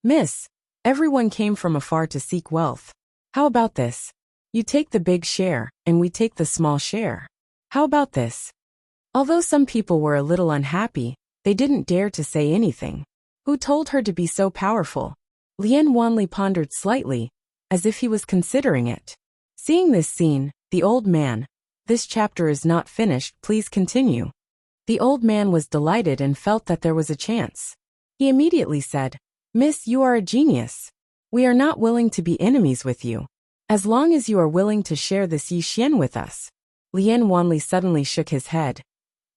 Miss, everyone came from afar to seek wealth. How about this? You take the big share, and we take the small share. How about this? Although some people were a little unhappy, they didn't dare to say anything. Who told her to be so powerful? Lian Wanli pondered slightly, as if he was considering it. Seeing this scene, the old man, this chapter is not finished, please continue. The old man was delighted and felt that there was a chance. He immediately said, Miss, you are a genius. We are not willing to be enemies with you, as long as you are willing to share this Yi Xian with us. Lian Wanli suddenly shook his head.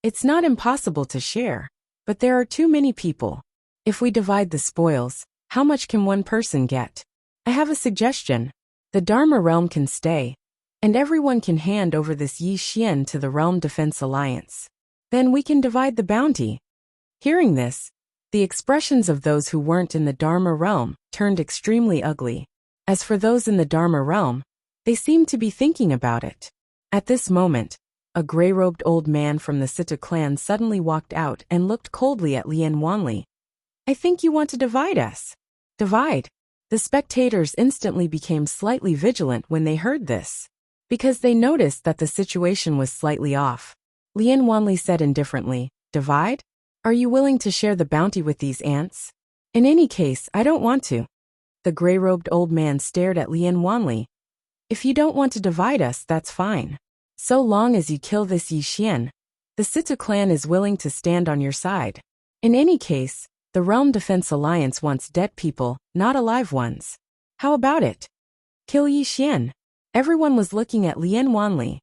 It's not impossible to share, but there are too many people. If we divide the spoils, how much can one person get? I have a suggestion. The Dharma realm can stay, and everyone can hand over this Yi Xian to the Realm Defense Alliance. Then we can divide the bounty. Hearing this, the expressions of those who weren't in the Dharma realm turned extremely ugly. As for those in the Dharma realm, they seemed to be thinking about it. At this moment, a gray-robed old man from the Sita clan suddenly walked out and looked coldly at Lian Wanli. I think you want to divide us. Divide? The spectators instantly became slightly vigilant when they heard this, because they noticed that the situation was slightly off. Lian Wanli said indifferently, Divide? Are you willing to share the bounty with these ants? In any case, I don't want to. The gray-robed old man stared at Lian Wanli. If you don't want to divide us, that's fine. So long as you kill this Yi Xian, the Sita clan is willing to stand on your side. In any case, the Realm Defense Alliance wants dead people, not alive ones. How about it? Kill Yi Xian. Everyone was looking at Lian Wanli.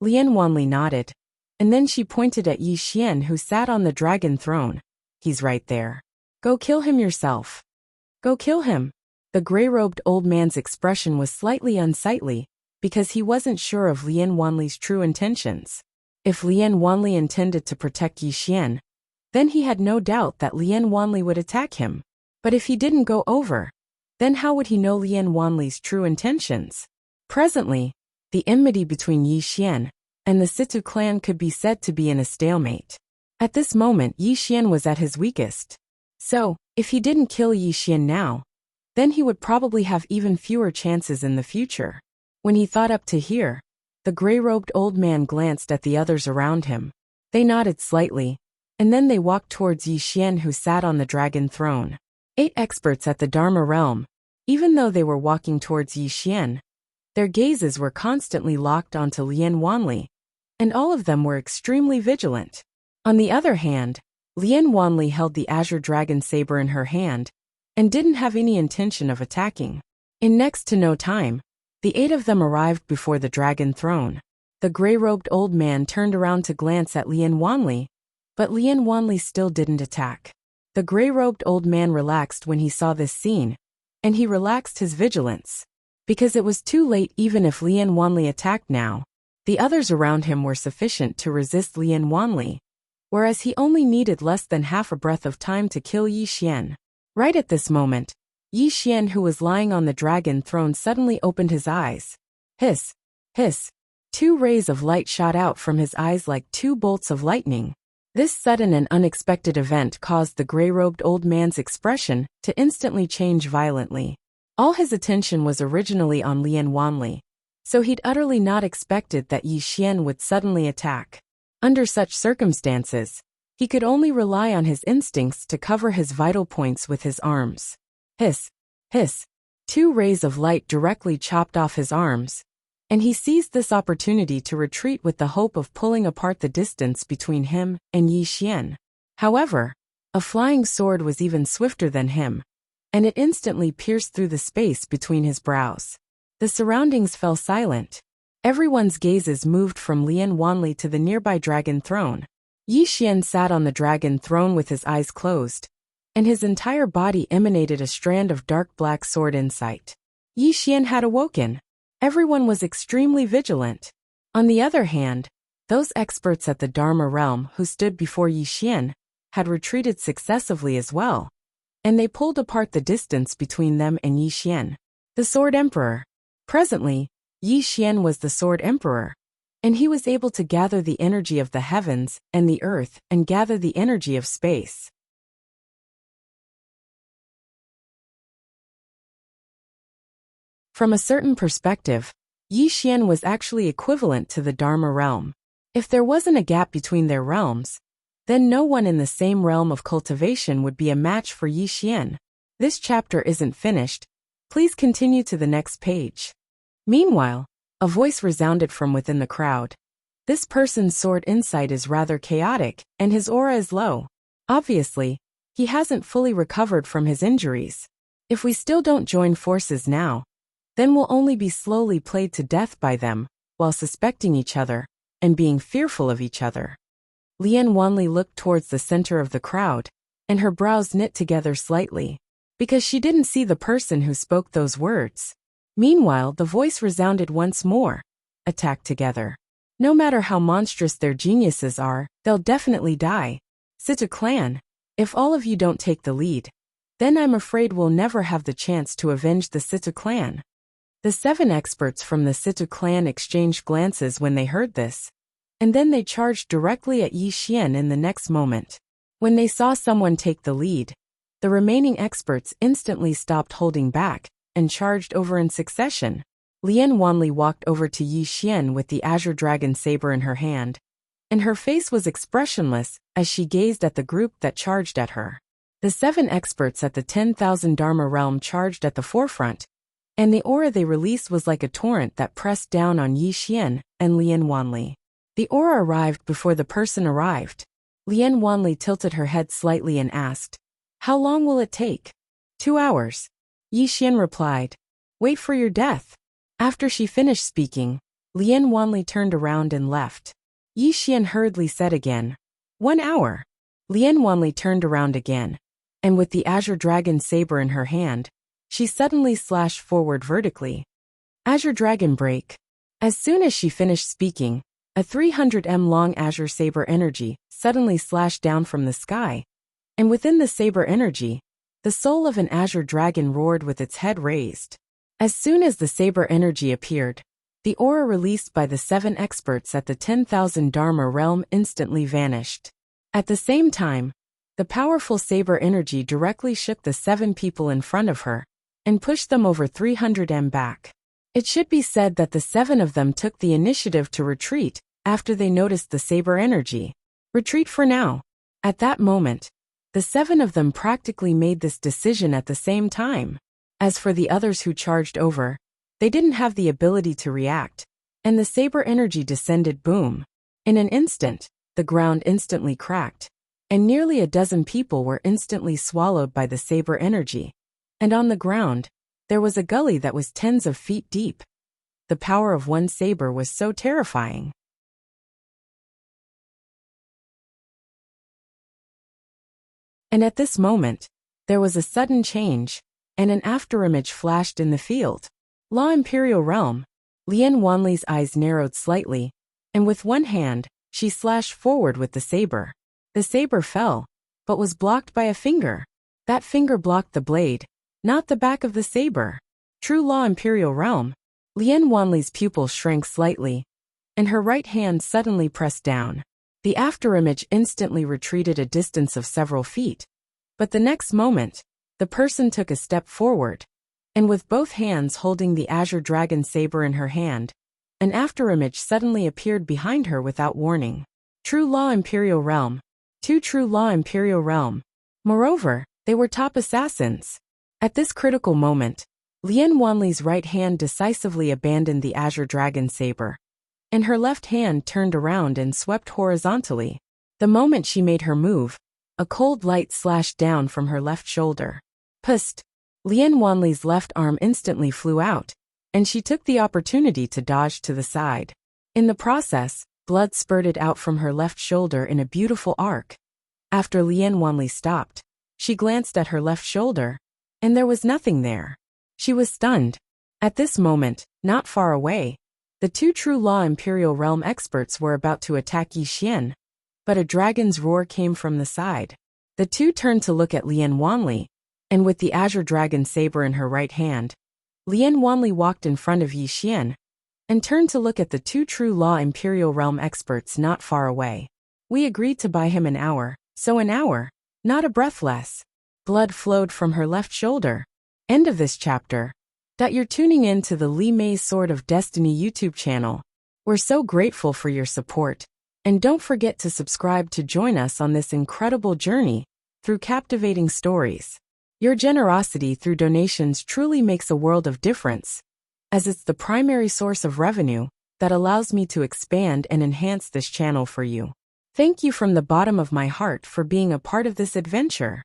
Lian Wanli nodded, and then she pointed at Yi Xian who sat on the dragon throne. He's right there. Go kill him yourself. Go kill him. The gray-robed old man's expression was slightly unsightly, because he wasn't sure of Lian Wanli's true intentions. If Lian Wanli intended to protect Yi Xian, then he had no doubt that Lian Wanli would attack him. But if he didn't go over, then how would he know Lian Wanli's true intentions? Presently, the enmity between Yi Xian and the Situ clan could be said to be in a stalemate. At this moment Yi Xian was at his weakest. So, if he didn't kill Yi Xian now, then he would probably have even fewer chances in the future. When he thought up to here, the gray-robed old man glanced at the others around him. They nodded slightly, and then they walked towards Yi Xian who sat on the dragon throne. 8 experts at the Dharma realm, even though they were walking towards Yi Xian, their gazes were constantly locked onto Lian Wanli, and all of them were extremely vigilant. On the other hand, Lian Wanli held the Azure Dragon Saber in her hand, and didn't have any intention of attacking. In next to no time, the 8 of them arrived before the dragon throne. The gray-robed old man turned around to glance at Lian Wanli, but Lian Wanli still didn't attack. The gray-robed old man relaxed when he saw this scene, and he relaxed his vigilance. Because it was too late even if Lian Wanli attacked now, the others around him were sufficient to resist Lian Wanli, whereas he only needed less than half a breath of time to kill Yi Xian. Right at this moment, Yi Xian who was lying on the dragon throne suddenly opened his eyes. Hiss! Hiss! 2 rays of light shot out from his eyes like 2 bolts of lightning. This sudden and unexpected event caused the gray-robed old man's expression to instantly change violently. All his attention was originally on Lian Wanli, so he'd utterly not expected that Yi Xian would suddenly attack. Under such circumstances, he could only rely on his instincts to cover his vital points with his arms. Hiss! Hiss! 2 rays of light directly chopped off his arms, and he seized this opportunity to retreat with the hope of pulling apart the distance between him and Yi Xian. However, a flying sword was even swifter than him, and it instantly pierced through the space between his brows. The surroundings fell silent. Everyone's gazes moved from Lian Wanli to the nearby dragon throne. Yi Xian sat on the dragon throne with his eyes closed, and his entire body emanated a strand of dark black sword insight. Yi Xian had awoken. Everyone was extremely vigilant. On the other hand, those experts at the Dharma realm who stood before Yi Xian had retreated successively as well, and they pulled apart the distance between them and Yi Xian, the Sword Emperor. Presently, Yi Xian was the Sword Emperor, and he was able to gather the energy of the heavens and the earth and gather the energy of space. From a certain perspective, Yi Xian was actually equivalent to the Dharma realm. If there wasn't a gap between their realms, then no one in the same realm of cultivation would be a match for Yi Xian. This chapter isn't finished. Please continue to the next page. Meanwhile, a voice resounded from within the crowd. This person's sword insight is rather chaotic, and his aura is low. Obviously, he hasn't fully recovered from his injuries. If we still don't join forces now, then we'll only be slowly played to death by them, while suspecting each other, and being fearful of each other. Lian Wanli looked towards the center of the crowd, and her brows knit together slightly, because she didn't see the person who spoke those words. Meanwhile, the voice resounded once more. Attack together. No matter how monstrous their geniuses are, they'll definitely die. Situ clan, if all of you don't take the lead, then I'm afraid we'll never have the chance to avenge the Situ clan. The 7 experts from the Situ clan exchanged glances when they heard this, and then they charged directly at Yi Xian in the next moment. When they saw someone take the lead, the remaining experts instantly stopped holding back and charged over in succession. Lian Wanli walked over to Yi Xian with the Azure Dragon saber in her hand, and her face was expressionless as she gazed at the group that charged at her. The 7 experts at the 10,000 Dharma realm charged at the forefront, and the aura they released was like a torrent that pressed down on Yi Xian and Lian Wanli. The aura arrived before the person arrived. Lian Wanli tilted her head slightly and asked, "How long will it take?" 2 hours. Yi Xian replied, "Wait for your death." After she finished speaking, Lian Wanli turned around and left. Yi Xian hurriedly said again, 1 hour. Lian Wanli turned around again, and with the Azure Dragon saber in her hand, she suddenly slashed forward vertically. Azure Dragon Break. As soon as she finished speaking, a 300 long Azure Saber energy suddenly slashed down from the sky, and within the saber energy, the soul of an Azure Dragon roared with its head raised. As soon as the saber energy appeared, the aura released by the 7 experts at the 10,000 Dharma realm instantly vanished. At the same time, the powerful saber energy directly shook the 7 people in front of her and pushed them over 300 back. It should be said that the 7 of them took the initiative to retreat after they noticed the saber energy. Retreat for now. At that moment, the 7 of them practically made this decision at the same time. As for the others who charged over, they didn't have the ability to react, and the saber energy descended boom. In an instant, the ground instantly cracked, and nearly a dozen people were instantly swallowed by the saber energy. And on the ground, there was a gully that was tens of feet deep. The power of one saber was so terrifying. And at this moment, there was a sudden change, and an afterimage flashed in the field. Law Imperial Realm. Lian Wanli's eyes narrowed slightly, and with one hand, she slashed forward with the saber. The saber fell, but was blocked by a finger. That finger blocked the blade, not the back of the saber. True Law Imperial Realm. Lian Wanli's pupil shrank slightly, and her right hand suddenly pressed down. The afterimage instantly retreated a distance of several feet. But the next moment, the person took a step forward, and with both hands holding the Azure Dragon saber in her hand, an afterimage suddenly appeared behind her without warning. True Law Imperial Realm. 2 True Law Imperial Realm. Moreover, they were top assassins. At this critical moment, Lian Wanli's right hand decisively abandoned the Azure Dragon saber, and her left hand turned around and swept horizontally. The moment she made her move, a cold light slashed down from her left shoulder. Pust! Lian Wanli's left arm instantly flew out, and she took the opportunity to dodge to the side. In the process, blood spurted out from her left shoulder in a beautiful arc. After Lian Wanli stopped, She glanced at her left shoulder, and there was nothing there. She was stunned. At this moment, not far away, the two True Law Imperial Realm experts were about to attack Yi Xian, but a dragon's roar came from the side. The two turned to look at Lian Wanli, and with the Azure Dragon saber in her right hand, Lian Wanli walked in front of Yi Xian and turned to look at the two True Law Imperial Realm experts not far away. We agreed to buy him an hour, so an hour, not a breath less. Blood flowed from her left shoulder. End of this chapter. You're tuning in to the Li Mei's Sword of Destiny YouTube channel. We're so grateful for your support. And don't forget to subscribe to join us on this incredible journey through captivating stories. Your generosity through donations truly makes a world of difference, as it's the primary source of revenue that allows me to expand and enhance this channel for you. Thank you from the bottom of my heart for being a part of this adventure.